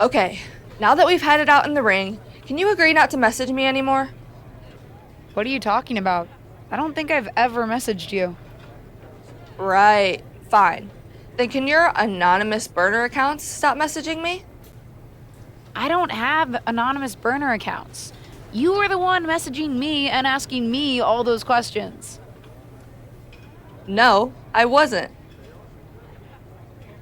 Okay, now that we've had it out in the ring, can you agree not to message me anymore? What are you talking about? I don't think I've ever messaged you. Right, fine. Then can your anonymous burner accounts stop messaging me? I don't have anonymous burner accounts. You were the one messaging me and asking me all those questions. No, I wasn't.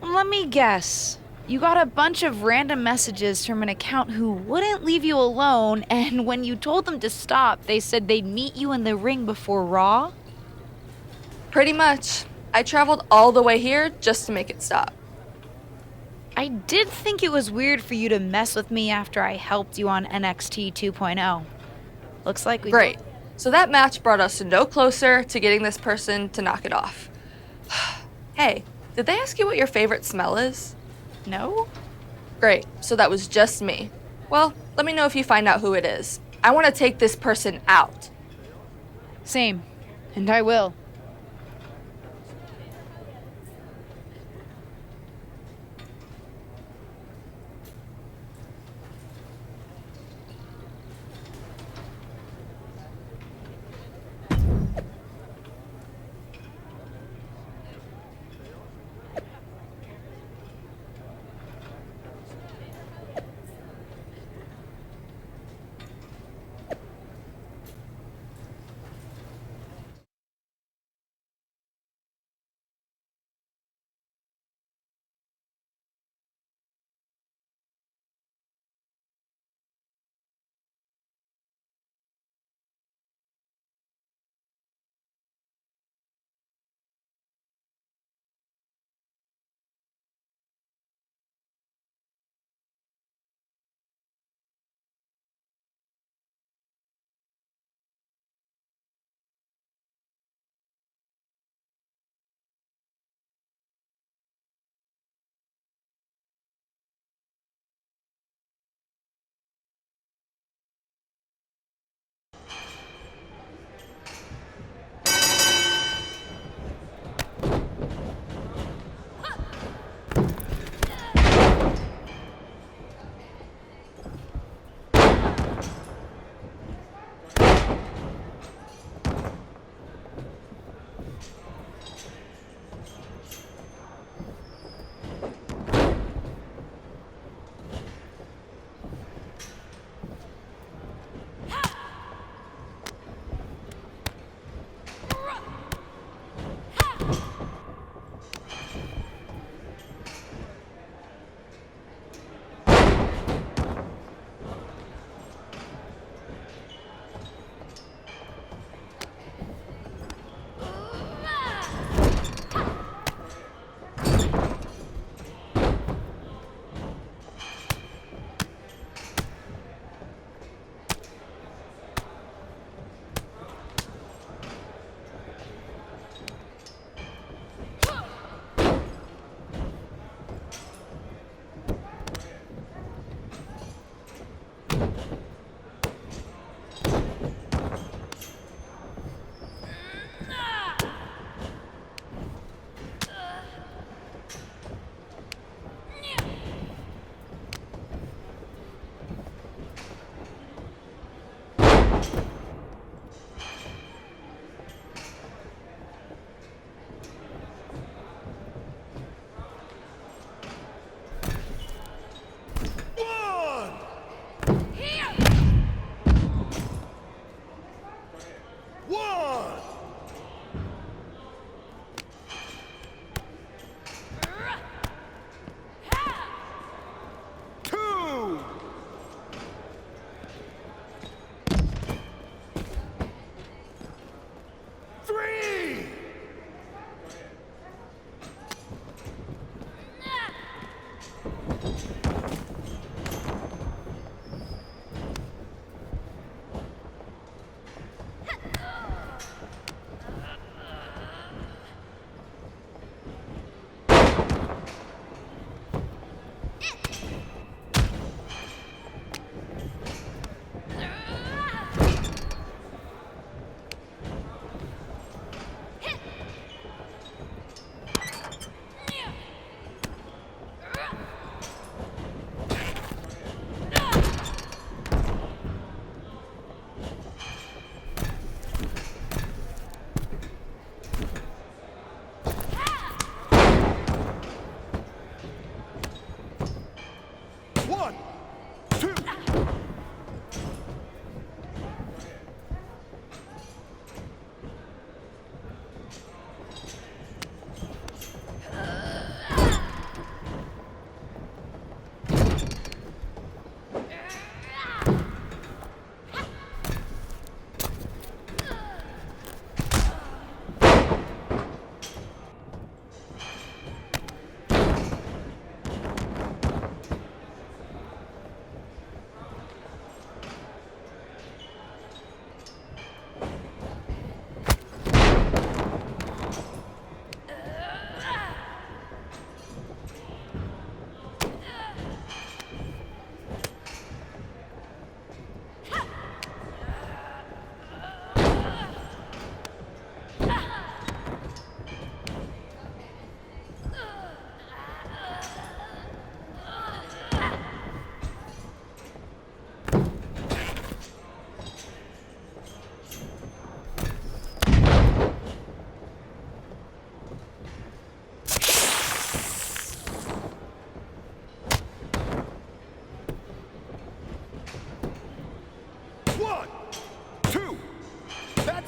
Let me guess. You got a bunch of random messages from an account who wouldn't leave you alone, and when you told them to stop, they said they'd meet you in the ring before Raw? Pretty much. I traveled all the way here just to make it stop. I did think it was weird for you to mess with me after I helped you on NXT 2.0. Looks like we... Great. So that match brought us no closer to getting this person to knock it off. Hey, did they ask you what your favorite smell is? No? Great. So that was just me. Well, let me know if you find out who it is. I want to take this person out. Same. And I will.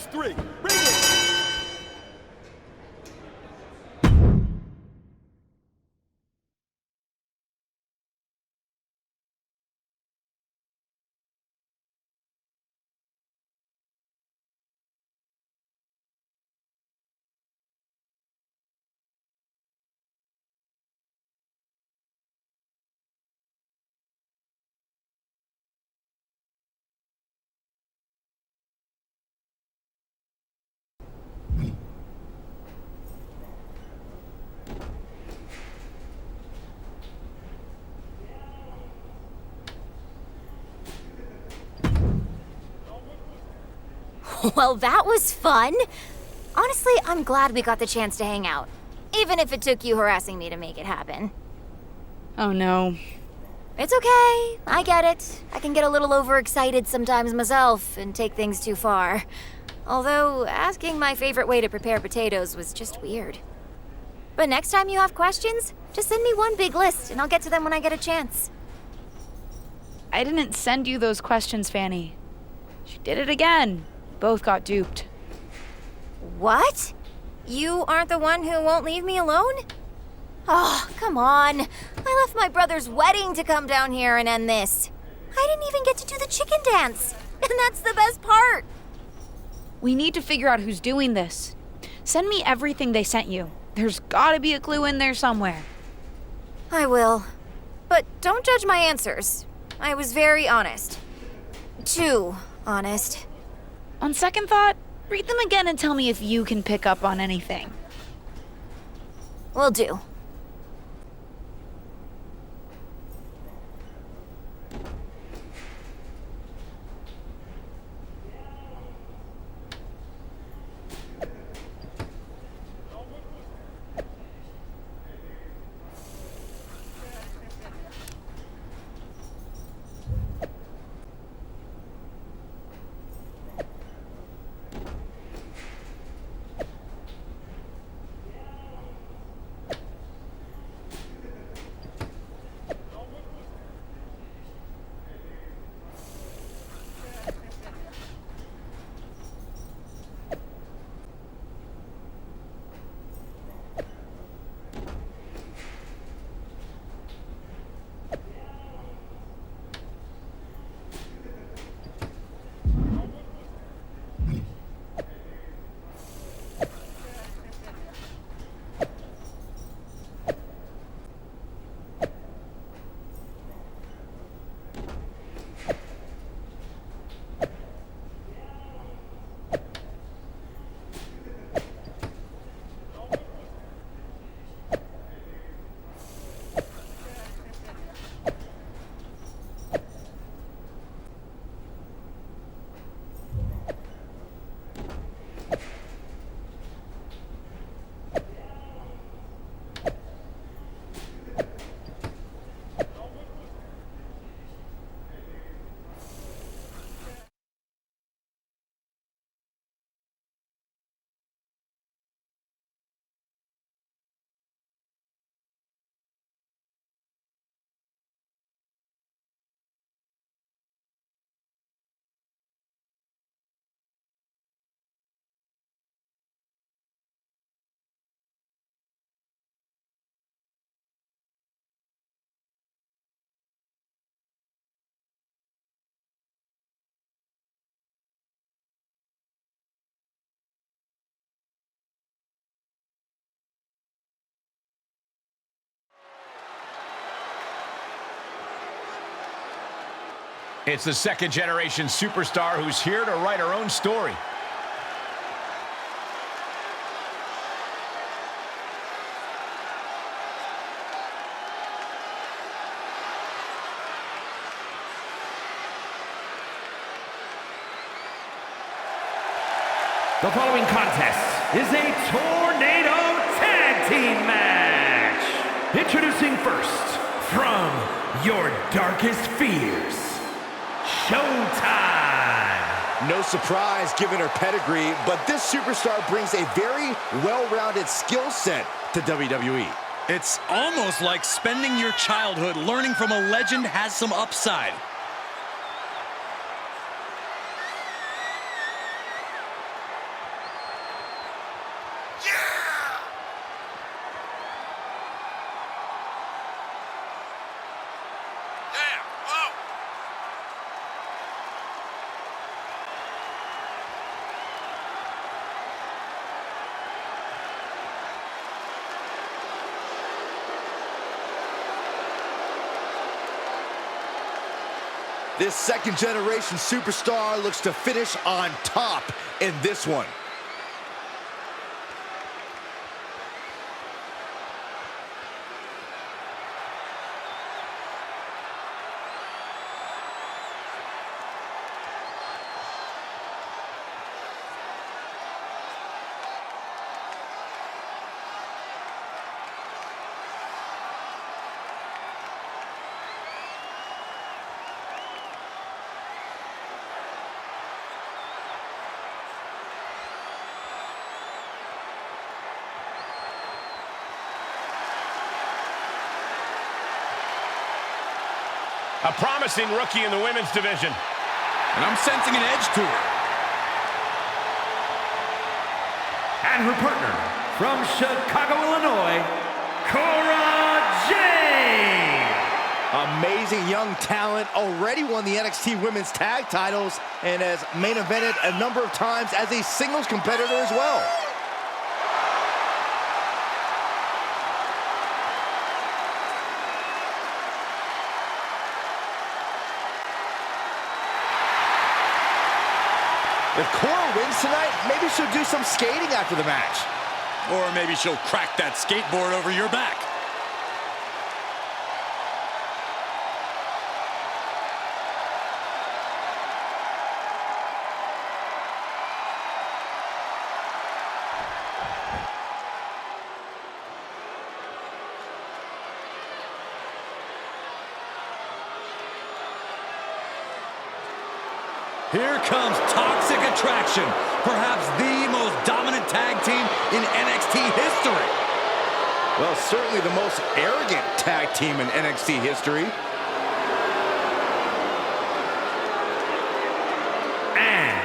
Counts 3. Ring it! Well, that was fun. Honestly, I'm glad we got the chance to hang out. Even if it took you harassing me to make it happen. Oh no. It's okay. I get it. I can get a little overexcited sometimes myself and take things too far. Although, asking my favorite way to prepare potatoes was just weird. But next time you have questions, just send me one big list and I'll get to them when I get a chance. I didn't send you those questions, Fanny. She did it again. Both got duped. What? You aren't the one who won't leave me alone? Oh, come on. I left my brother's wedding to come down here and end this. I didn't even get to do the chicken dance. And that's the best part. We need to figure out who's doing this. Send me everything they sent you. There's gotta be a clue in there somewhere. I will. But don't judge my answers. I was very honest. Too honest. On second thought, read them again and tell me if you can pick up on anything. Will do. It's the second-generation superstar who's here to write her own story. The following contest is a Tornado Tag Team match. Introducing first, from your darkest fears, Showtime! No surprise given her pedigree, but this superstar brings a very well-rounded skill set to WWE. It's almost like spending your childhood learning from a legend has some upside. This second-generation superstar looks to finish on top in this one. A promising rookie in the women's division. And I'm sensing an edge to her. And her partner from Chicago, Illinois, Cora Jade. Amazing young talent, already won the NXT Women's Tag titles and has main evented a number of times as a singles competitor as well. If Cora wins tonight, maybe she'll do some skating after the match. Or maybe she'll crack that skateboard over your back. Here comes Toxic Attraction, perhaps the most dominant tag team in NXT history. Well, certainly the most arrogant tag team in NXT history. And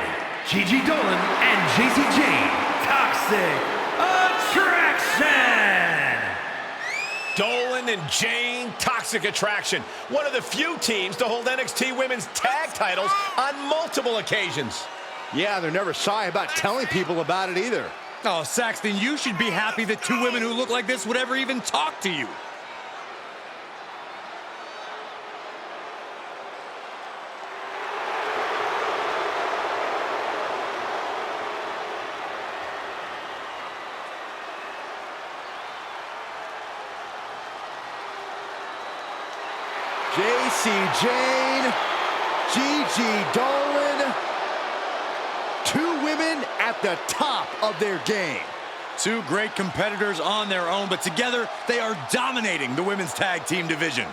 Gigi Dolan and JC Jane, Toxic Attraction. Dolan and Jane, Toxic Attraction. One of the few teams to hold NXT Women's Tag titles on multiple occasions. Yeah, they're never shy about telling people about it either. Oh, Saxton, you should be happy that two women who look like this would ever even talk to you. JC Jane, Gigi Dolan, two women at the top of their game. Two great competitors on their own, but together they are dominating the women's tag team division.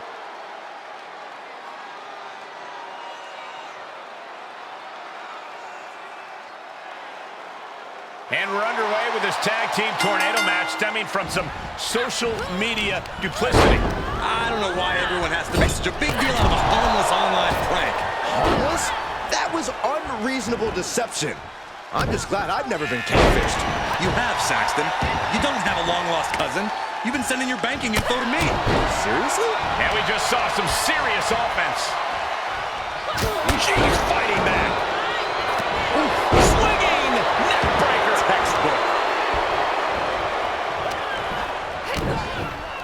And we're underway with this tag team tornado match stemming from some social media duplicity. I don't know why everyone has to make such a big deal out of a harmless online prank. Harmless? That was unreasonable deception. I'm just glad I've never been catfished. You have, Saxton. You don't have a long-lost cousin. You've been sending your banking info to me. Seriously? And we just saw some serious offense. She's fighting back. Swinging neckbreaker. Textbook.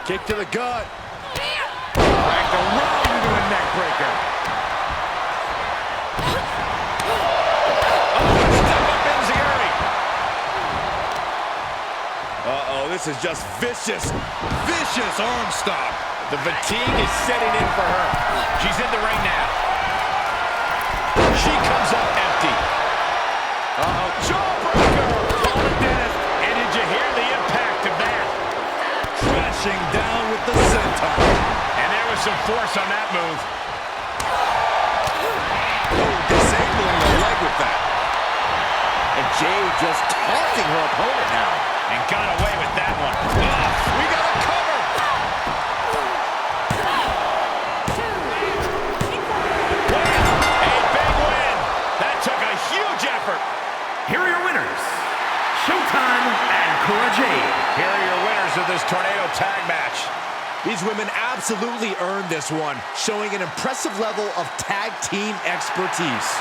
Kick to the gut. Back around into a neckbreaker. Uh-oh, this is just vicious arm stomp. The fatigue is setting in for her. She's in the ring now. She comes up empty. Uh-oh, jawbreaker! Falling Dennis. And did you hear the impact of that? Crashing down with the senton. And there was some force on that move. Oh, disabling the leg with that. And Jay just taunting her opponent now. And got away with that one. We got a cover! A big win! That took a huge effort. Here are your winners, Showtime and Cora Jade. Here are your winners of this tornado tag match. These women absolutely earned this one, showing an impressive level of tag team expertise.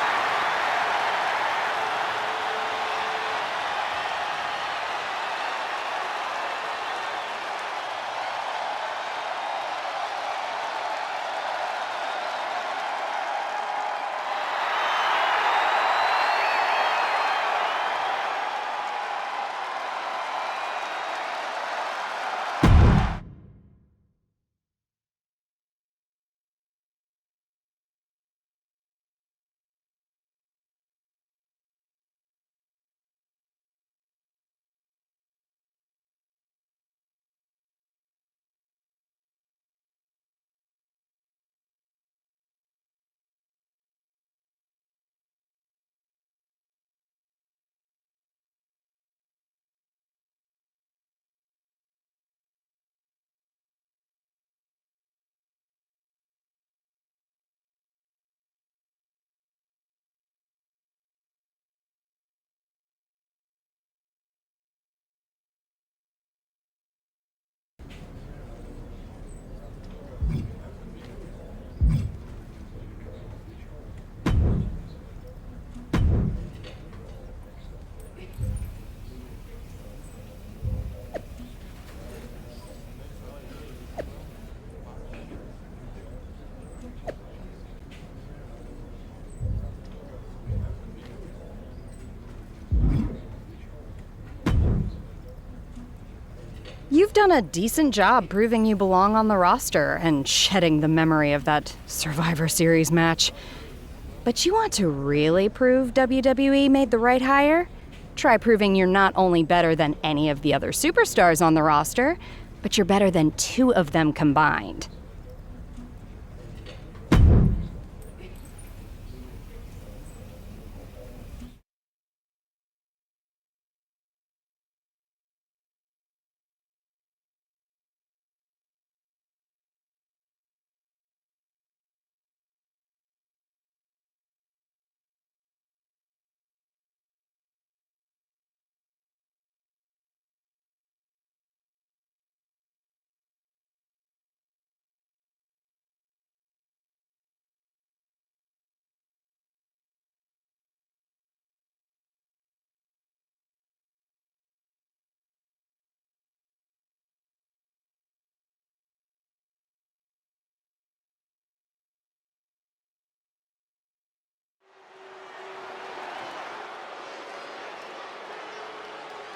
You've done a decent job proving you belong on the roster and shedding the memory of that Survivor Series match. But you want to really prove WWE made the right hire? Try proving you're not only better than any of the other superstars on the roster, but you're better than 2 of them combined.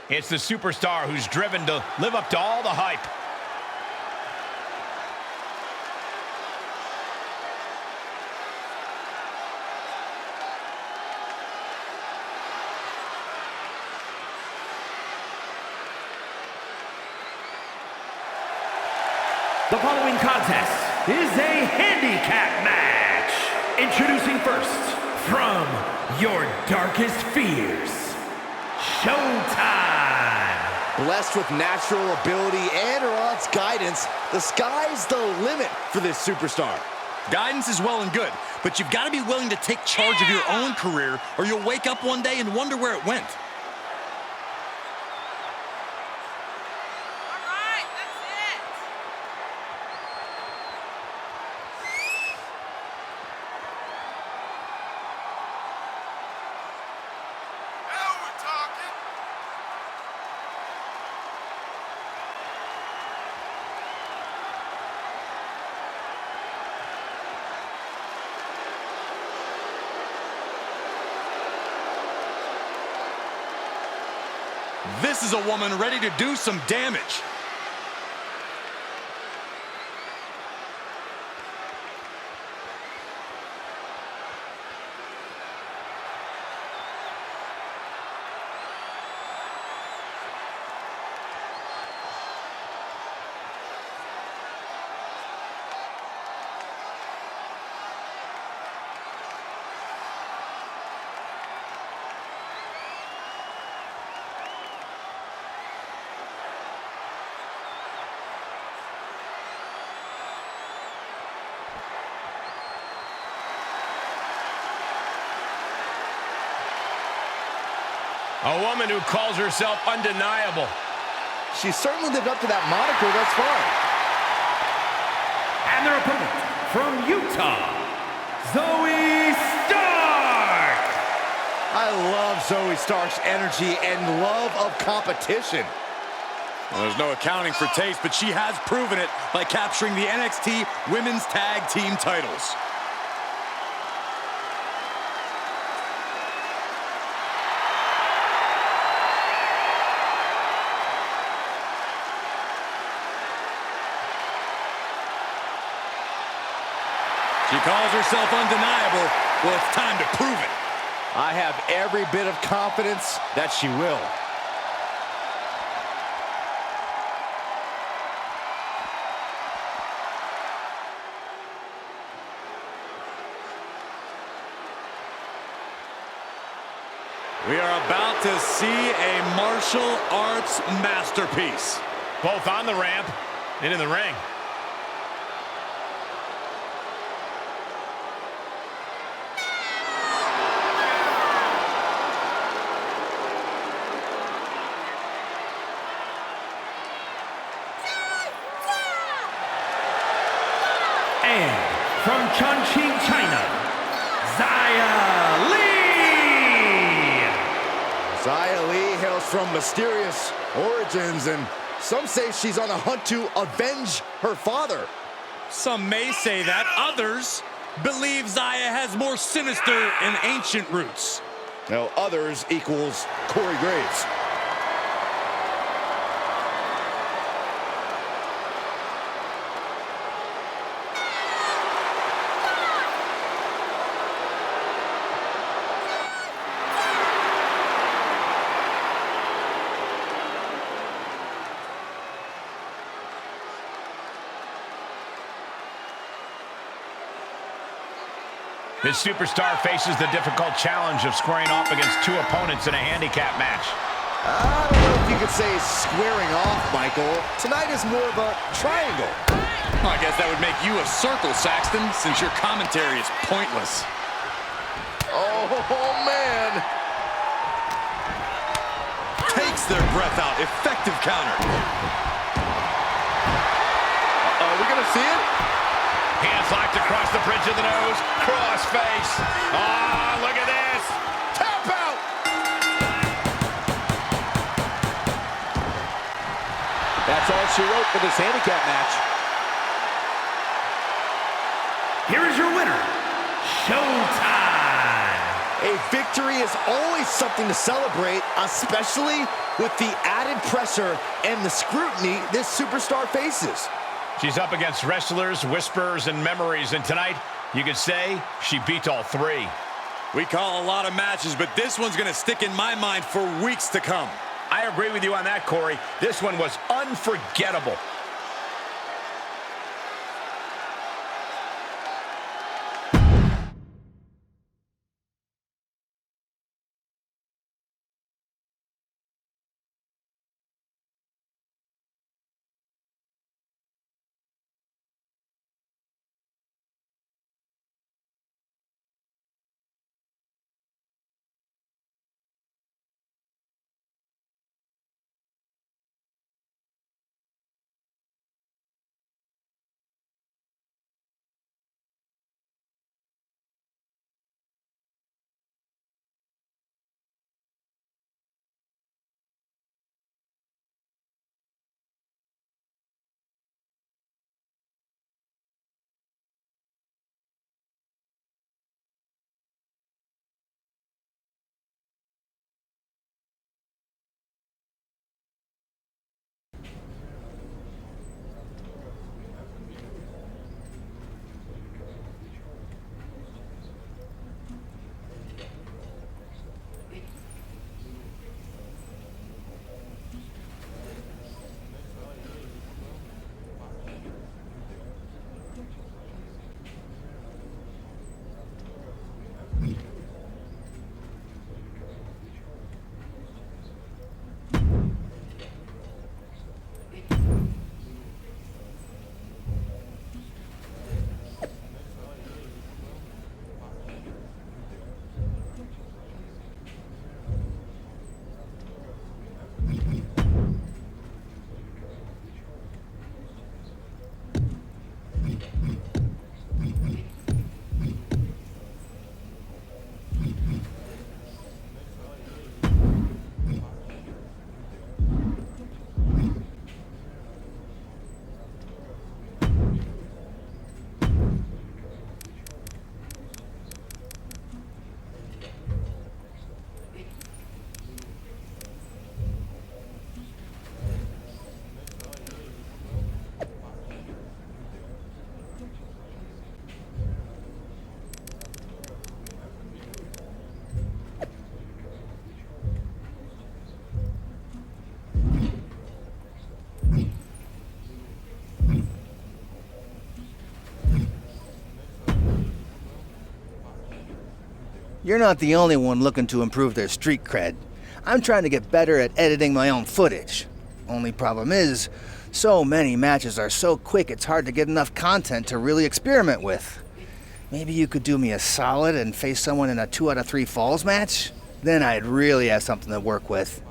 It's the superstar who's driven to live up to all the hype. The following contest is a handicap match. Introducing first, from your darkest fears, Showtime. Blessed with natural ability and her aunt's guidance, the sky's the limit for this superstar. Guidance is well and good, but you've got to be willing to take charge of your own career, or you'll wake up one day and wonder where it went. This is a woman ready to do some damage. A woman who calls herself undeniable. She certainly lived up to that moniker thus far. And their opponent, from Utah, Zoe Stark. I love Zoe Stark's energy and love of competition. Well, there's no accounting for taste, but she has proven it by capturing the NXT Women's Tag Team titles. She calls herself undeniable. Well, it's time to prove it. I have every bit of confidence that she will. We are about to see a martial arts masterpiece. Both on the ramp and in the ring. And from Chongqing, China, Xia Li. Xia Li hails from mysterious origins, and some say she's on a hunt to avenge her father. Some may say that. Others believe Xia has more sinister and ancient roots. Now, others equals Corey Graves. This superstar faces the difficult challenge of squaring off against two opponents in a handicap match. I don't know if you could say squaring off, Michael. Tonight is more of a triangle. I guess that would make you a circle, Saxton, since your commentary is pointless. Oh, man. Takes their breath out. Effective counter. Are we going to see it? Hands locked across the bridge of the nose. Cross face. Ah, look at this. Tap out. That's all she wrote for this handicap match. Here is your winner, Showtime! A victory is always something to celebrate, especially with the added pressure and the scrutiny this superstar faces. She's up against wrestlers, whisperers, and memories, and tonight, you could say she beat all three. We call a lot of matches, but this one's going to stick in my mind for weeks to come. I agree with you on that, Corey. This one was unforgettable. You're not the only one looking to improve their street cred. I'm trying to get better at editing my own footage. Only problem is, so many matches are so quick it's hard to get enough content to really experiment with. Maybe you could do me a solid and face someone in a 2 out of 3 falls match? Then I'd really have something to work with.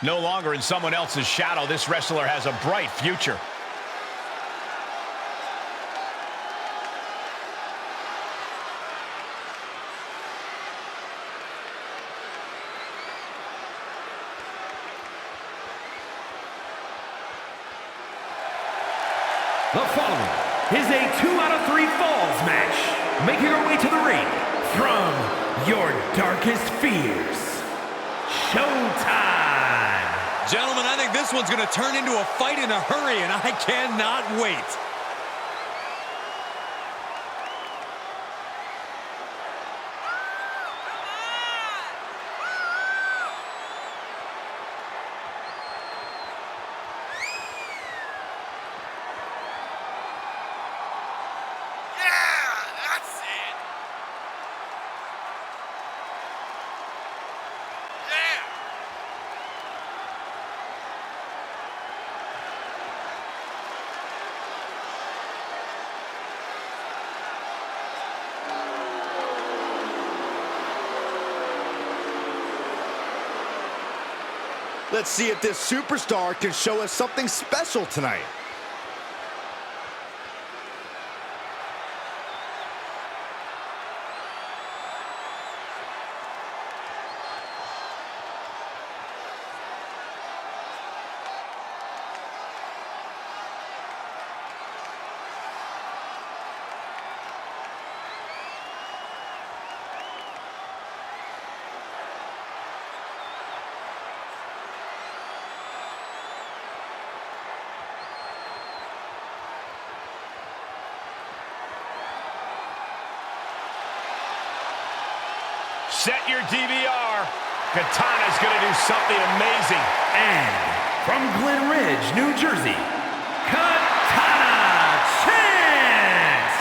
No longer in someone else's shadow, this wrestler has a bright future. The following is a 2 out of 3 falls match. Making her way to the ring from your darkest fears, Showtime. Gentlemen, I think this one's going to turn into a fight in a hurry, and I cannot wait. Let's see if this superstar can show us something special tonight. Set your DVR. Katana's going to do something amazing. And from Glen Ridge, New Jersey, Katana Chance.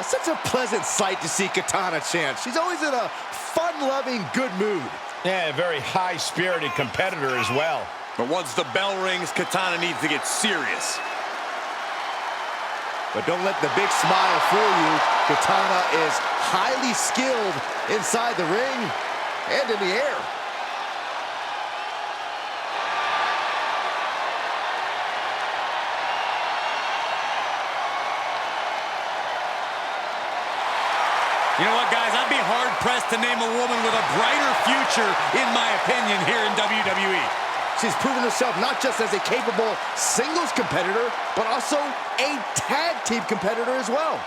Such a pleasant sight to see Katana Chance. She's always in a fun-loving, good mood. Yeah, a very high-spirited competitor as well. But once the bell rings, Katana needs to get serious. But don't let the big smile fool you. Katana is highly skilled inside the ring and in the air. You know what, guys? I'd be hard-pressed to name a woman with a brighter future, in my opinion, here in WWE. She's proven herself not just as a capable singles competitor, but also a tag team competitor as well.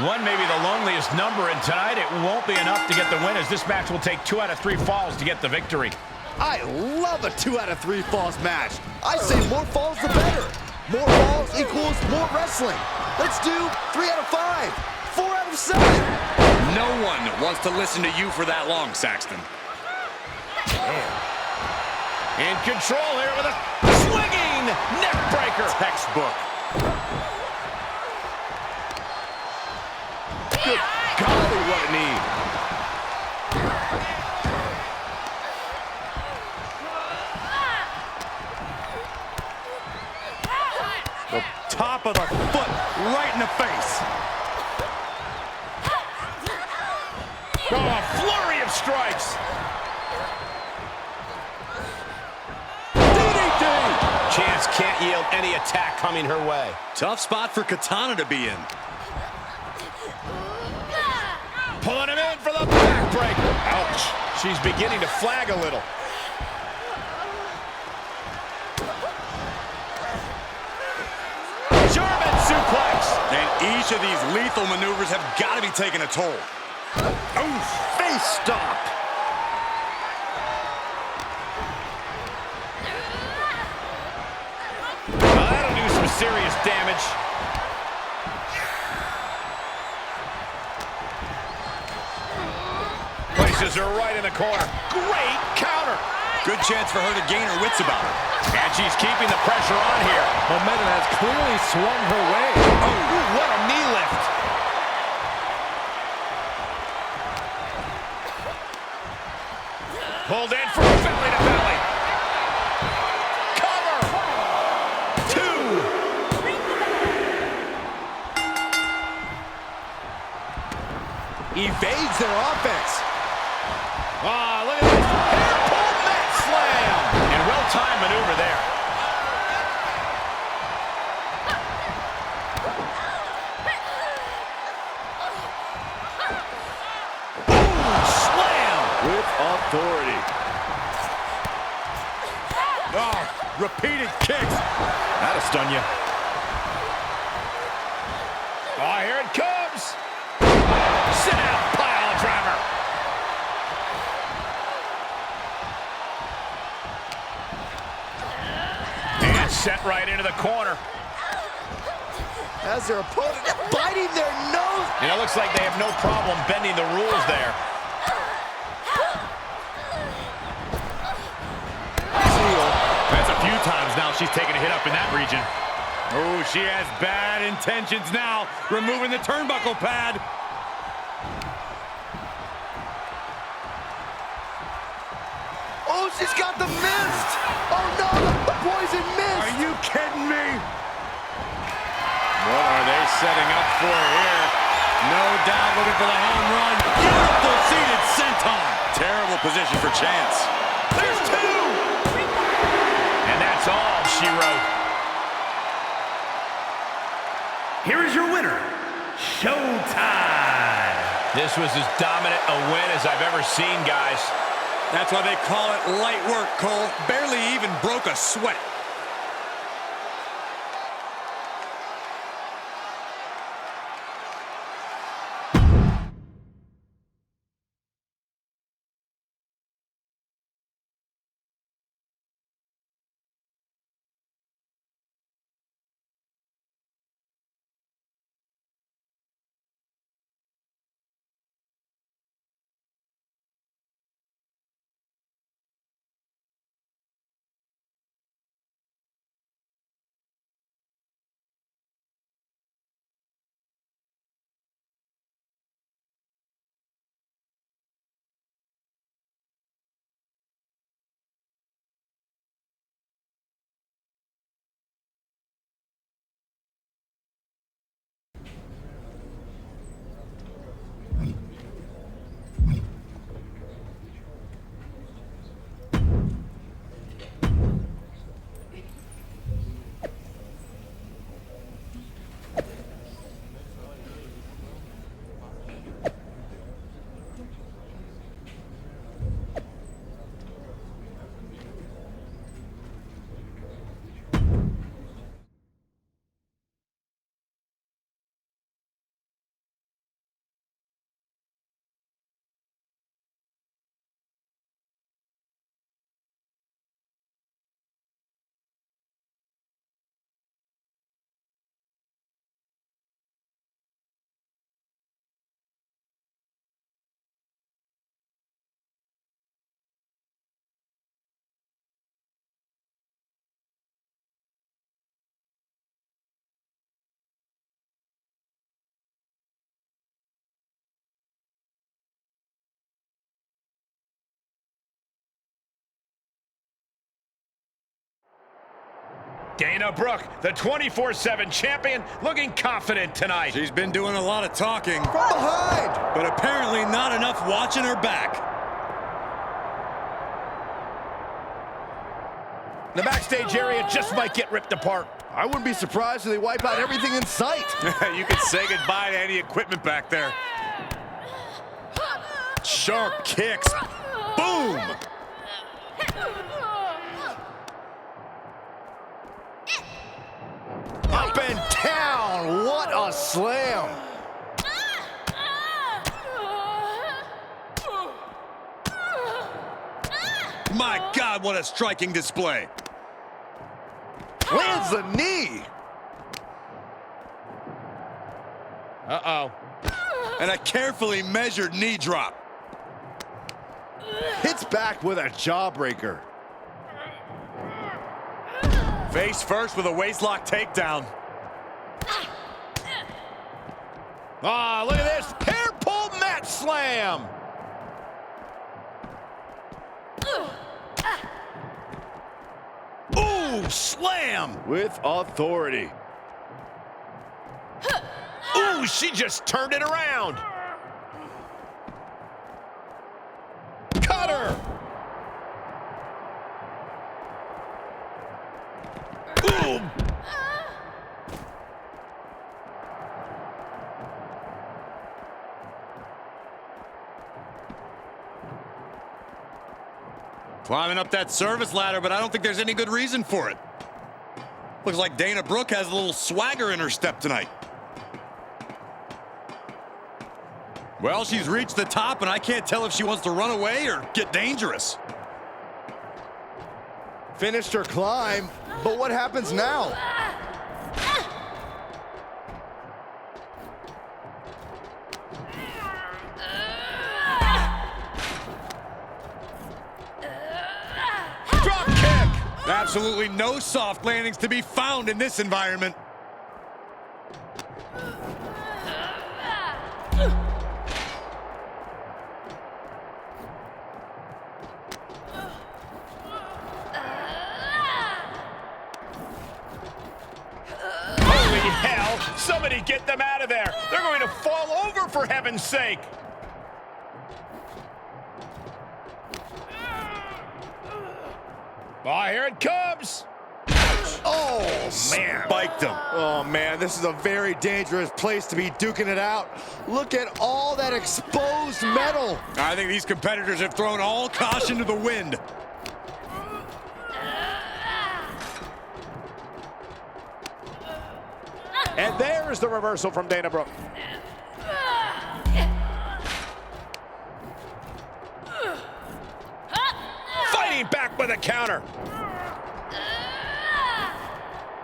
One may be the loneliest number, and tonight it won't be enough to get the win, as this match will take 2 out of 3 falls to get the victory. I love a 2 out of 3 falls match. I say more falls the better. More falls equals more wrestling. Let's do 3 out of 5. 4 out of 7. No one wants to listen to you for that long, Saxton. Damn. In control here with a swinging neck breaker. Textbook. Good golly, what a knee. The top of the foot right in the face. Oh, a flurry of strikes. DDT! Chance can't yield any attack coming her way. Tough spot for Katana to be in. Pulling him in for the backbreaker. Ouch. She's beginning to flag a little. German suplex. And each of these lethal maneuvers have got to be taking a toll. Oh, face stop. Well, that'll do some serious damage. Places her right in the corner. Great counter. Good chance for her to gain her wits about her. And she's keeping the pressure on here. Momentum has clearly swung her way. Oh, what a knee lift. Pulled in for a belly to belly. Cover. 2. evades their offense. Ah, look at this. Hair pull mat slam. And well-timed maneuver there. Slam with authority. Oh, repeated kicks. That'll stun you. Oh, here it comes. Sit down, pile driver. And set right into the corner. As their opponent biting their nose. And it looks like they have no problem bending the rules there. That's a few times now she's taken a hit up in that region. Oh, she has bad intentions now, removing the turnbuckle pad. Oh, she's got the mist. Oh, no, the poison mist. Are you kidding me? What are they setting up for here? No doubt looking for the home run. Beautiful seated senton. Terrible position for Chance. There's two! And that's all she wrote. Here is your winner, Showtime. This was as dominant a win as I've ever seen, guys. That's why they call it light work, Cole. Barely even broke a sweat. Dana Brooke, the 24/7 champion, looking confident tonight. She's been doing a lot of talking. From behind. But apparently not enough watching her back. The backstage area just might get ripped apart. I wouldn't be surprised if they wipe out everything in sight. You could say goodbye to any equipment back there. Sharp kicks. Boom! Up and down. What a slam. My God, what a striking display. Lands the knee. Uh-oh. And a carefully measured knee drop. Hits back with a jawbreaker. Face first with a waistlock takedown. Ah, look at this. Hair pull mat slam. Ooh, slam! With authority. Ooh, she just turned it around. Climbing up that service ladder, but I don't think there's any good reason for it. Looks like Dana Brooke has a little swagger in her step tonight. Well, she's reached the top, and I can't tell if she wants to run away or get dangerous. Finished her climb, but what happens now? Drop kick! Absolutely no soft landings to be found in this environment. Holy hell! Somebody get them out of there! They're going to fall over, for heaven's sake! Oh, here it comes! Oh, man. Spiked him. Oh, man, this is a very dangerous place to be duking it out. Look at all that exposed metal. I think these competitors have thrown all caution to the wind. And there's the reversal from Dana Brooke. Fighting back with a counter.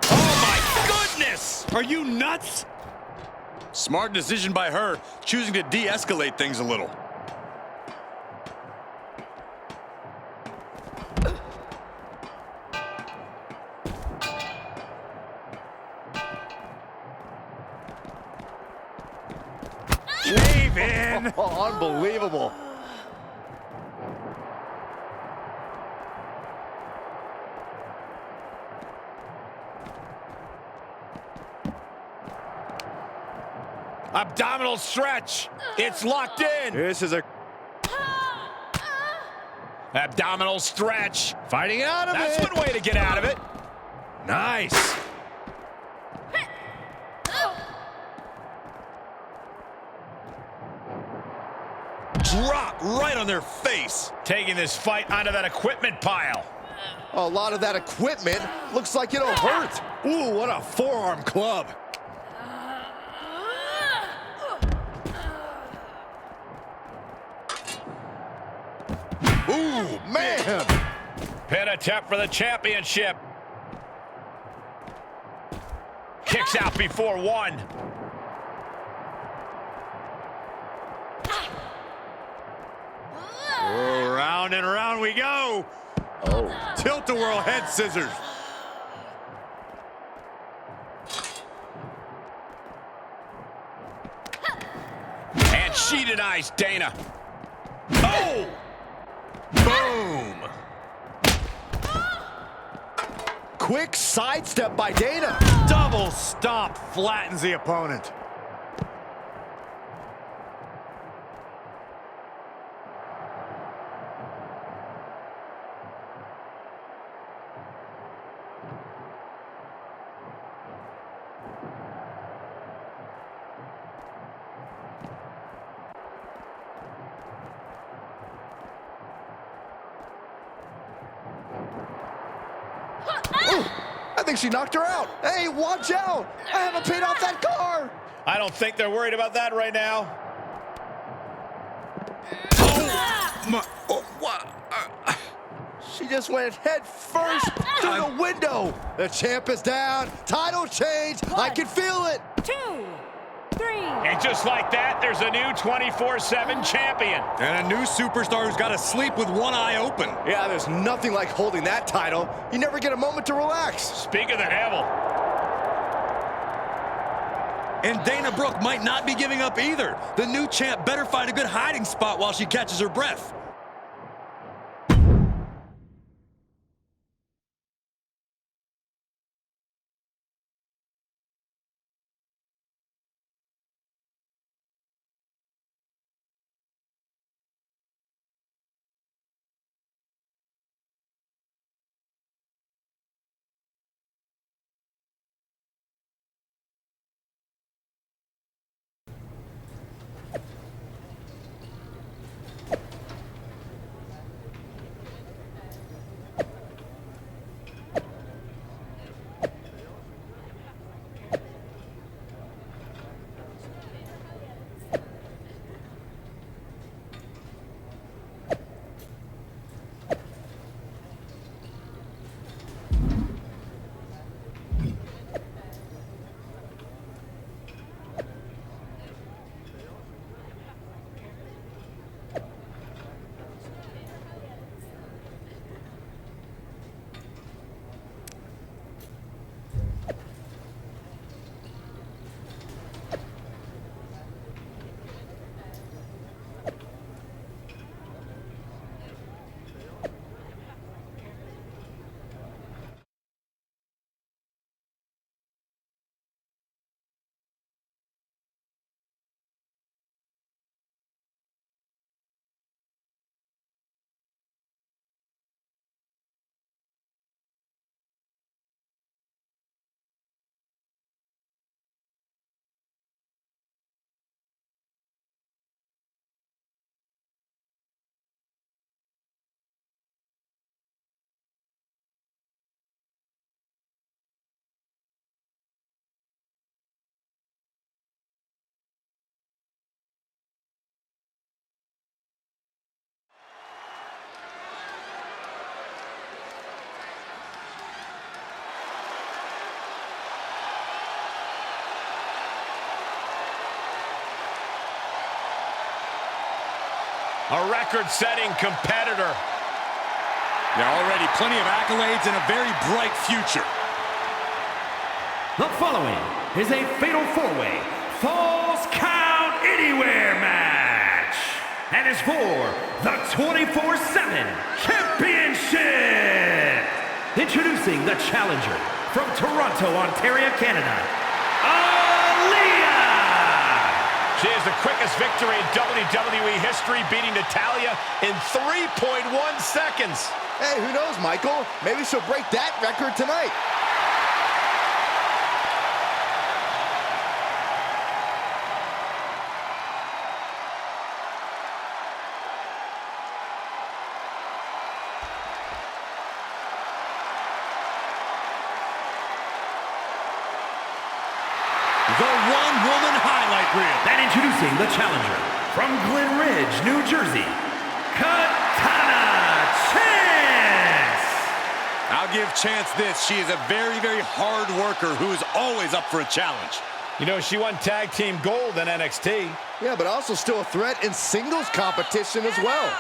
Oh my goodness! Are you nuts? Smart decision by her, choosing to de-escalate things a little. Cave in! Oh, unbelievable. Abdominal stretch. It's locked in. This is a... Abdominal stretch. Fighting out of it. That's one way to get out of it. Nice. Drop right on their face. Taking this fight onto that equipment pile. A lot of that equipment looks like it'll hurt. Ooh, what a forearm club. Ooh, man. Pin attempt for the championship. Kicks out before one. Oh, round and round we go. Oh, tilt-a-whirl head scissors. And she denies Dana. Oh! Boom! Quick sidestep by Dana. Double stomp flattens the opponent. I think she knocked her out. Hey, watch out. I haven't paid off that car. I don't think they're worried about that right now. She just went head first through the window. The champ is down. Title change. I can feel it. 2, 3. And just like that, there's a new 24/7 champion. And a new superstar who's got to sleep with one eye open. Yeah, there's nothing like holding that title. You never get a moment to relax. Speak of the devil. And Dana Brooke might not be giving up either. The new champ better find a good hiding spot while she catches her breath. A record-setting competitor. Yeah, already plenty of accolades and a very bright future. The following is a fatal four-way Falls Count Anywhere match. And is for the 24/7 Championship. Introducing the challenger from Toronto, Ontario, Canada, She has the quickest victory in WWE history, beating Natalya in 3.1 seconds. Hey, who knows, Michael? Maybe she'll break that record tonight. The one-woman highlight reel. And introducing the challenger from Glen Ridge, New Jersey, Katana Chance. I'll give Chance this. She is a very, very hard worker who is always up for a challenge. You know, she won tag team gold in NXT. Yeah, but also still a threat in singles competition as well.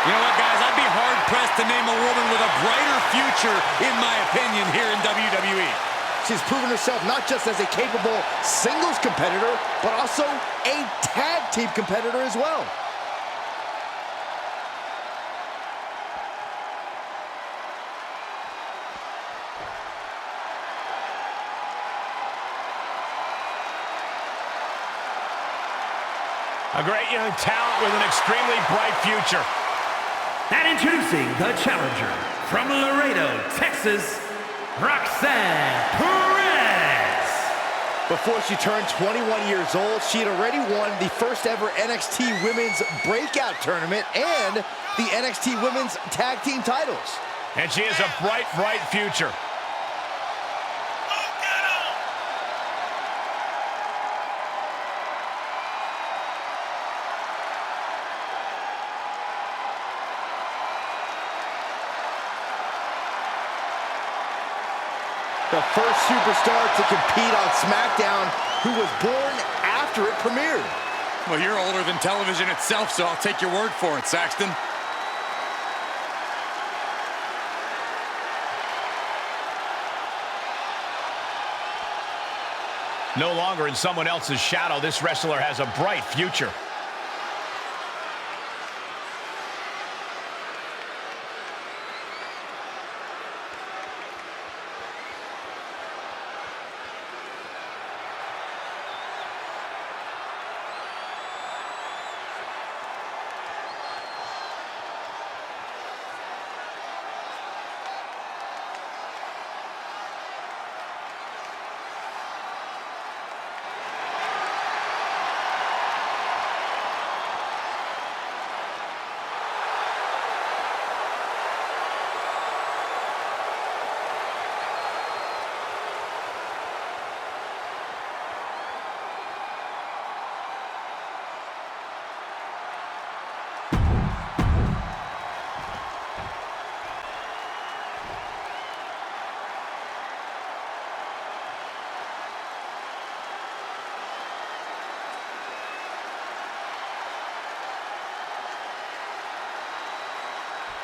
You know what, guys? I'd be hard-pressed to name a woman with a brighter future, in my opinion, here in WWE. She's proven herself not just as a capable singles competitor, but also a tag team competitor as well. A great young talent with an extremely bright future. And introducing the challenger from Laredo, Texas, Roxanne Perez. Before she turned 21 years old, she had already won the first ever NXT Women's Breakout Tournament and the NXT Women's Tag Team titles. And she has a bright, bright future. The first superstar to compete on SmackDown who was born after it premiered. Well, you're older than television itself, so I'll take your word for it, Saxton. No longer in someone else's shadow, this wrestler has a bright future.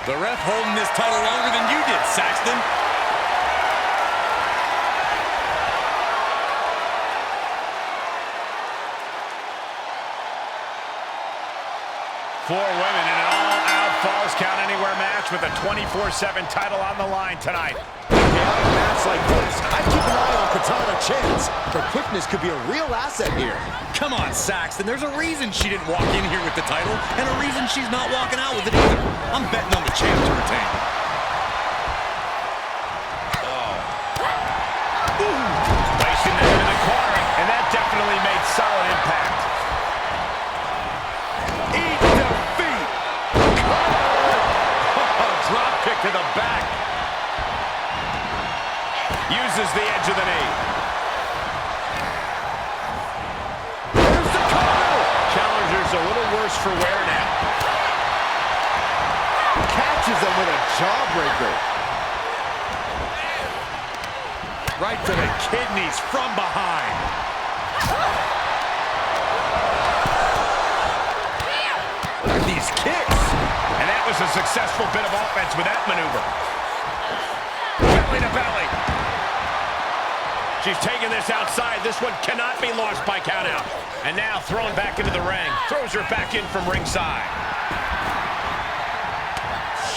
The ref holding this title longer than you did, Saxton. Four women in an all-out Falls Count Anywhere match with a 24/7 title on the line tonight. In a match like this, I'd keep an eye on Katana Chance. Her quickness could be a real asset here. Come on, Saxton. There's a reason she didn't walk in here with the title, and a reason she's not walking out with it either. I'm betting on the champ to retain. Placing them in the corner, and that definitely made solid impact. Eat defeat! Drop kick to the back. Uses the edge of the knee. There's the cover. Challenger's a little worse for wear now. Catches him with a jawbreaker. Right to the kidneys from behind. Look at these kicks. And that was a successful bit of offense with that maneuver. Belly to belly. She's taking this outside. This one cannot be lost by countout. And now thrown back into the ring. Throws her back in from ringside.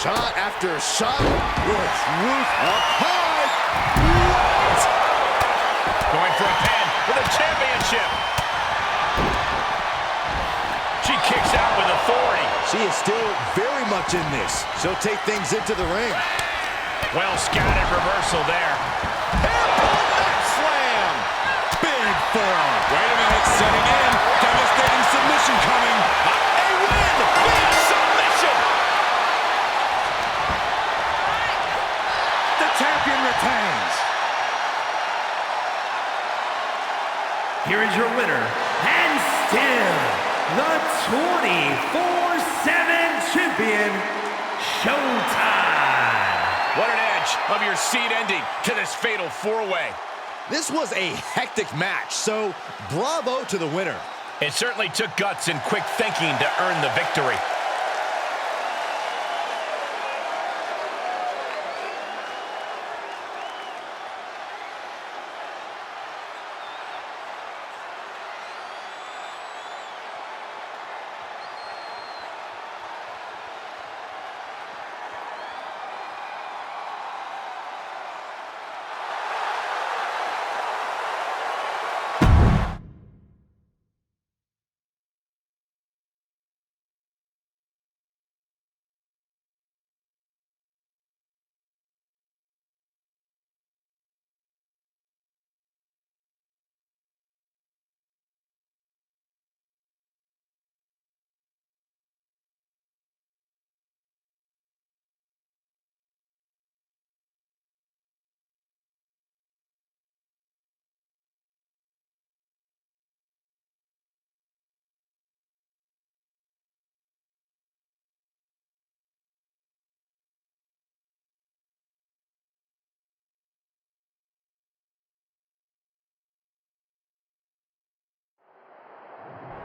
Shot after shot. With Ruth up high. What? Going for a pin for the championship. She kicks out with authority. She is still very much in this. She'll take things into the ring. Well scouted reversal there. Slam. Big forearm. Wait a minute, setting in. Devastating submission coming. A win. Big submission. The champion retains. Here is your winner, and still the 24/7 champion, Showtime. What an edge of your seed ending to this fatal four-way. This was a hectic match, so bravo to the winner. It certainly took guts and quick thinking to earn the victory.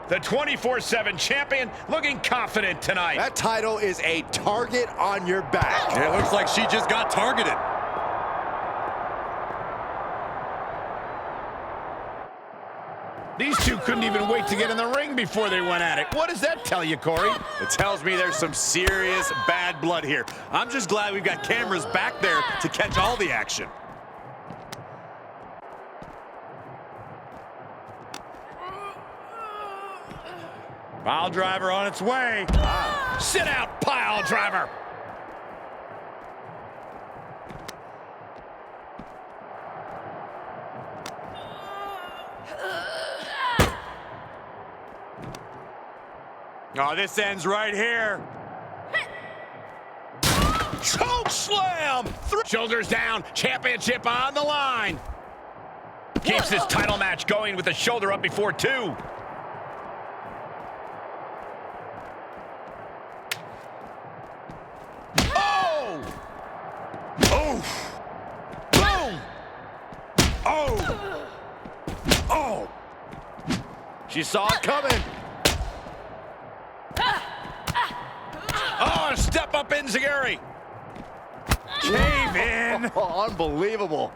The 24/7 champion looking confident tonight. That title is a target on your back. It looks like she just got targeted. These two couldn't even wait to get in the ring before they went at it. What does that tell you, Corey? It tells me there's some serious bad blood here. I'm just glad we've got cameras back there to catch all the action. Pile driver on its way. Sit out, pile driver. Oh, this ends right here. Choke slam! Shoulders down, championship on the line. Keeps this title match going with the shoulder up before two. Oh! Oh! Boom! Oh! Oh! She saw it coming. Oh, step up Enziguri. Cave in. Oh, unbelievable.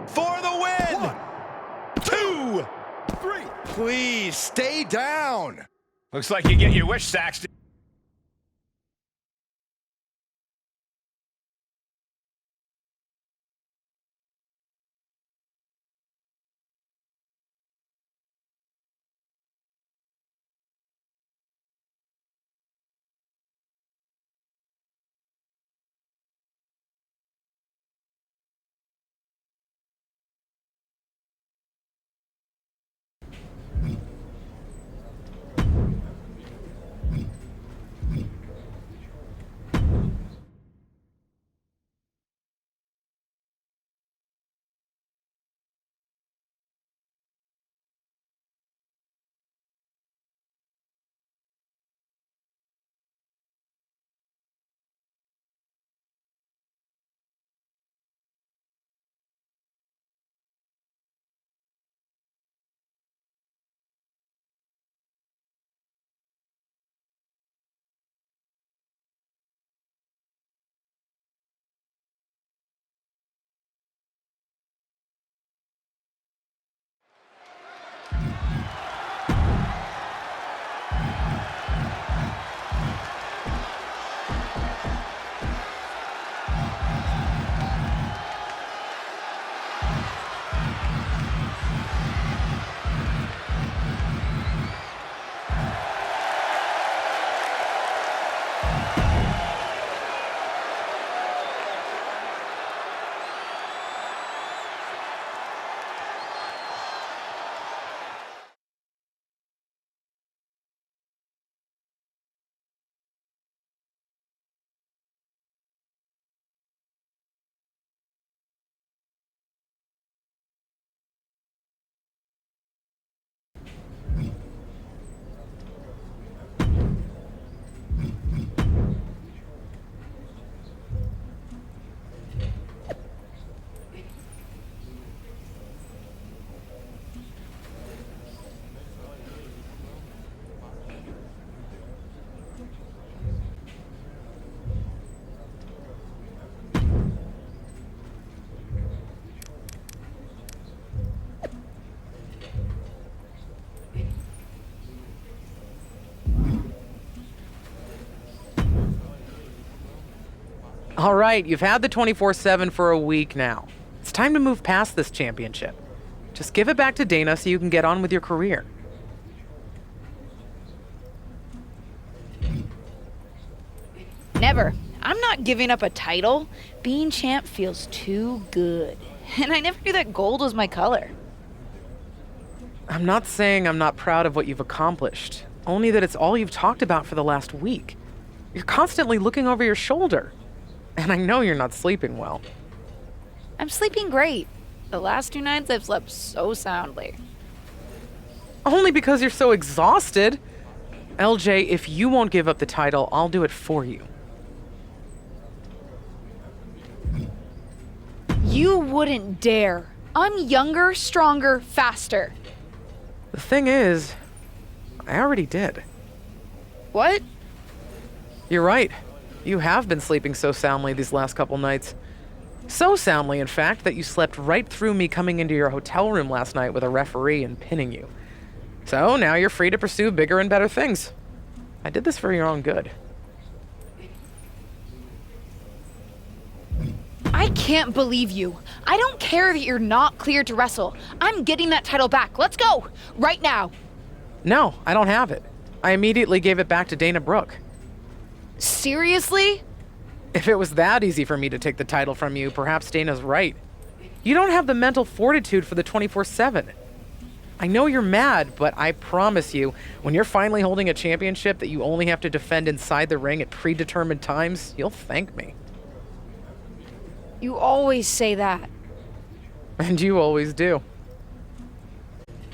For the win. 1, 2, 3. Please stay down. Looks like you get your wish, Saxton. All right, you've had the 24/7 for a week now. It's time to move past this championship. Just give it back to Dana so you can get on with your career. Never. I'm not giving up a title. Being champ feels too good. And I never knew that gold was my color. I'm not saying I'm not proud of what you've accomplished, only that it's all you've talked about for the last week. You're constantly looking over your shoulder. And I know you're not sleeping well. I'm sleeping great. The last 2 nights I've slept so soundly. Only because you're so exhausted. LJ, if you won't give up the title, I'll do it for you. You wouldn't dare. I'm younger, stronger, faster. The thing is, I already did. What? You're right. You have been sleeping so soundly these last couple nights. So soundly, in fact, that you slept right through me coming into your hotel room last night with a referee and pinning you. So now you're free to pursue bigger and better things. I did this for your own good. I can't believe you. I don't care that you're not cleared to wrestle. I'm getting that title back. Let's go. Right now. No, I don't have it. I immediately gave it back to Dana Brooke. Seriously? If it was that easy for me to take the title from you, perhaps Dana's right. You don't have the mental fortitude for the 24/7. I know you're mad, but I promise you, when you're finally holding a championship that you only have to defend inside the ring at predetermined times, you'll thank me. You always say that. And you always do.